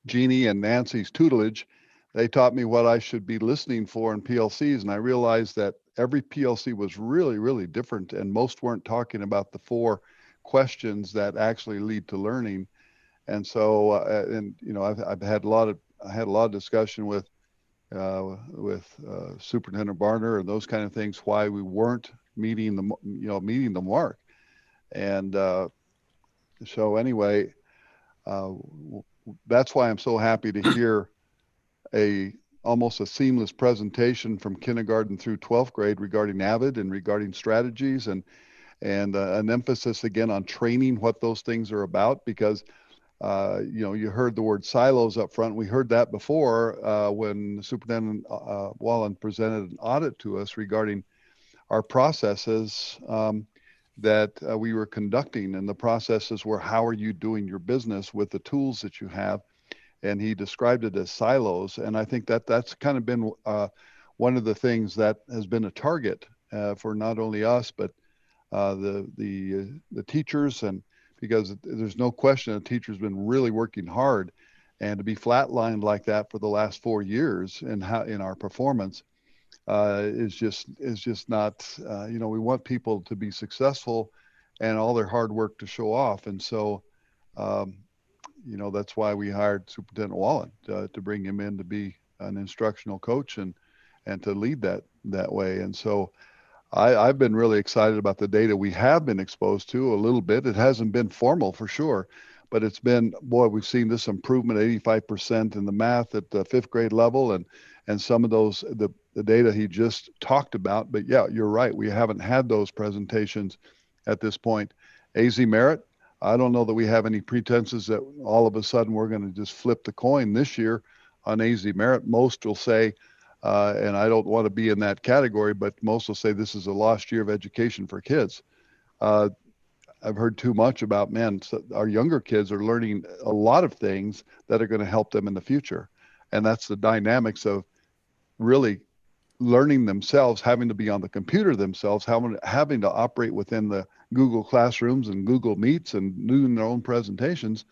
Jeannie and Nancy's tutelage, they taught me what I should be listening for in PLCs. And I realized that every PLC was really, really different, and most weren't talking about the 4 questions that actually lead to learning. And so, and you know, I've had a lot of discussion with Superintendent Barner and those kind of things, why we weren't meeting the mark. And so anyway, that's why I'm so happy to hear almost a seamless presentation from kindergarten through 12th grade regarding AVID and regarding strategies, and an emphasis again on training what those things are about, because you know, you heard the word silos up front. We heard that before when Superintendent Wallen presented an audit to us regarding our processes that we were conducting, and the processes were, how are you doing your business with the tools that you have? And he described it as silos. And I think that that's kind of been one of the things that has been a target for not only us, but the teachers, and because there's no question the teacher's been really working hard, and to be flatlined like that for the last 4 years in our performance is just not, you know, we want people to be successful and all their hard work to show off. And so, you know, that's why we hired Superintendent Wallen to bring him in to be an instructional coach and to lead that way. And so I've been really excited about the data we have been exposed to a little bit. It hasn't been formal for sure, but it's been, boy, we've seen this improvement, 85% in the math at the 5th grade level, and some of those, the data he just talked about. But yeah, you're right. We haven't had those presentations at this point. AZ Merit, I don't know that we have any pretenses that all of a sudden we're going to just flip the coin this year on AZ Merit. Most will say, and I don't want to be in that category, but most will say this is a lost year of education for kids. I've heard too much about, man, so our younger kids are learning a lot of things that are going to help them in the future. And that's the dynamics of really learning themselves, having to be on the computer themselves, having to operate within the Google Classrooms and Google Meets and doing their own presentations.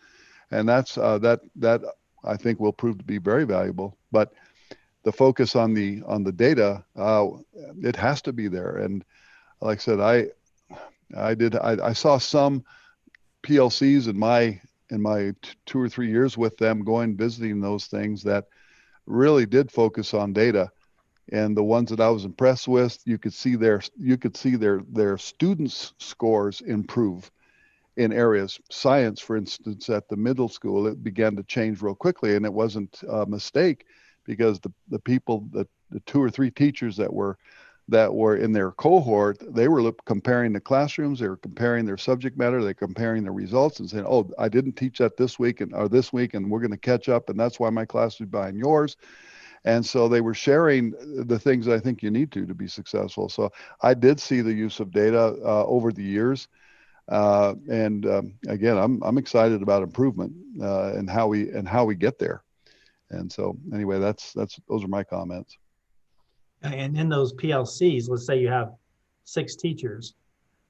And that's that I think will prove to be very valuable. But the focus on the data, it has to be there. And like I said, I saw some PLCs in my 2 or 3 years with them, going visiting those things that really did focus on data. And the ones that I was impressed with, you could see their students' scores improve in areas. Science, for instance, at the middle school, it began to change real quickly, and it wasn't a mistake, because the people, the 2 or 3 teachers that were that were in their cohort, they were comparing the classrooms, they were comparing their subject matter, they're comparing the results and saying, oh, I didn't teach that this week or this week, and we're going to catch up, and that's why my class is behind yours. And so they were sharing the things I think you need to be successful. So I did see the use of data over the years. Again, I'm excited about improvement and how we get there. And so anyway, those are my comments. And in those PLCs, let's say you have 6 teachers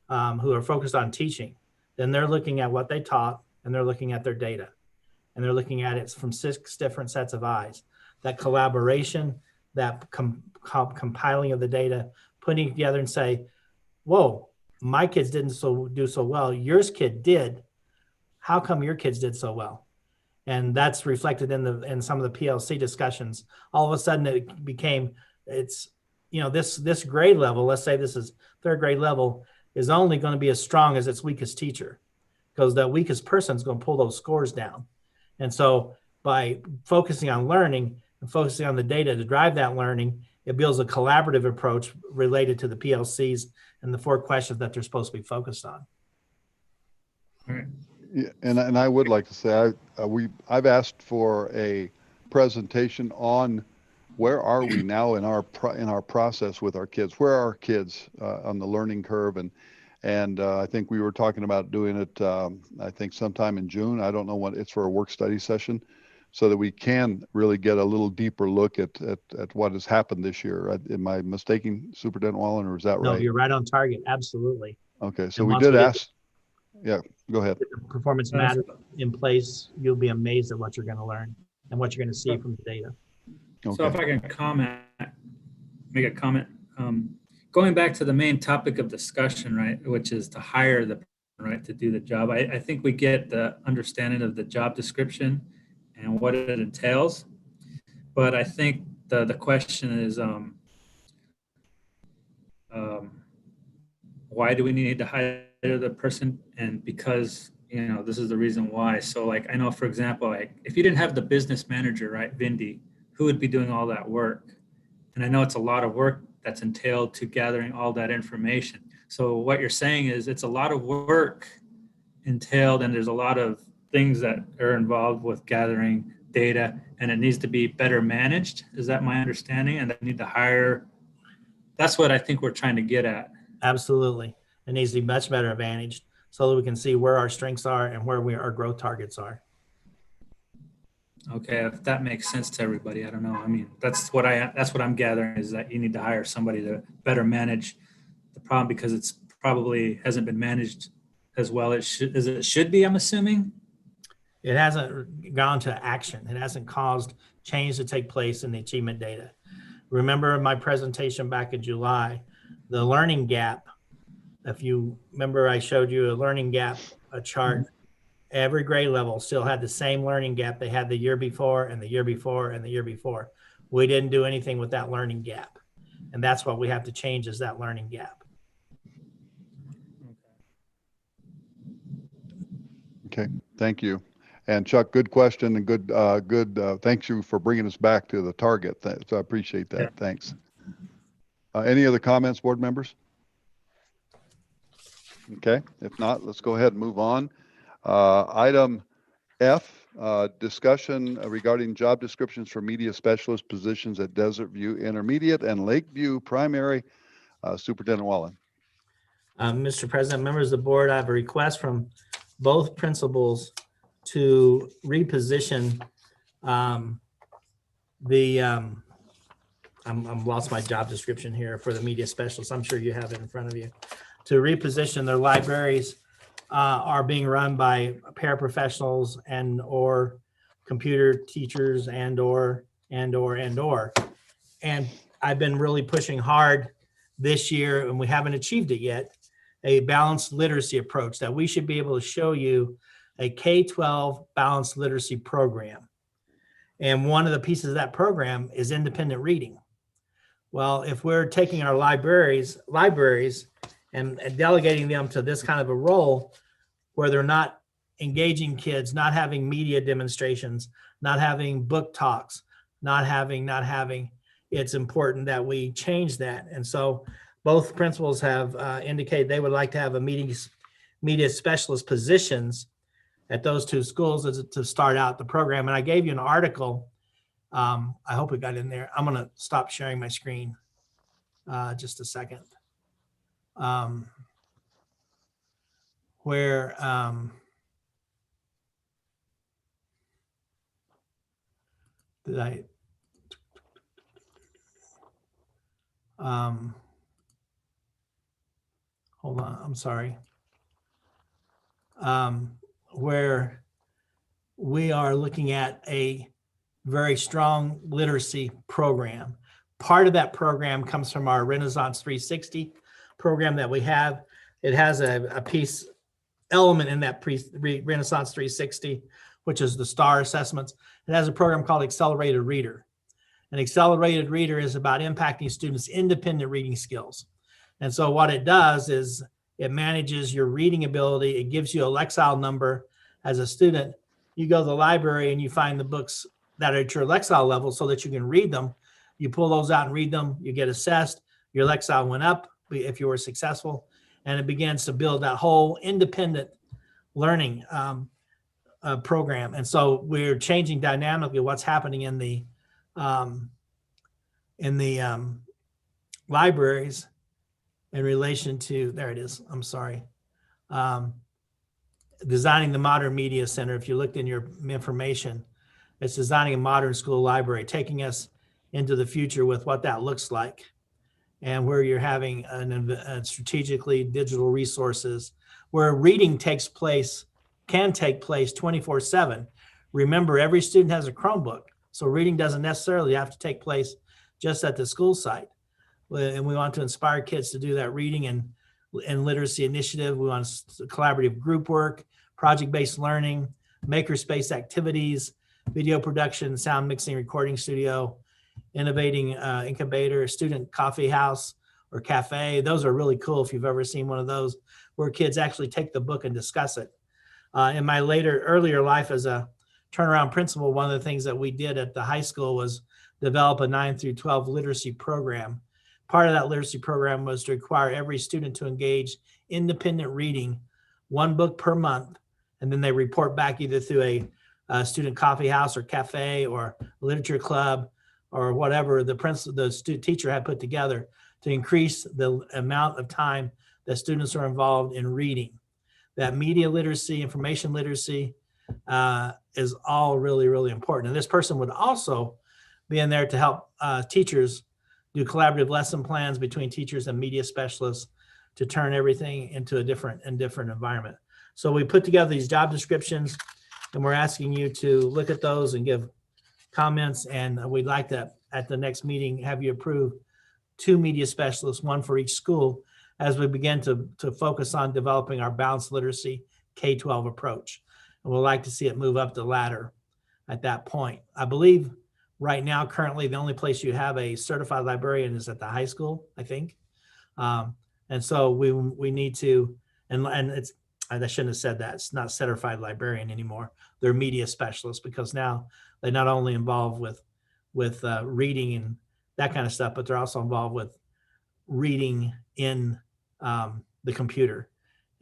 who are focused on teaching, then they're looking at what they taught and they're looking at their data and they're looking at it from 6 different sets of eyes. That collaboration, that compiling of the data, putting it together and say, whoa, my kids didn't do so well. Yours kid did. How come your kids did so well? And that's reflected in some of the PLC discussions. All of a sudden it became, this grade level, let's say this is 3rd grade level, is only going to be as strong as its weakest teacher, because that weakest person is going to pull those scores down. And so by focusing on learning and focusing on the data to drive that learning, it builds a collaborative approach related to the PLCs and the 4 questions that they're supposed to be focused on. Right. Yeah, and I would like to say I've asked for a presentation on where are we now in our process with our kids. Where are our kids on the learning curve? And I think we were talking about doing it. I think sometime in June. I don't know when it's for a work study session, so that we can really get a little deeper look at what has happened this year. Am I mistaken, Superintendent Wallen, or is that right? No, you're right on target. Absolutely. Okay, so And we once did we get ask. Yeah, go ahead. the performance matters in place, you'll be amazed at what you're going to learn and what you're going to see from the data. Okay. So if I can make a comment, going back to the main topic of discussion, right, which is to hire the right to do the job. I think we get the understanding of the job description and what it entails, but I think the question is, why do we need to hire the person? And because, this is the reason why. So like, I know, for example, like if you didn't have the business manager, right, Vindy, who would be doing all that work? And I know it's a lot of work that's entailed to gathering all that information. So what you're saying is it's a lot of work entailed, and there's a lot of things that are involved with gathering data, and it needs to be better managed. Is that my understanding? And they need to hire. That's what I think we're trying to get at. Absolutely. It needs to be much better managed so that we can see where our strengths are and where our growth targets are. Okay, if that makes sense to everybody, I don't know. I mean, that's what I'm gathering, is that you need to hire somebody to better manage the problem, because it's probably hasn't been managed as well as it should be, I'm assuming. It hasn't gone to action. It hasn't caused change to take place in the achievement data. Remember in my presentation back in July, the learning gap, if you remember, I showed you a learning gap, a chart. Every grade level still had the same learning gap they had the year before and the year before and the year before. We didn't do anything with that learning gap. And that's what we have to change, is that learning gap. Okay, thank you. And Chuck, good question and good. Thanks you for bringing us back to the target. So I appreciate that. Yeah. Thanks. Any other comments, board members? Okay, if not, let's go ahead and move on. Item F, discussion regarding job descriptions for media specialist positions at Desert View Intermediate and Lakeview Primary. Superintendent Wallen. Mr. President, members of the board, I have a request from both principals to reposition I'm lost my job description here for the media specialist. I'm sure you have it in front of you. To reposition their libraries are being run by paraprofessionals and or computer teachers and I've been really pushing hard this year, and we haven't achieved it yet, a balanced literacy approach that we should be able to show you a K-12 balanced literacy program. And one of the pieces of that program is independent reading. Well, if we're taking our libraries and delegating them to this kind of a role where they're not engaging kids, not having media demonstrations, not having book talks, not having, it's important that we change that. And so both principals have indicated they would like to have a media specialist positions at those two schools to start out the program. And I gave you an article. I hope it got in there. I'm going to stop sharing my screen just a second. Where did I? Hold on, I'm sorry. Where we are looking at a very strong literacy program. Part of that program comes from our Renaissance 360 program that we have. It has a piece element in that Renaissance 360, which is the STAR assessments. It has a program called Accelerated Reader. An Accelerated Reader is about impacting students' independent reading skills. And so what it does is it manages your reading ability. It gives you a Lexile number as a student. You go to the library and you find the books that are at your Lexile level so that you can read them. You pull those out and read them. You get assessed. Your Lexile went up if you were successful. And it begins to build that whole independent learning program. And so we're changing dynamically what's happening in the libraries in relation to, there it is, I'm sorry. Designing the Modern Media Center. If you looked in your information, it's designing a modern school library, taking us into the future with what that looks like, and where you're having a strategically digital resources where reading can take place 24/7. Remember, every student has a Chromebook, so reading doesn't necessarily have to take place just at the school site. And we want to inspire kids to do that reading and literacy initiative. We want collaborative group work, project-based learning, makerspace activities, video production, sound mixing, recording studio, innovating incubator, student coffee house or cafe. Those are really cool if you've ever seen one of those, where kids actually take the book and discuss it. In my earlier life as a turnaround principal, one of the things that we did at the high school was develop a 9 through 12 literacy program. Part of that literacy program was to require every student to engage independent reading, one book per month, and then they report back either through a student coffee house or cafe or literature club or whatever the teacher had put together to increase the amount of time that students are involved in reading. That media literacy, information literacy is all really, really important. And this person would also be in there to help teachers do collaborative lesson plans between teachers and media specialists to turn everything into a different environment. So we put together these job descriptions, and we're asking you to look at those and give comments. And we'd like to, at the next meeting, have you approve 2 media specialists, 1 for each school, as we begin to focus on developing our balanced literacy K-12 approach. And we'd like to see it move up the ladder at that point. I believe right now, currently, the only place you have a certified librarian is at the high school, I think. And so we need to, and it's, I shouldn't have said that. It's not certified librarian anymore. They're media specialists, because now they not only involved with reading and that kind of stuff, but they're also involved with reading in the computer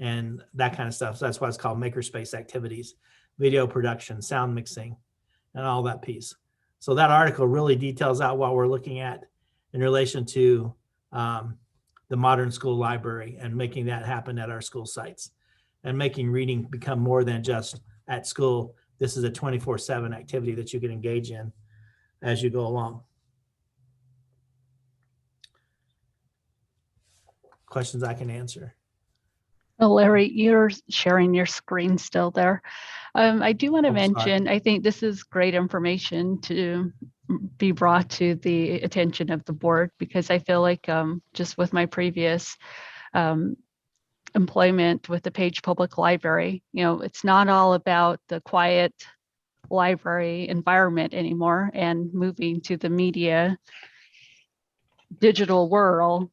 and that kind of stuff. So that's why it's called makerspace activities, video production, sound mixing, and all that piece. So that article really details out what we're looking at in relation to the modern school library and making that happen at our school sites and making reading become more than just at school. This is a 24/7 activity that you can engage in as you go along. Questions I can answer. Well, Larry, you're sharing your screen still there. I do want to mention, I think this is great information to be brought to the attention of the board, because I feel like just with my previous employment with the Page Public Library, it's not all about the quiet library environment anymore and moving to the media digital world.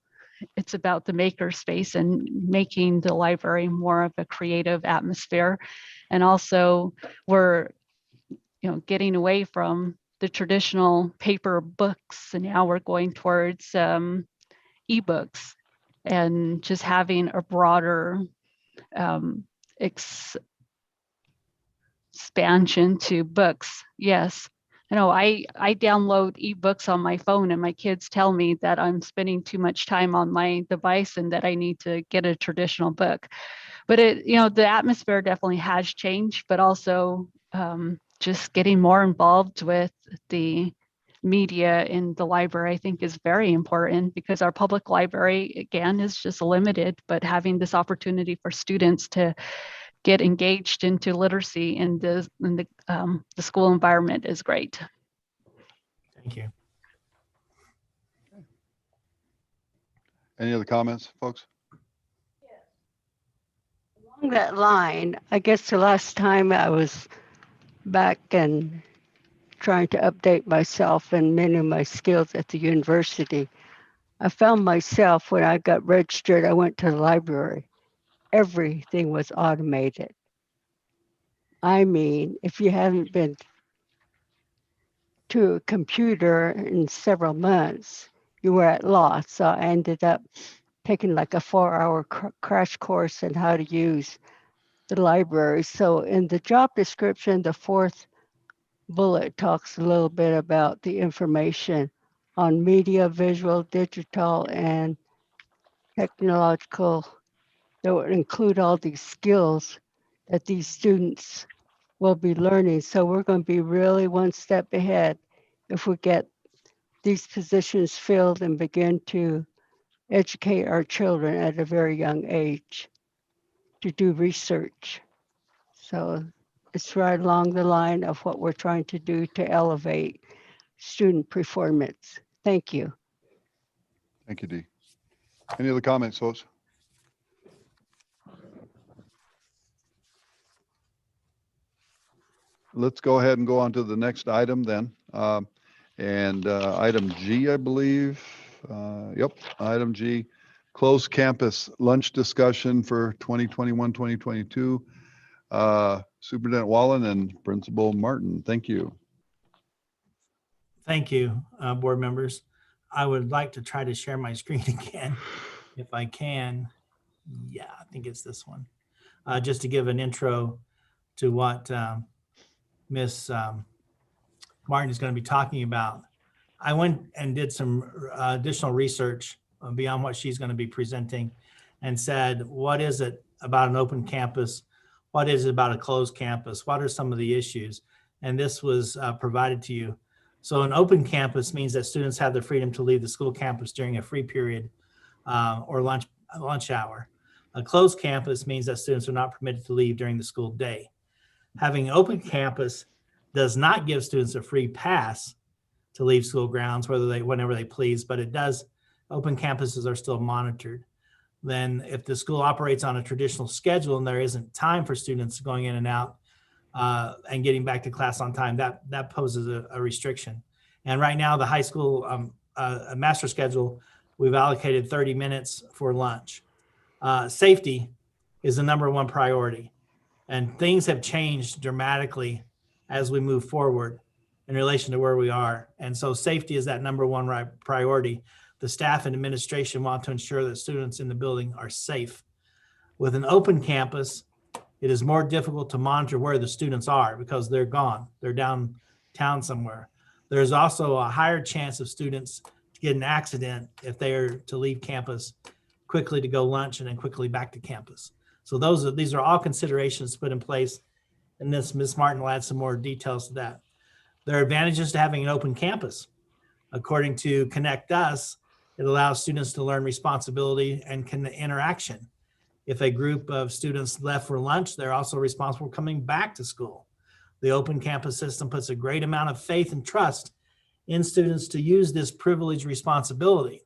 It's about the maker space and making the library more of a creative atmosphere. And also we're, getting away from the traditional paper books, and now we're going towards ebooks, and just having a broader expansion to books. Yes. I know I download ebooks on my phone, and my kids tell me that I'm spending too much time on my device and that I need to get a traditional book. But the atmosphere definitely has changed, but also just getting more involved with the media in the library, I think, is very important, because our public library, again, is just limited, but having this opportunity for students to get engaged into literacy in the school environment is great. Thank you. Any other comments, folks? Along that line, I guess the last time I was back and trying to update myself and many of my skills at the university, I found myself, when I got registered, I went to the library. Everything was automated. I mean, if you haven't been to a computer in several months, you were at loss. So I ended up taking like a 4-hour crash course in how to use the library. So in the job description, the 4th bullet talks a little bit about the information on media, visual, digital, and technological that would include all these skills that these students will be learning. So we're going to be really one step ahead if we get these positions filled and begin to educate our children at a very young age to do research. So it's right along the line of what we're trying to do to elevate student performance. Thank you. Thank you, Dee. Any other comments, folks? Let's go ahead and go on to the next item then. Item G, I believe. Yep, item G, closed campus lunch discussion for 2021, 2022. Superintendent Wallen and Principal Martin, thank you. Thank you, board members. I would like to try to share my screen again, if I can. Yeah, I think it's this one. Just to give an intro to what Ms. Martin is going to be talking about. I went and did some additional research beyond what she's going to be presenting, and said, what is it about an open campus? What is it about a closed campus? What are some of the issues? And this was provided to you. So an open campus means that students have the freedom to leave the school campus during a free period or lunch hour. A closed campus means that students are not permitted to leave during the school day. Having an open campus does not give students a free pass to leave school grounds whenever they please, but it does. Open campuses are still monitored. Then if the school operates on a traditional schedule and there isn't time for students going in and out and getting back to class on time, that poses a restriction. And right now, the high school master schedule, we've allocated 30 minutes for lunch. Safety is the #1 priority. And things have changed dramatically as we move forward in relation to where we are. And so safety is that #1 priority. The staff and administration want to ensure that students in the building are safe. With an open campus, it is more difficult to monitor where the students are because they're gone. They're downtown somewhere. There's also a higher chance of students to get an accident if they are to leave campus quickly to go lunch and then quickly back to campus. So these are all considerations put in place, and this Ms. Martin will add some more details to that. There are advantages to having an open campus. According to Connect Us, it allows students to learn responsibility and interaction. If a group of students left for lunch, they're also responsible for coming back to school. The open campus system puts a great amount of faith and trust in students to use this privileged responsibility.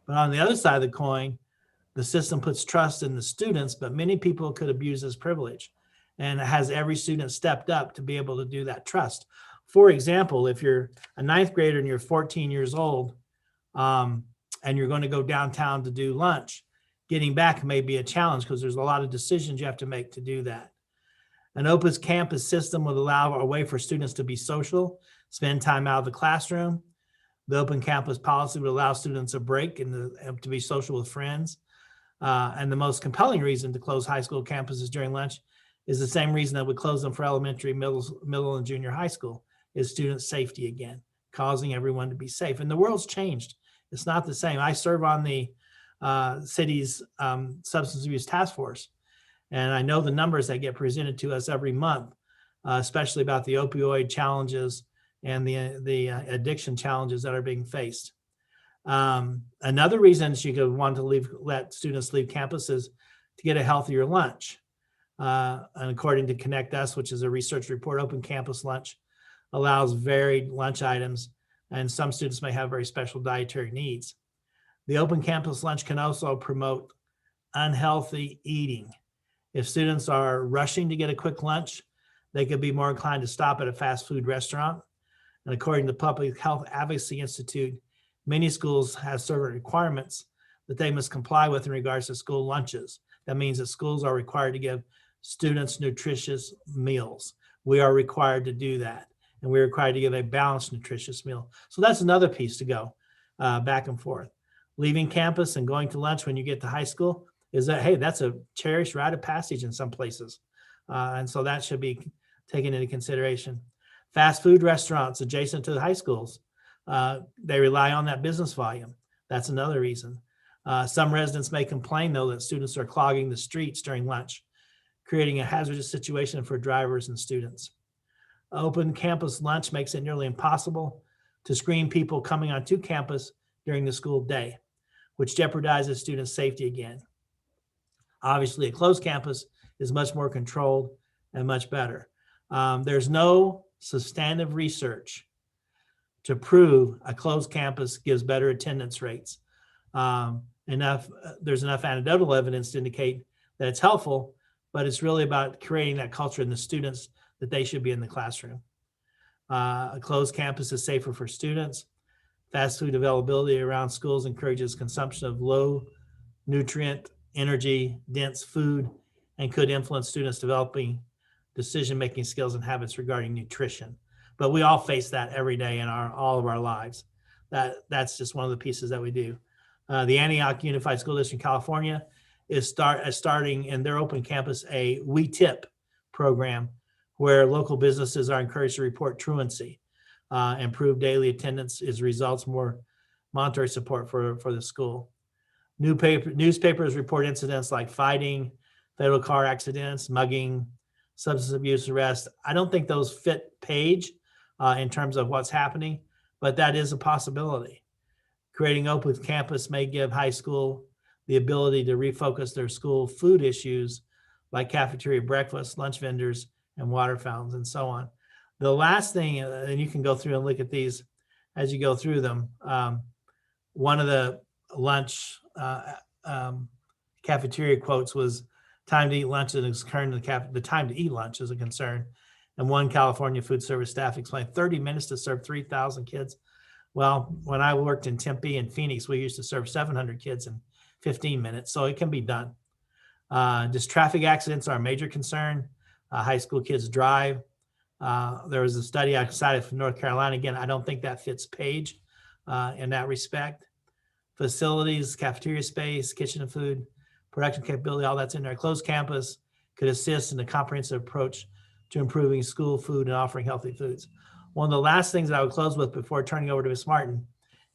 But on the other side of the coin, the system puts trust in the students, but many people could abuse this privilege. And has every student stepped up to be able to do that trust? For example, if you're a 9th grader and you're 14 years old and you're going to go downtown to do lunch, getting back may be a challenge because there's a lot of decisions you have to make to do that. An open campus system would allow a way for students to be social, spend time out of the classroom. The open campus policy would allow students a break and to be social with friends. And the most compelling reason to close high school campuses during lunch is the same reason that we close them for elementary, middle and junior high school, is student safety again, causing everyone to be safe. And the world's changed. It's not the same. I serve on the city's substance abuse task force, and I know the numbers that get presented to us every month, especially about the opioid challenges and the addiction challenges that are being faced. Another reason you could want to let students leave campus is to get a healthier lunch. And according to Connect Us, which is a research report, open campus lunch allows varied lunch items, and some students may have very special dietary needs. The open campus lunch can also promote unhealthy eating. If students are rushing to get a quick lunch, they could be more inclined to stop at a fast food restaurant. And according to the Public Health Advocacy Institute, many schools have certain requirements that they must comply with in regards to school lunches. That means that schools are required to give students nutritious meals. We are required to do that. And we're required to give a balanced, nutritious meal. So that's another piece to go back and forth. Leaving campus and going to lunch when you get to high school is that, hey, that's a cherished rite of passage in some places. And so that should be taken into consideration. Fast food restaurants adjacent to the high schools, they rely on that business volume. That's another reason. Some residents may complain, though, that students are clogging the streets during lunch, creating a hazardous situation for drivers and students. Open campus lunch makes it nearly impossible to screen people coming onto campus during the school day, which jeopardizes students' safety again. Obviously, a closed campus is much more controlled and much better. There's no substantive research to prove a closed campus gives better attendance rates. There's enough anecdotal evidence to indicate that it's helpful, but it's really about creating that culture in the students that they should be in the classroom. A closed campus is safer for students. Fast food availability around schools encourages consumption of low nutrient, energy dense food, and could influence students developing decision-making skills and habits regarding nutrition. But we all face that every day in all of our lives. That's just one of the pieces that we do. The Antioch Unified School District in California is starting in their open campus a We Tip program, where local businesses are encouraged to report truancy. Improved daily attendance results more monetary support for the school. Newspapers report incidents like fighting, fatal car accidents, mugging, substance abuse arrest. I don't think those fit page in terms of what's happening, but that is a possibility. Creating open campus may give high school the ability to refocus their school food issues like cafeteria breakfast, lunch vendors, and water fountains, and so on. The last thing, and you can go through and look at these as you go through them. One of the lunch cafeteria quotes was, "Time to eat lunch is a concern." The time to eat lunch is a concern. And one California food service staff explained 30 minutes to serve 3,000 kids. Well, when I worked in Tempe and Phoenix, we used to serve 700 kids in 15 minutes. So it can be done. Just traffic accidents are a major concern. High school kids drive. There was a study I cited from North Carolina. Again, I don't think that fits page in that respect. Facilities, cafeteria space, kitchen and food, production capability, all that's in there. Closed campus could assist in a comprehensive approach to improving school food and offering healthy foods. One of the last things that I would close with before turning over to Ms. Martin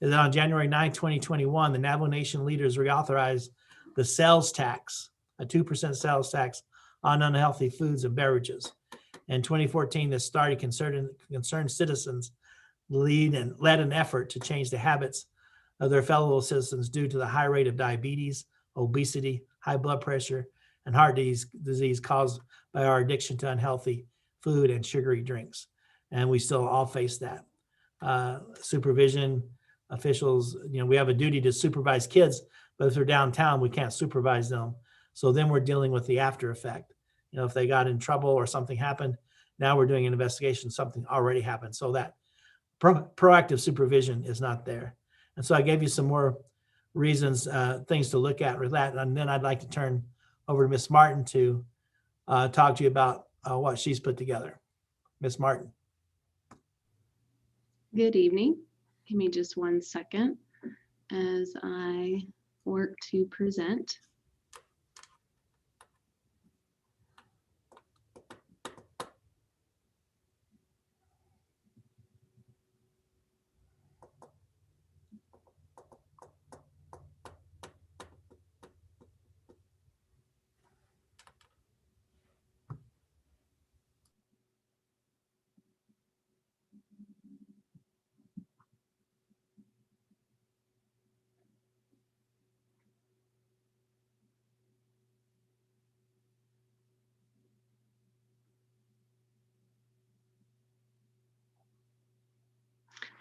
is that on January 9, 2021, the Navajo Nation leaders reauthorized the sales tax, a 2% sales tax on unhealthy foods and beverages. In 2014, this started concerned citizens led an effort to change the habits of their fellow citizens due to the high rate of diabetes, obesity, high blood pressure, and heart disease caused by our addiction to unhealthy food and sugary drinks. And we still all face that. Supervision officials, we have a duty to supervise kids, but if they're downtown, we can't supervise them. So then we're dealing with the after effect. If they got in trouble or something happened, now we're doing an investigation, something already happened. So that proactive supervision is not there. And so I gave you some more reasons, things to look at with that. And then I'd like to turn over to Ms. Martin to talk to you about what she's put together. Ms. Martin. Good evening. Give me just 1 second as I work to present.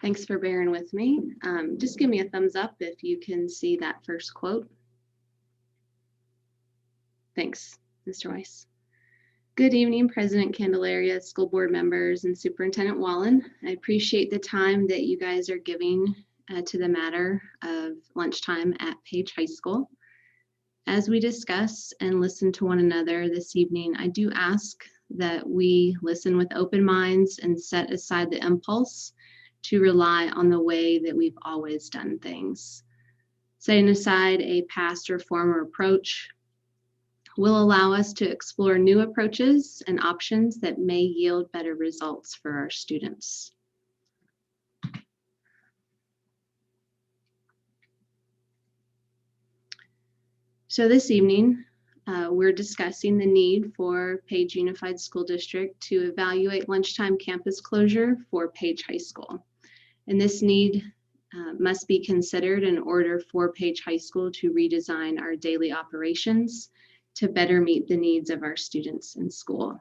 Thanks for bearing with me. Just give me a thumbs up if you can see that first quote. Thanks, Mr. Weiss. Good evening, President Candelaria, school board members, and Superintendent Wallen. I appreciate the time that you guys are giving to the matter of lunchtime at Page High School. As we discuss and listen to one another this evening, I do ask that we listen with open minds and set aside the impulse to rely on the way that we've always done things. Setting aside a past or former approach will allow us to explore new approaches and options that may yield better results for our students. So this evening, we're discussing the need for Page Unified School District to evaluate lunchtime campus closure for Page High School. And this need must be considered in order for Page High School to redesign our daily operations to better meet the needs of our students in school.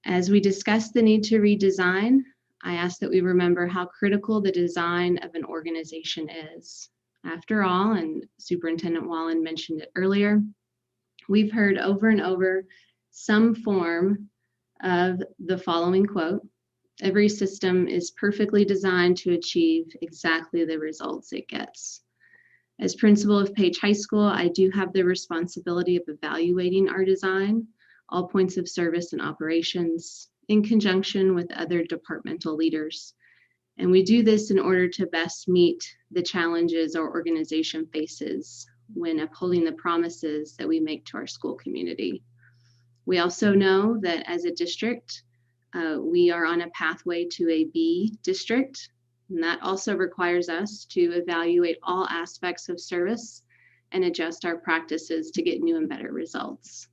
As we discuss the need to redesign, I ask that we remember how critical the design of an organization is. After all, and Superintendent Wallen mentioned it earlier, we've heard over and over some form of the following quote: "Every system is perfectly designed to achieve exactly the results it gets." As principal of Page High School, I do have the responsibility of evaluating our design, all points of service and operations, in conjunction with other departmental leaders. And we do this in order to best meet the challenges our organization faces when upholding the promises that we make to our school community. We also know that as a district, we are on a pathway to a B district, and that also requires us to evaluate all aspects of service and adjust our practices to get new and better results.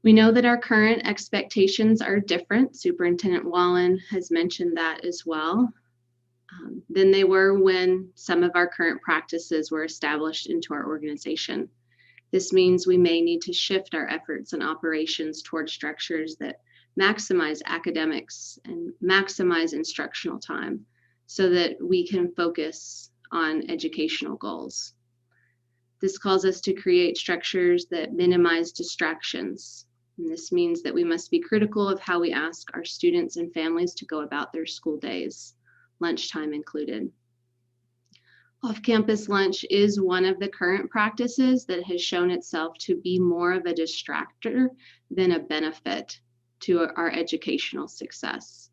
We know that our current expectations are different. Superintendent Wallen has mentioned that as well, than they were when some of our current practices were established into our organization. This means we may need to shift our efforts and operations towards structures that maximize academics and maximize instructional time so that we can focus on educational goals. This calls us to create structures that minimize distractions. And this means that we must be critical of how we ask our students and families to go about their school days, lunchtime included. Off-campus lunch is one of the current practices that has shown itself to be more of a distractor than a benefit to our educational success.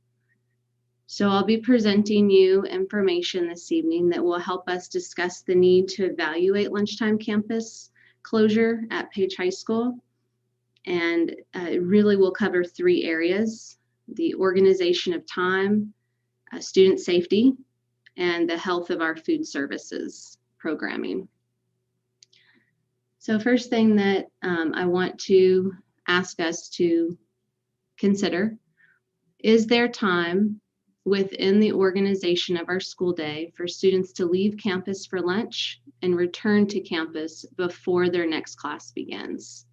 So I'll be presenting you information this evening that will help us discuss the need to evaluate lunchtime campus closure at Page High School. And it really will cover 3 areas: the organization of time, student safety, and the health of our food services programming. So first thing that I want to ask us to consider: is there time within the organization of our school day for students to leave campus for lunch and return to campus before their next class begins?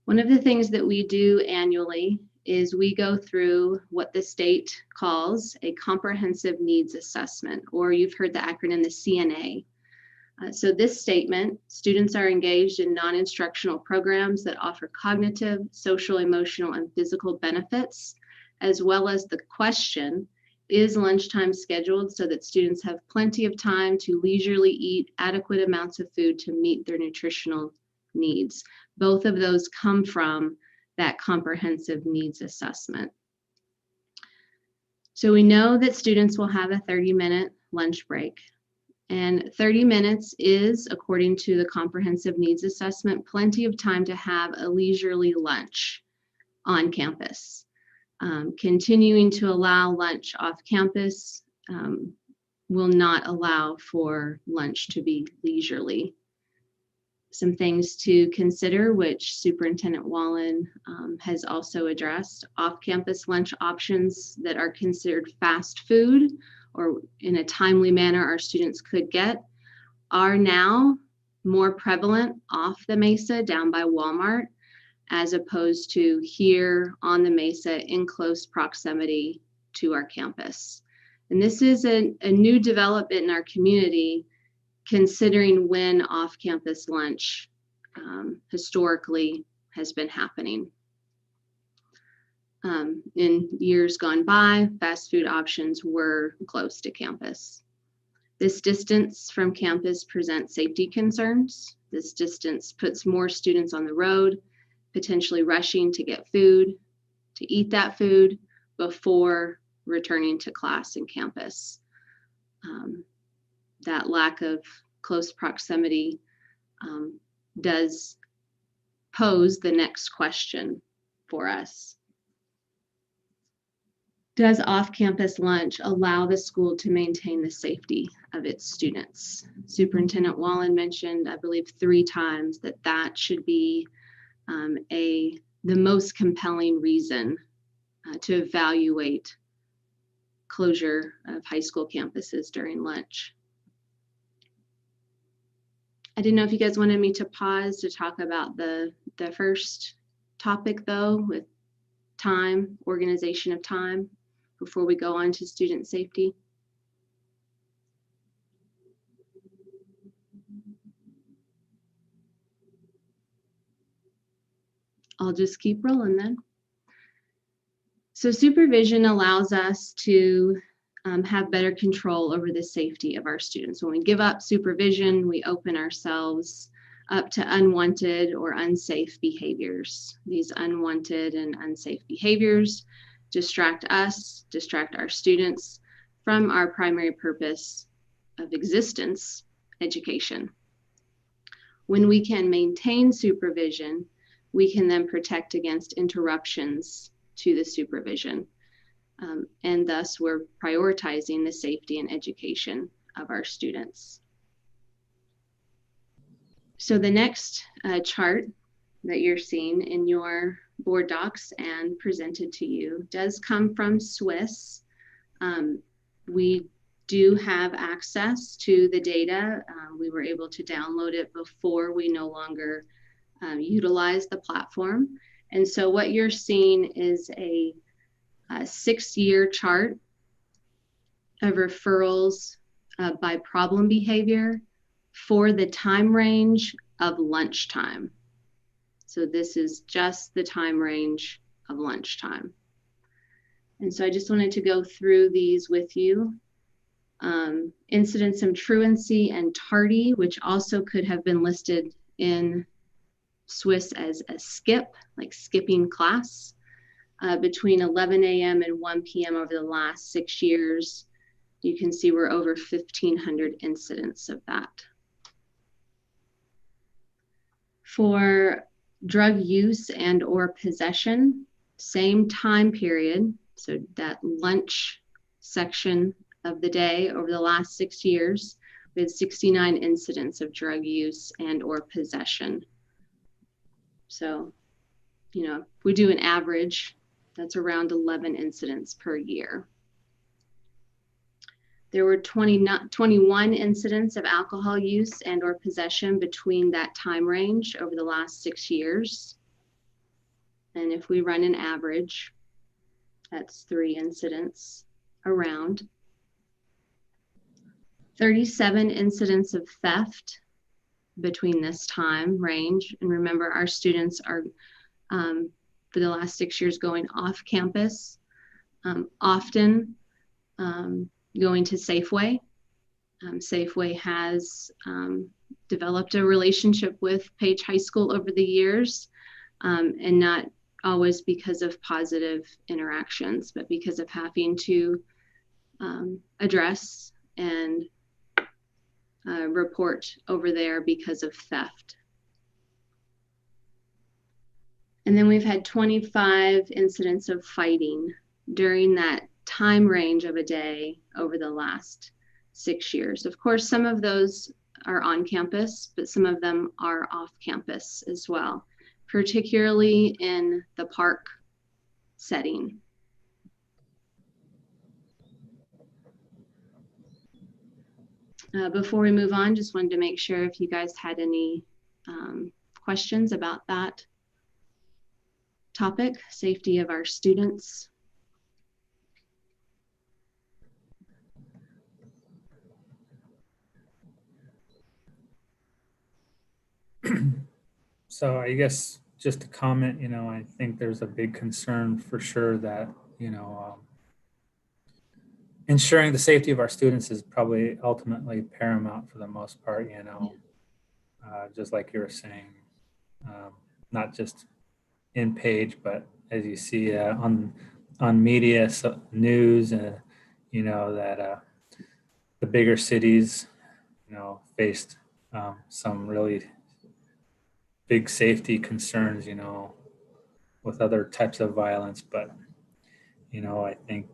One of the things that we do annually is we go through what the state calls a comprehensive needs assessment, or you've heard the acronym, the CNA. So this statement: students are engaged in non-instructional programs that offer cognitive, social, emotional, and physical benefits, as well as the question: is lunchtime scheduled so that students have plenty of time to leisurely eat adequate amounts of food to meet their nutritional needs. Both of those come from that comprehensive needs assessment. So we know that students will have a 30-minute lunch break. And 30 minutes is, according to the comprehensive needs assessment, plenty of time to have a leisurely lunch on campus. Continuing to allow lunch off campus will not allow for lunch to be leisurely. Some things to consider, which Superintendent Wallen has also addressed: off-campus lunch options that are considered fast food or in a timely manner our students could get are now more prevalent off the Mesa down by Walmart, as opposed to here on the Mesa in close proximity to our campus. And this is a new development in our community, considering when off-campus lunch historically has been happening. In years gone by, fast food options were close to campus. This distance from campus presents safety concerns. This distance puts more students on the road, potentially rushing to get food, to eat that food before returning to class and campus. That lack of close proximity does pose the next question for us. Does off-campus lunch allow the school to maintain the safety of its students? Superintendent Wallen mentioned, I believe, 3 times that that should be the most compelling reason to evaluate closure of high school campuses during lunch. I didn't know if you guys wanted me to pause to talk about the first topic, though, with time, organization of time, before we go on to student safety. I'll just keep rolling then. So supervision allows us to have better control over the safety of our students. When we give up supervision, we open ourselves up to unwanted or unsafe behaviors. These unwanted and unsafe behaviors distract us, distract our students from our primary purpose of existence, education. When we can maintain supervision, we can then protect against interruptions to the supervision. And thus we're prioritizing the safety and education of our students. So the next chart that you're seeing in your board docs and presented to you does come from Swiss. We do have access to the data. We were able to download it before we no longer utilize the platform. And so what you're seeing is a 6-year chart of referrals by problem behavior for the time range of lunchtime. So this is just the time range of lunchtime. And so I just wanted to go through these with you. Incidence of truancy and tardy, which also could have been listed in Swiss as a skip, like skipping class, between 11 a.m. and 1 p.m. over the last 6 years. You can see we're over 1,500 incidents of that. For drug use and or possession, same time period, so that lunch section of the day over the last 6 years, we had 69 incidents of drug use and or possession. So, you know, if we do an average, that's around 11 incidents per year. There were 21 incidents of alcohol use and or possession between that time range over the last 6 years. And if we run an average, that's 3 incidents around. 37 incidents of theft between this time range. And remember, our students are, for the last 6 years, going off campus, often going to Safeway. Safeway has developed a relationship with Page High School over the years, and not always because of positive interactions, but because of having to address and report over there because of theft. And then we've had 25 incidents of fighting during that time range of a day over the last 6 years. Of course, some of those are on campus, but some of them are off campus as well, particularly in the park setting. Before we move on, just wanted to make sure if you guys had any questions about that topic, safety of our students. So I guess just to comment, I think there's a big concern for sure that, ensuring the safety of our students is probably ultimately paramount for the most part, just like you were saying, not just in Page, but as you see on media, news, that the bigger cities, faced some really big safety concerns, with other types of violence. But, I think,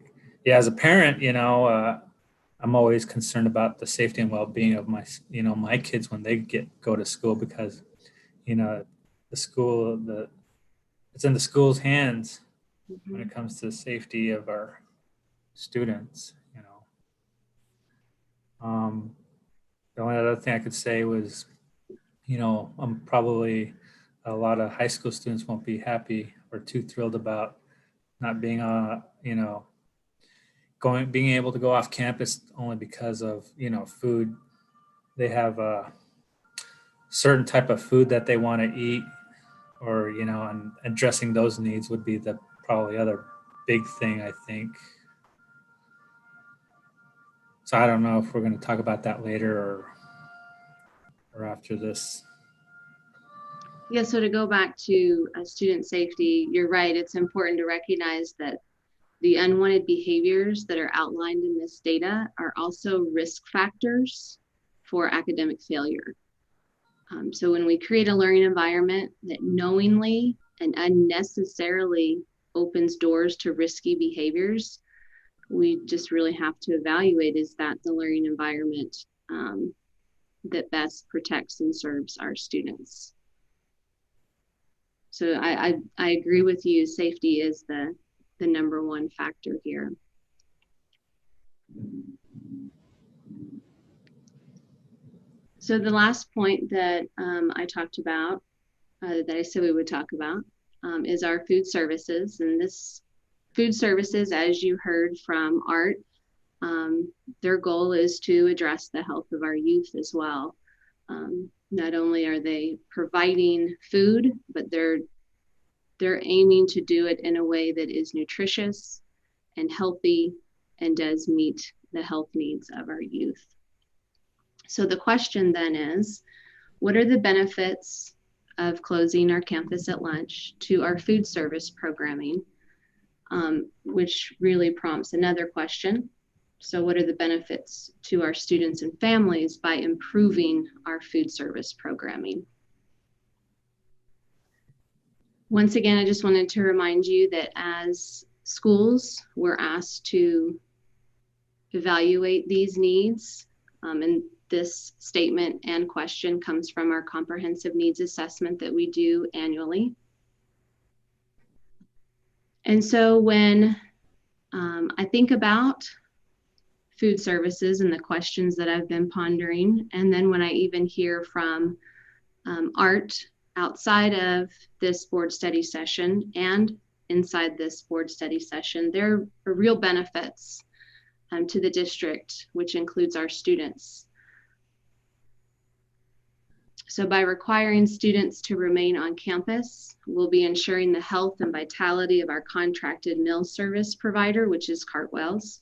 as a parent, I'm always concerned about the safety and well-being of my, my kids when they go to school, because, the school, it's in the school's hands when it comes to the safety of our students, The only other thing I could say was, I'm probably, a lot of high school students won't be happy or too thrilled about not being, being able to go off campus only because of, food. They have a certain type of food that they want to eat, or, and addressing those needs would be the probably other big thing, I think. So I don't know if we're going to talk about that later or after this. Yeah, so to go back to student safety, you're right. It's important to recognize that the unwanted behaviors that are outlined in this data are also risk factors for academic failure. So when we create a learning environment that knowingly and unnecessarily opens doors to risky behaviors, we just really have to evaluate, is that the learning environment that best protects and serves our students? So I agree with you, safety is the number one factor here. So the last point that I talked about, that I said we would talk about, is our food services. And this food services, as you heard from Art, their goal is to address the health of our youth as well. Not only are they providing food, but they're aiming to do it in a way that is nutritious and healthy and does meet the health needs of our youth. So the question then is, what are the benefits of closing our campus at lunch to our food service programming? Which really prompts another question. So what are the benefits to our students and families by improving our food service programming? Once again, I just wanted to remind you that as schools, we're asked to evaluate these needs. And this statement and question comes from our comprehensive needs assessment that we do annually. And so when I think about food services and the questions that I've been pondering, and then when I even hear from Art outside of this board study session and inside this board study session, there are real benefits to the district, which includes our students. So by requiring students to remain on campus, we'll be ensuring the health and vitality of our contracted meal service provider, which is Cartwell's.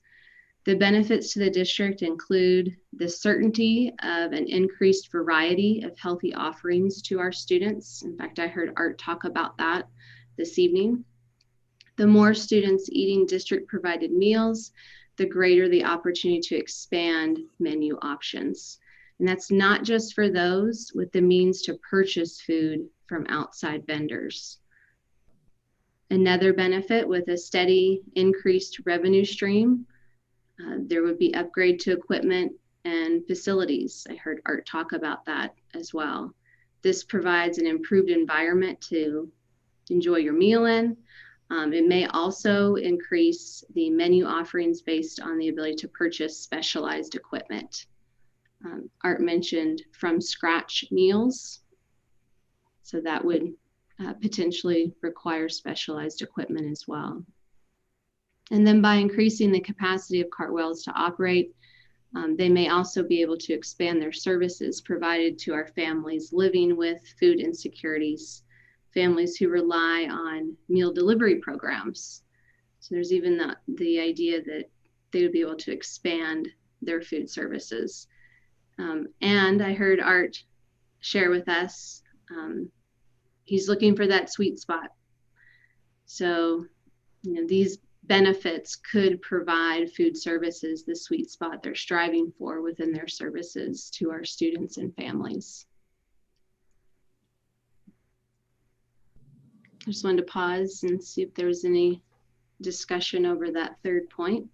The benefits to the district include the certainty of an increased variety of healthy offerings to our students. In fact, I heard Art talk about that this evening. The more students eating district provided meals, the greater the opportunity to expand menu options. And that's not just for those with the means to purchase food from outside vendors. Another benefit with a steady increased revenue stream, there would be upgrade to equipment and facilities. I heard Art talk about that as well. This provides an improved environment to enjoy your meal in. It may also increase the menu offerings based on the ability to purchase specialized equipment. Art mentioned from scratch meals. So that would potentially require specialized equipment as well. And then by increasing the capacity of Cartwells to operate, they may also be able to expand their services provided to our families living with food insecurities, families who rely on meal delivery programs. So there's even the idea that they would be able to expand their food services. And I heard Art share with us, he's looking for that sweet spot. So, you know, these benefits could provide food services the sweet spot they're striving for within their services to our students and families. I just wanted to pause and see if there was any discussion over that third point.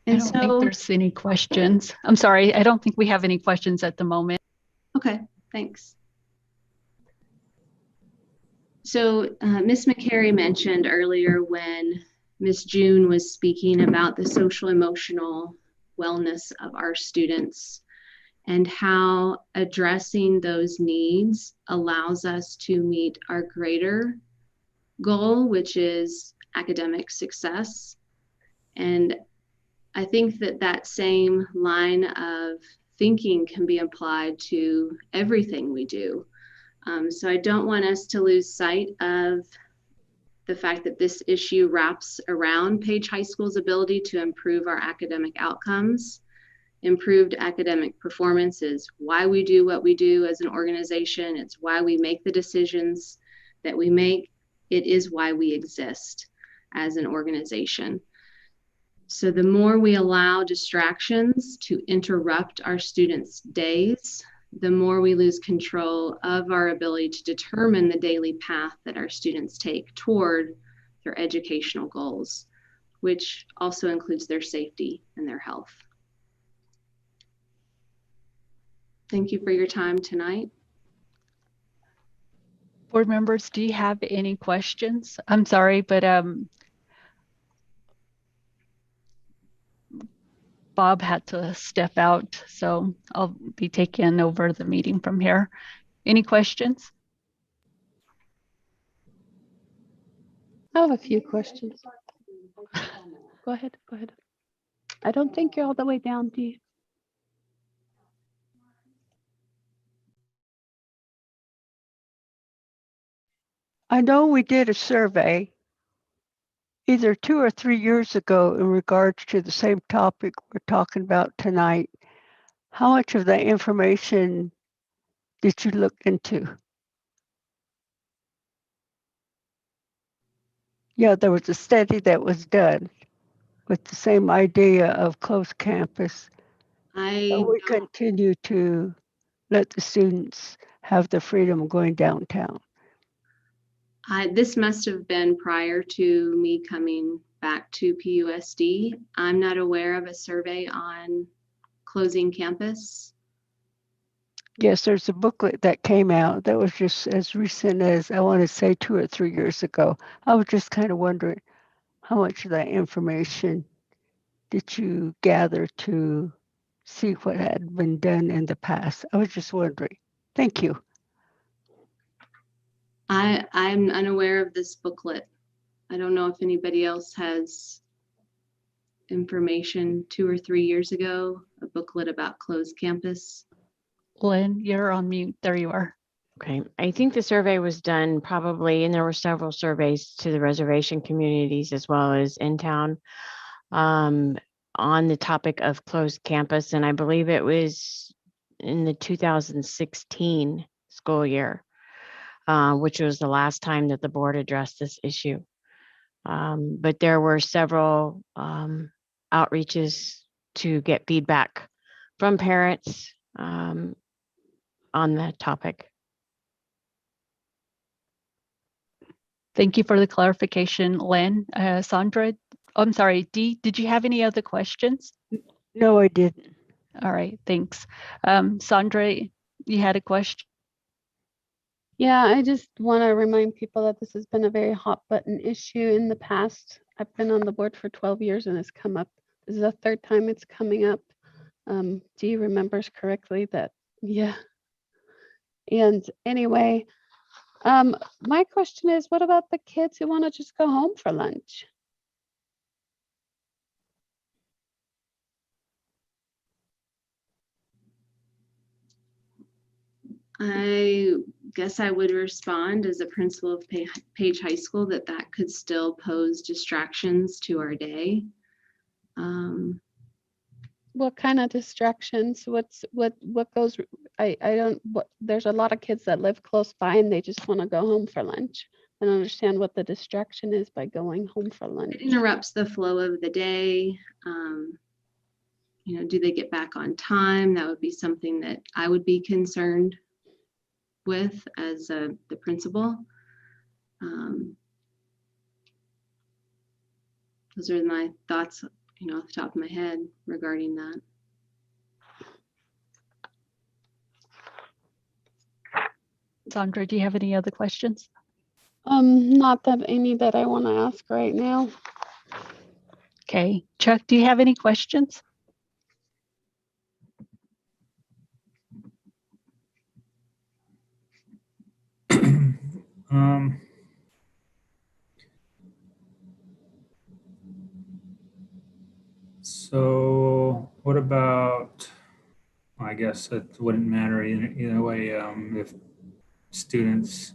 I don't think there's any questions. I'm sorry, I don't think we have any questions at the moment. Okay, thanks. So Ms. McCary mentioned earlier when Ms. June was speaking about the social emotional wellness of our students and how addressing those needs allows us to meet our greater goal, which is academic success. And I think that that same line of thinking can be applied to everything we do. So I don't want us to lose sight of the fact that this issue wraps around Page High School's ability to improve our academic outcomes. Improved academic performance is why we do what we do as an organization. It's why we make the decisions that we make. It is why we exist as an organization. So the more we allow distractions to interrupt our students' days, the more we lose control of our ability to determine the daily path that our students take toward their educational goals, which also includes their safety and their health. Thank you for your time tonight. Board members, do you have any questions? I'm sorry, but Bob had to step out, so I'll be taking over the meeting from here. Any questions? I have a few questions. Go ahead, go ahead. I don't think you're all the way down, do you? I know we did a survey either 2 or 3 years ago in regards to the same topic we're talking about tonight. How much of that information did you look into? Yeah, there was a study that was done with the same idea of closed campus. We continue to let the students have the freedom of going downtown. This must have been prior to me coming back to PUSD. I'm not aware of a survey on closing campus. Yes, there's a booklet that came out that was just as recent as, I want to say, 2 or 3 years ago. I was just kind of wondering how much of that information did you gather to see what had been done in the past? I was just wondering. Thank you. I'm unaware of this booklet. I don't know if anybody else has information 2 or 3 years ago, a booklet about closed campus. Lynn, you're on mute. There you are. Okay, I think the survey was done probably, and there were several surveys to the reservation communities as well as in town on the topic of closed campus. And I believe it was in the 2016 school year, which was the last time that the board addressed this issue. But there were several outreaches to get feedback from parents on that topic. Thank you for the clarification, Lynn. Sandra, I'm sorry, Dee, did you have any other questions? No, I didn't. All right, thanks. Sandra, you had a question? Yeah, I just want to remind people that this has been a very hot button issue in the past. I've been on the board for 12 years and it's come up. This is the third time it's coming up. Dee remembers correctly that, yeah. And anyway, my question is, what about the kids who want to just go home for lunch? I guess I would respond as a principal of Page High School that that could still pose distractions to our day. What kind of distractions? What goes? I don't. There's a lot of kids that live close by and they just want to go home for lunch. I don't understand what the distraction is by going home for lunch. It interrupts the flow of the day. You know, do they get back on time? That would be something that I would be concerned with as the principal. Those are my thoughts, you know, off the top of my head regarding that. Sandra, do you have any other questions? Not that any that I want to ask right now. Okay, Chuck, do you have any questions? So what about, I guess it wouldn't matter either way, if students,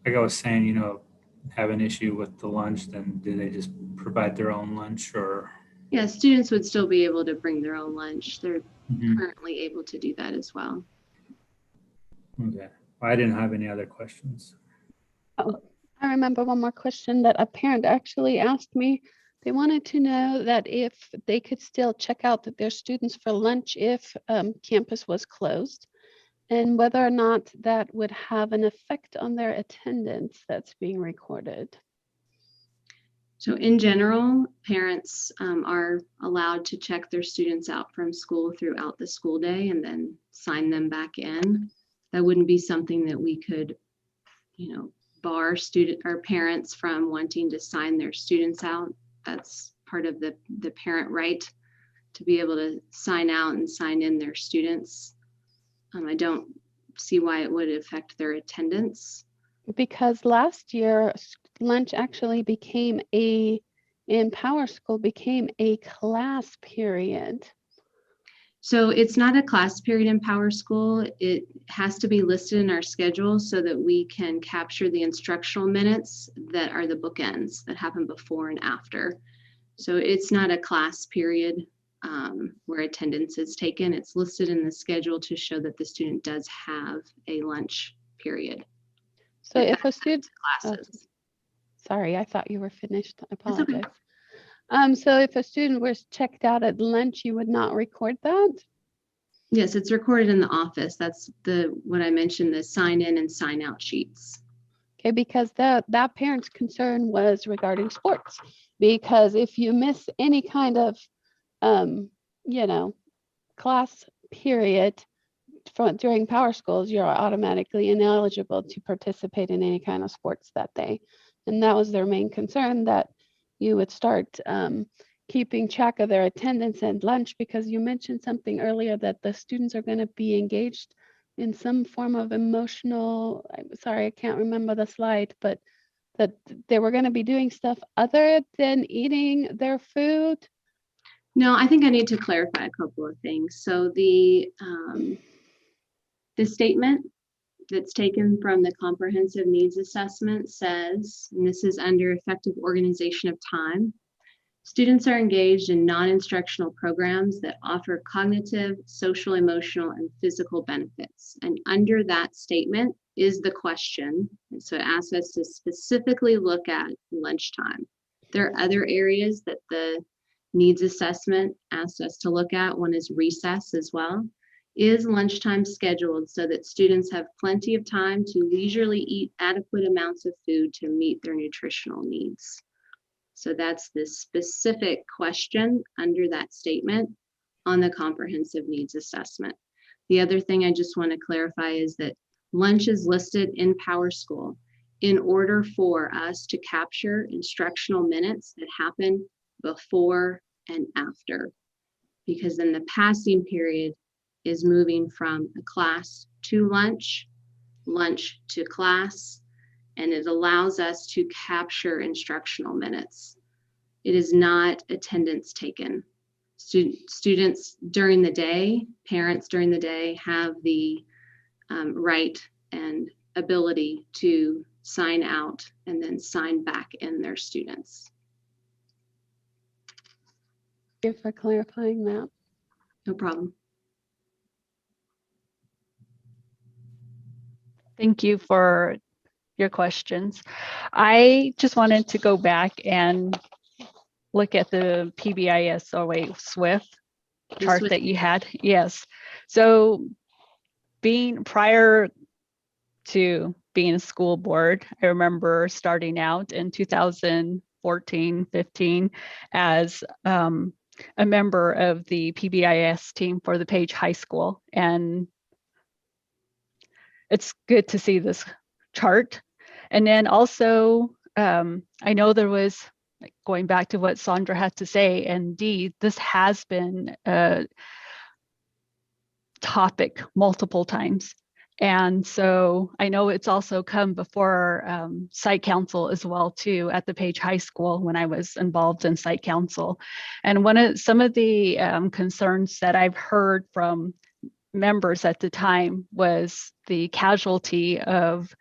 like I was saying, you know, have an issue with the lunch, then do they just provide their own lunch or? Yeah, students would still be able to bring their own lunch. They're Mhm. currently able to do that as well. Okay, I didn't have any other questions. Oh, I remember one more question that a parent actually asked me. They wanted to know that if they could still check out that their students for lunch if campus was closed, and whether or not that would have an effect on their attendance that's being recorded. So in general, parents are allowed to check their students out from school throughout the school day and then sign them back in. That wouldn't be something that we could, you know, bar student or parents from wanting to sign their students out. That's part of the parent right to be able to sign out and sign in their students. I don't see why it would affect their attendance. Because last year, lunch actually became in Power School became a class period. So it's not a class period in Power School. It has to be listed in our schedule so that we can capture the instructional minutes that are the bookends that happen before and after. So it's not a class period where attendance is taken. It's listed in the schedule to show that the student does have a lunch period. So if a student, classes. Sorry, I thought you were finished. I That's okay. apologize. So if a student was checked out at lunch, you would not record that? Yes, it's recorded in the office. That's what I mentioned, the sign in and sign out sheets. Okay, because that parent's concern was regarding sports. Because if you miss any kind of, you know, class period during Power Schools, you're automatically ineligible to participate in any kind of sports that day. And that was their main concern, that you would start keeping track of their attendance and lunch, because you mentioned something earlier that the students are going to be engaged in some form of emotional, I'm sorry, I can't remember the slide, but that they were going to be doing stuff other than eating their food? No, I think I need to clarify a couple of things. So the statement that's taken from the comprehensive needs assessment says, and this is under effective organization of time, students are engaged in non-instructional programs that offer cognitive, social, emotional, and physical benefits. And under that statement is the question. And so it asks us to specifically look at lunchtime. There are other areas that the needs assessment asked us to look at. One is recess as well. Is lunchtime scheduled so that students have plenty of time to leisurely eat adequate amounts of food to meet their nutritional needs? So that's the specific question under that statement on the comprehensive needs assessment. The other thing I just want to clarify is that lunch is listed in PowerSchool in order for us to capture instructional minutes that happen before and after, because then the passing period is moving from a class to lunch, lunch to class, and it allows us to capture instructional minutes. It is not attendance taken. Students during the day, parents during the day have the right and ability to sign out and then sign back in their students. Thank you for clarifying that. No problem. Thank you for your questions. I just wanted to go back and look at the PBIS, or wait, SWIFT chart that you had. Yes. So being prior to being a school board, I remember starting out in 2014, 15 as a member of the PBIS team for the Page High School. And it's good to see this chart. And then also, I know there was, going back to what Sandra had to say, indeed, this has been a topic multiple times. And so I know it's also come before site council as well too, at the Page High School when I was involved in site council. And some of the concerns that I've heard from members at the time was the casualty of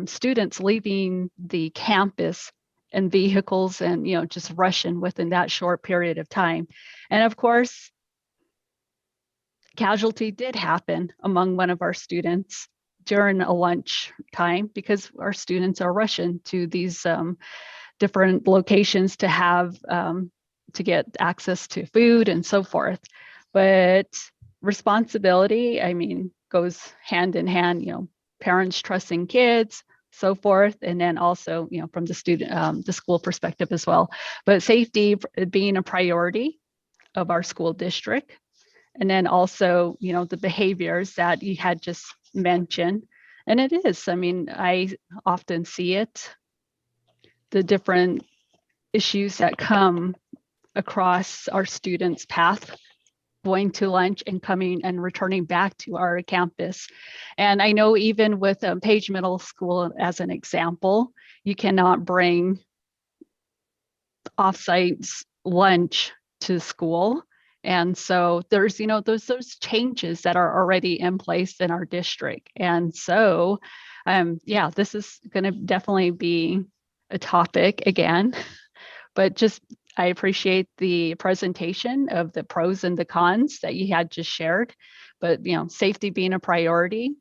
students leaving the campus in vehicles and, you know, just rushing within that short period of time. And of course, casualty did happen among one of our students during a lunch time because our students are rushing to these different locations to have to get access to food and so forth. But responsibility, I mean, goes hand in hand, you know, parents trusting kids, so forth, and then also, you know, from the student, the school perspective as well. But safety being a priority of our school district. And then also, you know, the behaviors that you had just mentioned. And it is, I mean, I often see it, the different issues that come across our students' path, going to lunch and coming and returning back to our campus. And I know even with Page Middle School, as an example, you cannot bring offsite lunch to school. And so there's, you know, those changes that are already in place in our district. And so, yeah, this is going to definitely be a topic again, but just, I appreciate the presentation of the pros and the cons that you had just shared, but, you know, safety being a priority.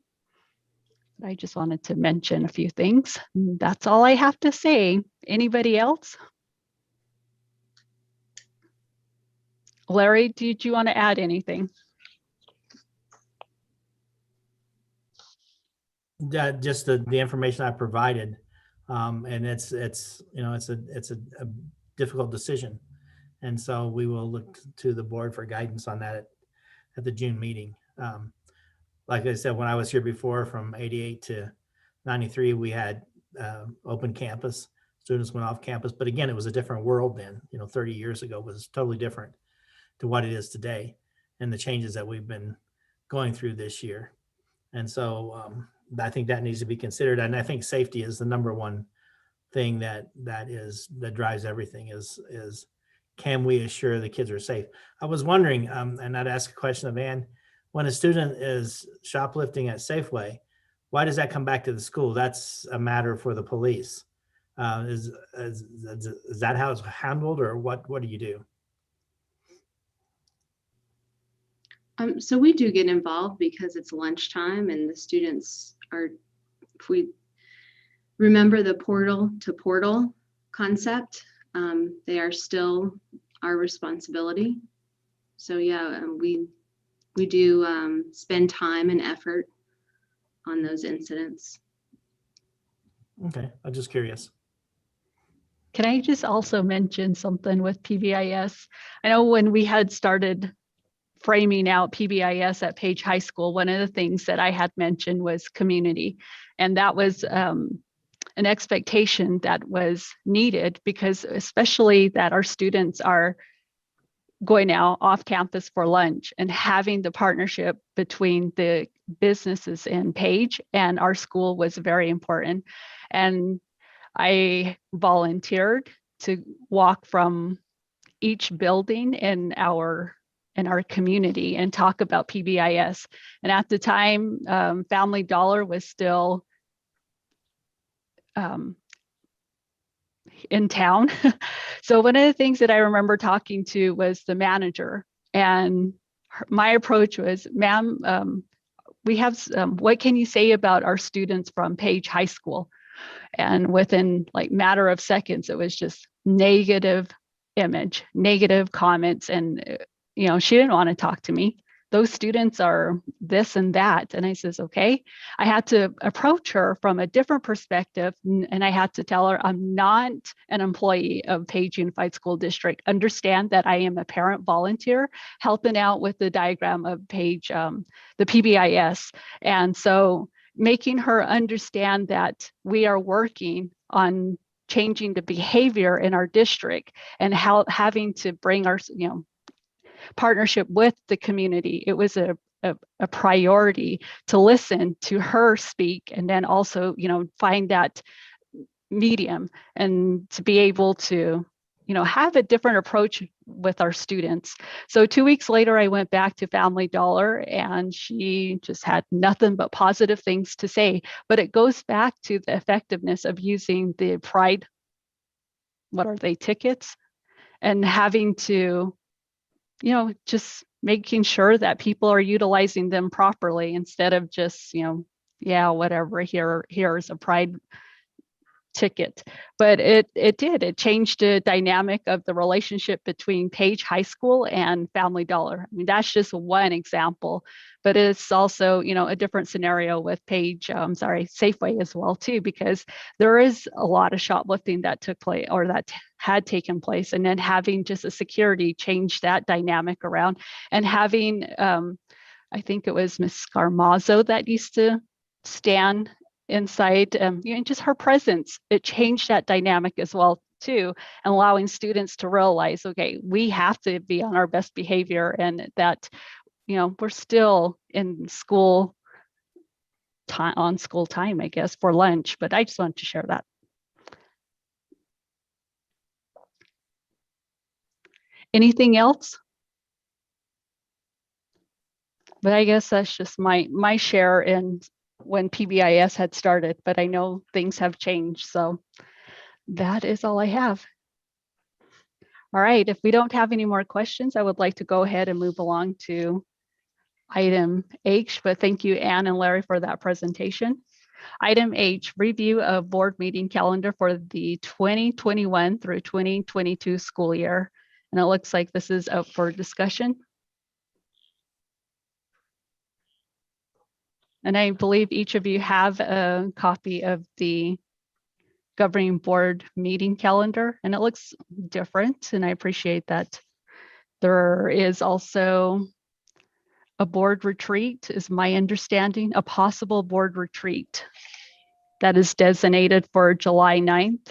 I just wanted to mention a few things. That's all I have to say. Anybody else? Larry, did you want to add anything? Just the information I provided, and it's you know, it's a difficult decision, and so we will look to the board for guidance on that at the June meeting. Like I said, when I was here before, from 88 to 93, we had open campus. Students went off campus, but again, it was a different world then. You know, 30 years ago was totally different to what it is today, and the changes that we've been going through this year. And so I think that needs to be considered. And I think safety is the number one thing that drives everything is can we assure the kids are safe? I was wondering, and I'd ask a question of Ann, when a student is shoplifting at Safeway, why does that come back to the school? That's a matter for the police. Is that how it's handled, or what do you do? So we do get involved because it's lunchtime and the students are, if we remember the portal to portal concept, they are still our responsibility. So yeah, we do spend time and effort on those incidents. Okay, I'm just curious. Can I just also mention something with PBIS? I know when we had started framing out PBIS at Page High School, one of the things that I had mentioned was community. And that was an expectation that was needed, because especially that our students are going out off campus for lunch, and having the partnership between the businesses in Page and our school was very important. And I volunteered to walk from each building in our community and talk about PBIS. And at the time, Family Dollar was still in town. So one of the things that I remember talking to was the manager, and my approach was, ma'am, we have, what can you say about our students from Page High School? And within like matter of seconds, it was just negative image, negative comments. And, you know, she didn't want to talk to me. Those students are this and that. And I says, okay. I had to approach her from a different perspective. And I had to tell her, I'm not an employee of Page Unified School District. Understand that I am a parent volunteer helping out with the diagram of Page, the PBIS. And so making her understand that we are working on changing the behavior in our district, and how having to bring our, you know, partnership with the community. It was a priority to listen to her speak, and then also, you know, find that medium and to be able to, you know, have a different approach with our students. So 2 weeks later, I went back to Family Dollar, and she just had nothing but positive things to say. But it goes back to the effectiveness of using the Pride, what are they, tickets, and having to, you know, just making sure that people are utilizing them properly, instead of just, you know, yeah, whatever, here's a Pride ticket. But it changed the dynamic of the relationship between Page High School and Family Dollar. I mean, that's just one example, but it's also, you know, a different scenario with Safeway as well too, because there is a lot of shoplifting that took place, or that had taken place, and then having just a security change that dynamic around, and having I think it was Miss Scarmazzo that used to stand inside, you know, just her presence, it changed that dynamic as well too, and allowing students to realize, okay, we have to be on our best behavior, and that, you know, we're still in school time, on school time, I guess, for lunch. But I just wanted to share that. Anything else? But I guess that's just my share in when PBIS had started, but I know things have changed. So that is all I have. All right, if we don't have any more questions, I would like to go ahead and move along to item H, but thank you, Ann and Larry, for that presentation. Item H, review of board meeting calendar for the 2021 through 2022 school year. And it looks like this is up for discussion. And I believe each of you have a copy of the governing board meeting calendar, and it looks different, and I appreciate that. There is also a board retreat, is my understanding, a possible board retreat that is designated for July 9th.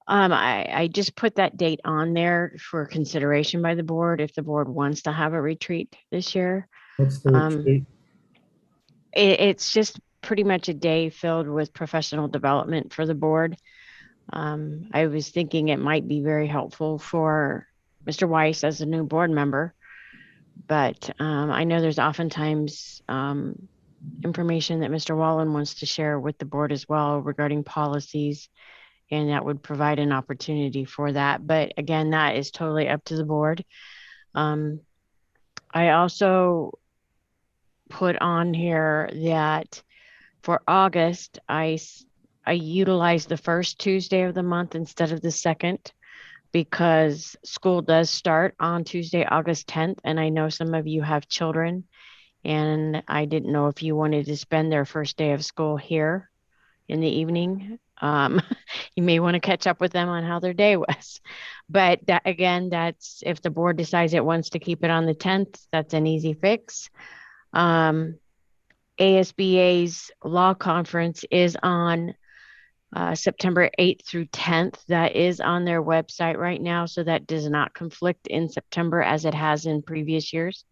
I just put that date on there for consideration by the board if the board wants to have a retreat this year. What's the retreat? It's just pretty much a day filled with professional development for the board. I was thinking it might be very helpful for Mr. Weiss as a new board member, but I know there's oftentimes information that Mr. Wallen wants to share with the board as well regarding policies, and that would provide an opportunity for that. But again, that is totally up to the board. I also put on here that for August, I utilized the first Tuesday of the month instead of the second, because school does start on Tuesday, August 10th. And I know some of you have children, and I didn't know if you wanted to spend their first day of school here in the evening. You may want to catch up with them on how their day was. But that, again, that's if the board decides it wants to keep it on the 10th, that's an easy fix. ASBA's law conference is on September 8th through 10th. That is on their website right now, so that does not conflict in September as it has in previous years.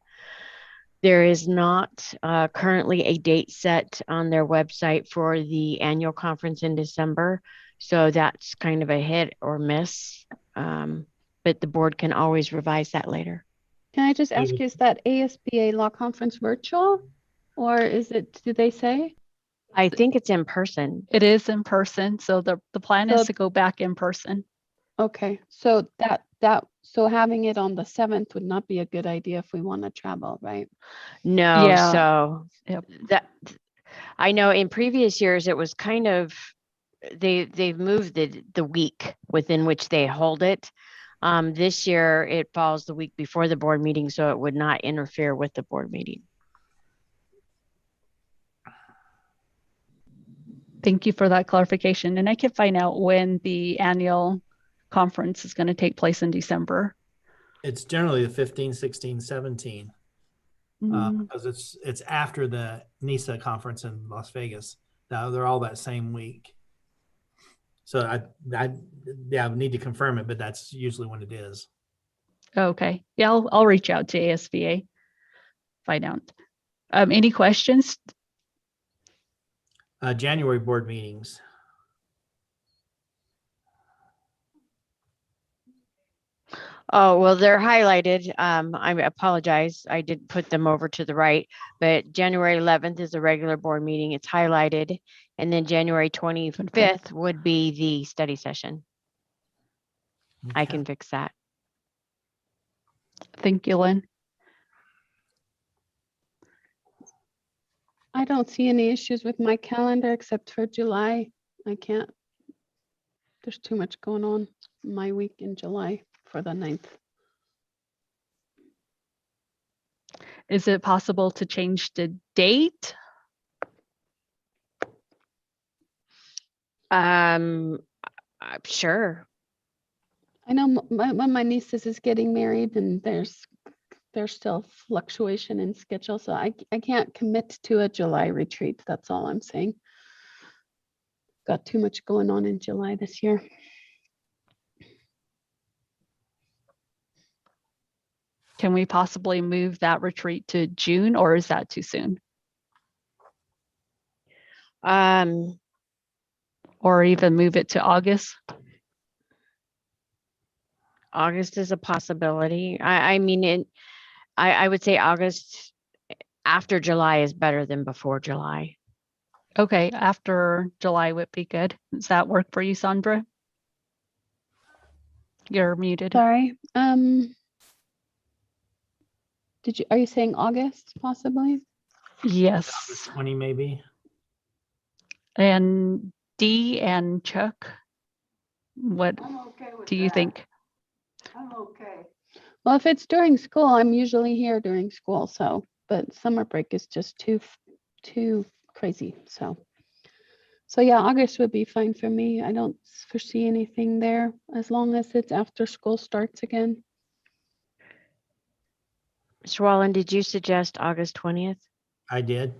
There is not currently a date set on their website for the annual conference in December, so that's kind of a hit or miss, but the board can always revise that later. Can I just ask you, is that ASBA law conference virtual, or is it, do they say? I think it's in person. It is in person. So the plan So- is to go back in person. Okay, so so having it on the 7th would not be a good idea if we want to travel, right? No, Yeah. so Yep. that I know in previous years it was kind of they've moved the week within which they hold it. This year it falls the week before the board meeting, so it would not interfere with the board meeting. Thank you for that clarification. And I can find out when the annual conference is going to take place in December. It's generally the 15, 16, 17, because it's after the NISA conference in Las Vegas. Now they're all that same week. So I need to confirm it, but that's usually when it is. Okay. Yeah, I'll reach out to ASBA, find out. Any questions? January board meetings. Oh, well, they're highlighted. I apologize. I did put them over to the right, but January 11th is a regular board meeting. It's highlighted. And then January 25th would be the study session. I Okay. can fix that. Thank you, Lynn. I don't see any issues with my calendar except for July. There's too much going on my week in July for the 9th. Is it possible to change the date? Sure. I know one of my nieces is getting married, and there's still fluctuation in schedule, so I can't commit to a July retreat. That's all I'm saying. Got too much going on in July this year. Can we possibly move that retreat to June, or is that too soon? Or even move it to August? August is a possibility. I mean, I would say August after July is better than before July. Okay, after July would be good. Does that work for you, Sandra? You're muted. Sorry. Are you saying August possibly? Yes. August 20 maybe. And Dee and Chuck, what do you think? I'm okay. Well, if it's during school, I'm usually here during school. So, but summer break is just too crazy. So yeah, August would be fine for me. I don't foresee anything there as long as it's after school starts again. Mr. Wallen, did you suggest August 20th? I did.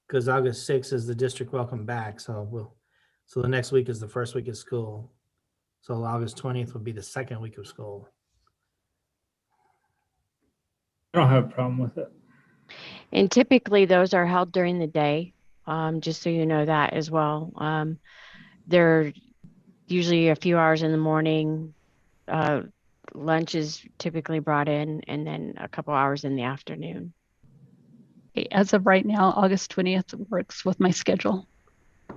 Because August 6th is the district welcome back. So the next week is the first week of school. So August 20th would be the second week of school. I don't have a problem with it. And typically those are held during the day, just so you know that as well. They're usually a few hours in the morning. Lunch is typically brought in, and then a couple hours in the afternoon. Okay, as of right now, August 20th works with my schedule.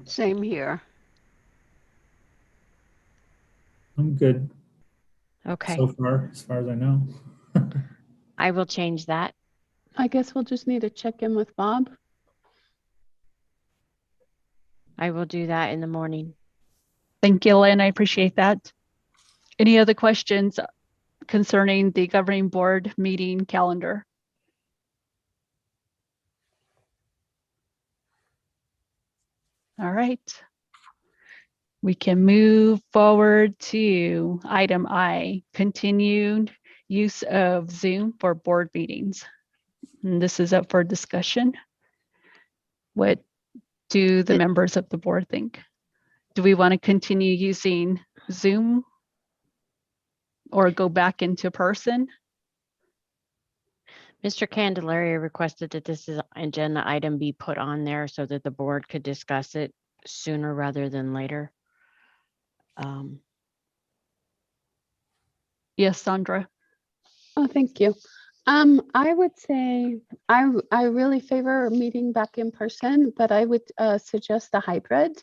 Same here. I'm good Okay, so far, as far as I know. I will change that. I guess we'll just need to check in with Bob. I will do that in the morning. Thank you, Lynn. I appreciate that. Any other questions concerning the governing board meeting calendar? All right. We can move forward to item I, continued use of Zoom for board meetings. And this is up for discussion. What do the members of the board think? Do we want to continue using Zoom or go back into person? Mr. Candelaria requested that this is agenda item be put on there so that the board could discuss it sooner rather than later. Yes, Sandra. Oh, thank you. I would say I really favor meeting back in person, but I would suggest a hybrid.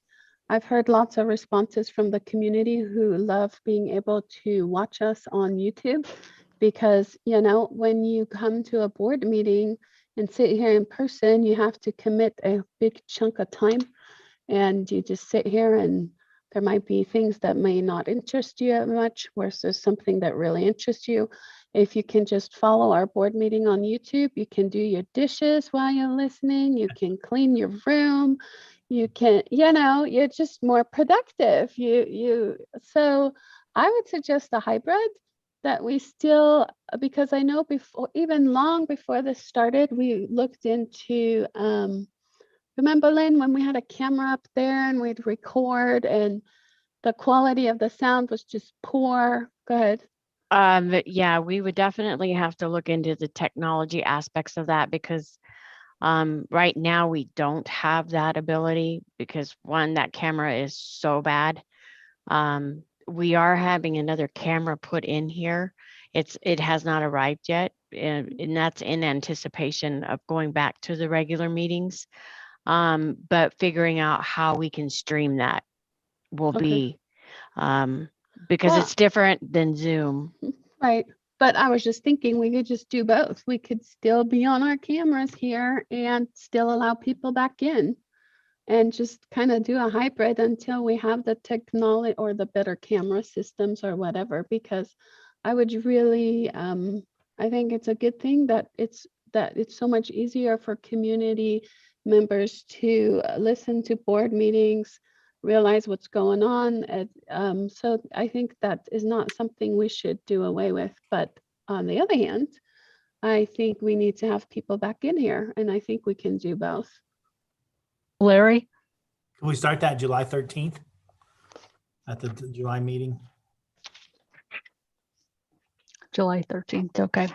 I've heard lots of responses from the community who love being able to watch us on YouTube because, you know, when you come to a board meeting and sit here in person, you have to commit a big chunk of time and you just sit here and there might be things that may not interest you as much versus something that really interests you. If you can just follow our board meeting on YouTube, you can do your dishes while you're listening, you can clean your room, you can, you know, you're just more productive. So I would suggest a hybrid that we still, because I know before, even long before this started, we looked into, remember, Lynn, when we had a camera up there and we'd record and the quality of the sound was just poor? Go ahead. Yeah, we would definitely have to look into the technology aspects of that because right now we don't have that ability because one, that camera is so bad. We are having another camera put in here. It has not arrived yet, and that's in anticipation of going back to the regular meetings. But figuring out how we can stream that will be because Well, it's different than Zoom. right. But I was just thinking we could just do both. We could still be on our cameras here and still allow people back in and just kind of do a hybrid until we have the technology or the better camera systems or whatever, because I would really, I think it's a good thing that it's so much easier for community members to listen to board meetings, realize what's going on. So I think that is not something we should do away with. But on the other hand, I think we need to have people back in here, and I think we can do both. Larry? Can we start that July 13th at the July meeting? July 13th, okay.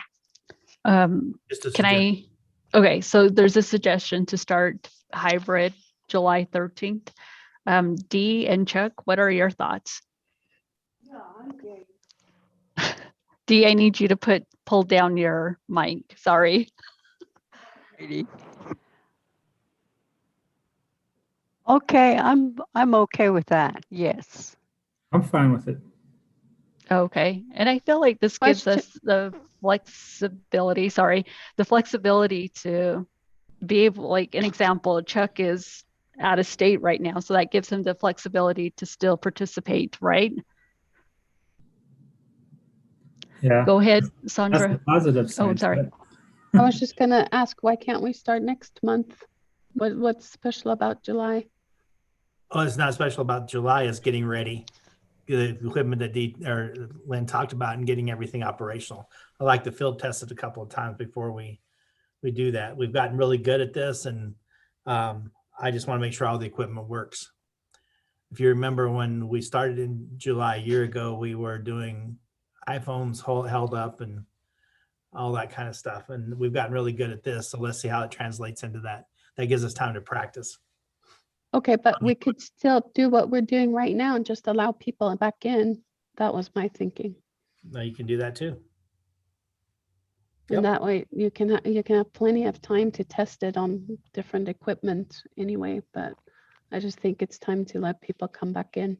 Okay, so there's a suggestion to start hybrid July 13th. Dee and Chuck, what are your thoughts? Yeah, I'm great. Dee, I need you to pull down your mic, sorry. Okay, I'm okay with that. Yes. I'm fine with it. Okay, and I feel like this gives us the flexibility, to be able, like an example, Chuck is out of state right now, so that gives him the flexibility to still participate, right? Yeah. Go ahead, Sandra. That's the positive side. Oh, I'm sorry. I was just gonna ask, why can't we start next month? What's special about July? Oh, it's not special about July. It's getting ready. The equipment that Lynn talked about and getting everything operational. I like to field test it a couple of times before we do that. We've gotten really good at this, and I just want to make sure all the equipment works. If you remember when we started in July a year ago, we were doing iPhones held up, and all that kind of stuff. And we've gotten really good at this. So let's see how it translates into that. That gives us time to practice. Okay, but we could still do what we're doing right now and just allow people back in. That was my thinking. Now you can do that too. And Yep. that way you can have plenty of time to test it on different equipment anyway. But I just think it's time to let people come back in.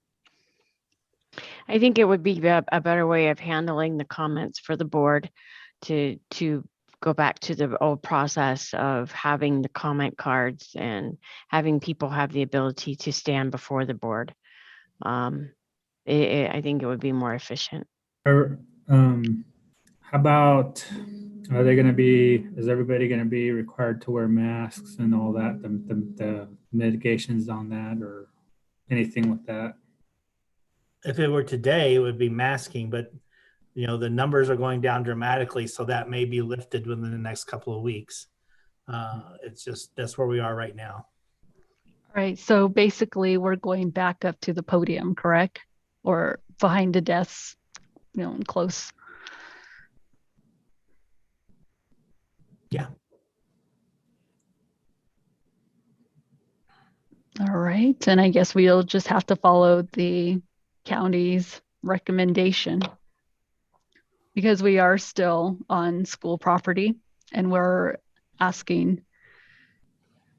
I think it would be a better way of handling the comments for the board to go back to the old process of having the comment cards and having people have the ability to stand before the board. I think it would be more efficient. Or, how about, are they going to be, is everybody going to be required to wear masks and all that, the mitigations on that or anything with that? If it were today, it would be masking, but you know, the numbers are going down dramatically. So that may be lifted within the next couple of weeks. It's just, that's where we are right now. Right. So basically we're going back up to the podium, correct? Or behind the desks, you know, close. Yeah. All right. And I guess we'll just have to follow the county's recommendation because we are still on school property and we're asking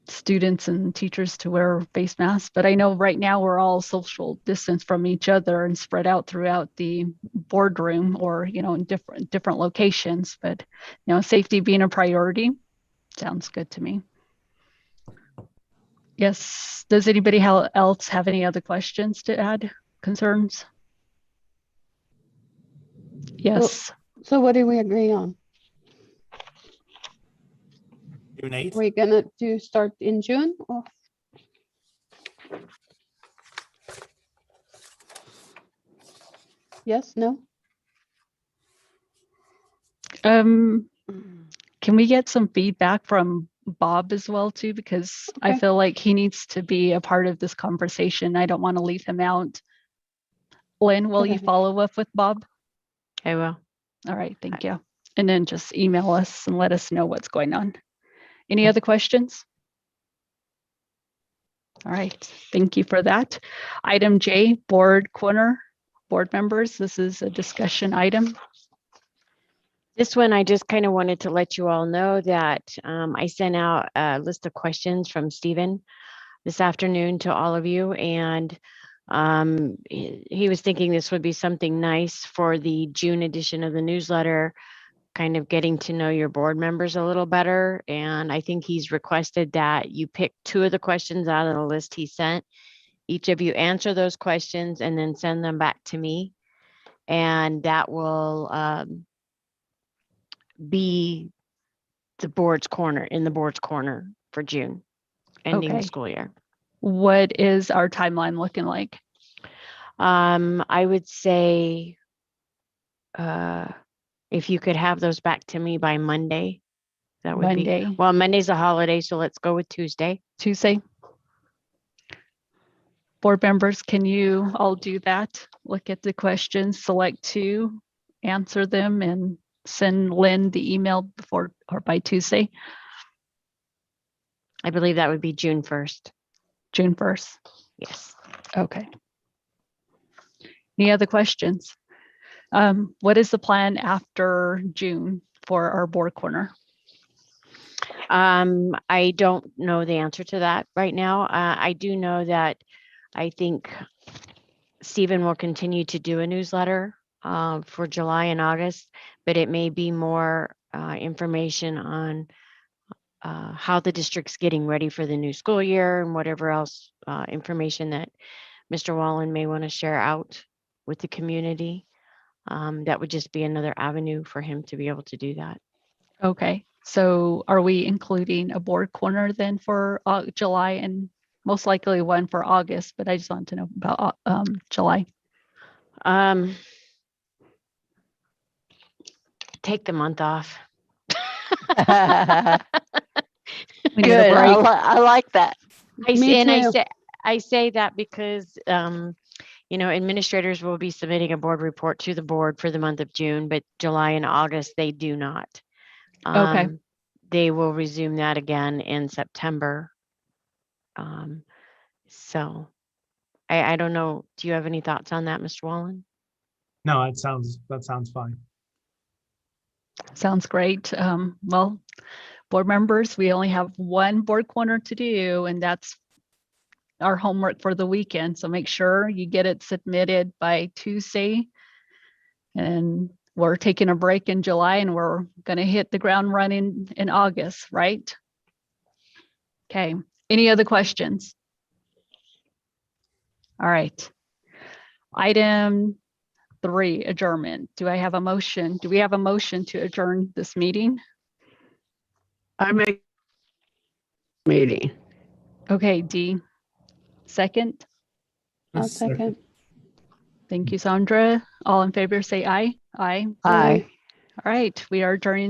students and teachers to wear face masks. But I know right now we're all social distance from each other and spread out throughout the boardroom or, you know, in different locations. But, you know, safety being a priority sounds good to me. Yes. Does anybody else have any other questions to add? Concerns? Yes. So what do we agree on? June 8th? Are we gonna start in June? Or? Yes, no? Can we get some feedback from Bob as well too? Because I Okay. feel like he needs to be a part of this conversation. I don't want to leave him out. Lynn, will you Okay. follow up with Bob? I will. All right, thank you. And then just email us and let us know what's going on. Any other questions? All right, thank you for that. Item J, board corner, board members. This is a discussion item. This one, I just kind of wanted to let you all know that I sent out a list of questions from Stephen this afternoon to all of you. And he was thinking this would be something nice for the June edition of the newsletter, kind of getting to know your board members a little better. And I think he's requested that you pick 2 of the questions out of the list he sent. Each of you answer those questions and then send them back to me. And that will be the board's corner, in the board's corner for June, ending the Okay. school year. What is our timeline looking like? I would say if you could have those back to me by Monday, that would Monday. be, well, Monday's a holiday, so let's go with Tuesday. Tuesday. Board members, can you all do that? Look at the questions, select 2, answer them, and send Lynn the email before or by Tuesday, I believe that would be June 1st. June 1st. Yes. Okay. Any other questions? What is the plan after June for our board corner? I don't know the answer to that right now. I do know that I think Stephen will continue to do a newsletter for July and August, but it may be more information on how the district's getting ready for the new school year and whatever else information that Mr. Wallen may want to share out with the community. That would just be another avenue for him to be able to do that. Okay. So are we including a board corner then for July and most likely one for August, but I just want to know about July. Take the month off. We need a Good. break. I like that. I say that because you know, administrators will be submitting a board report to the board for the month of June, but July and August they do not. Okay. They will resume that again in September. So I don't know. Do you have any thoughts on that, Mr. Wallen? No, that sounds fine. Sounds great. Well, board members, we only have one board corner to do, and that's our homework for the weekend. So make sure you get it submitted by Tuesday. And we're taking a break in July, and we're going to hit the ground running in August, right? Okay. Any other questions? All right. Item 3, adjournment. Do I have a motion? Do we have a motion to adjourn this meeting? I make meeting. Okay, Dee. Second. I'll second. Thank you, Sandra. All in favor, say aye. Aye. Aye. All right, we are adjourning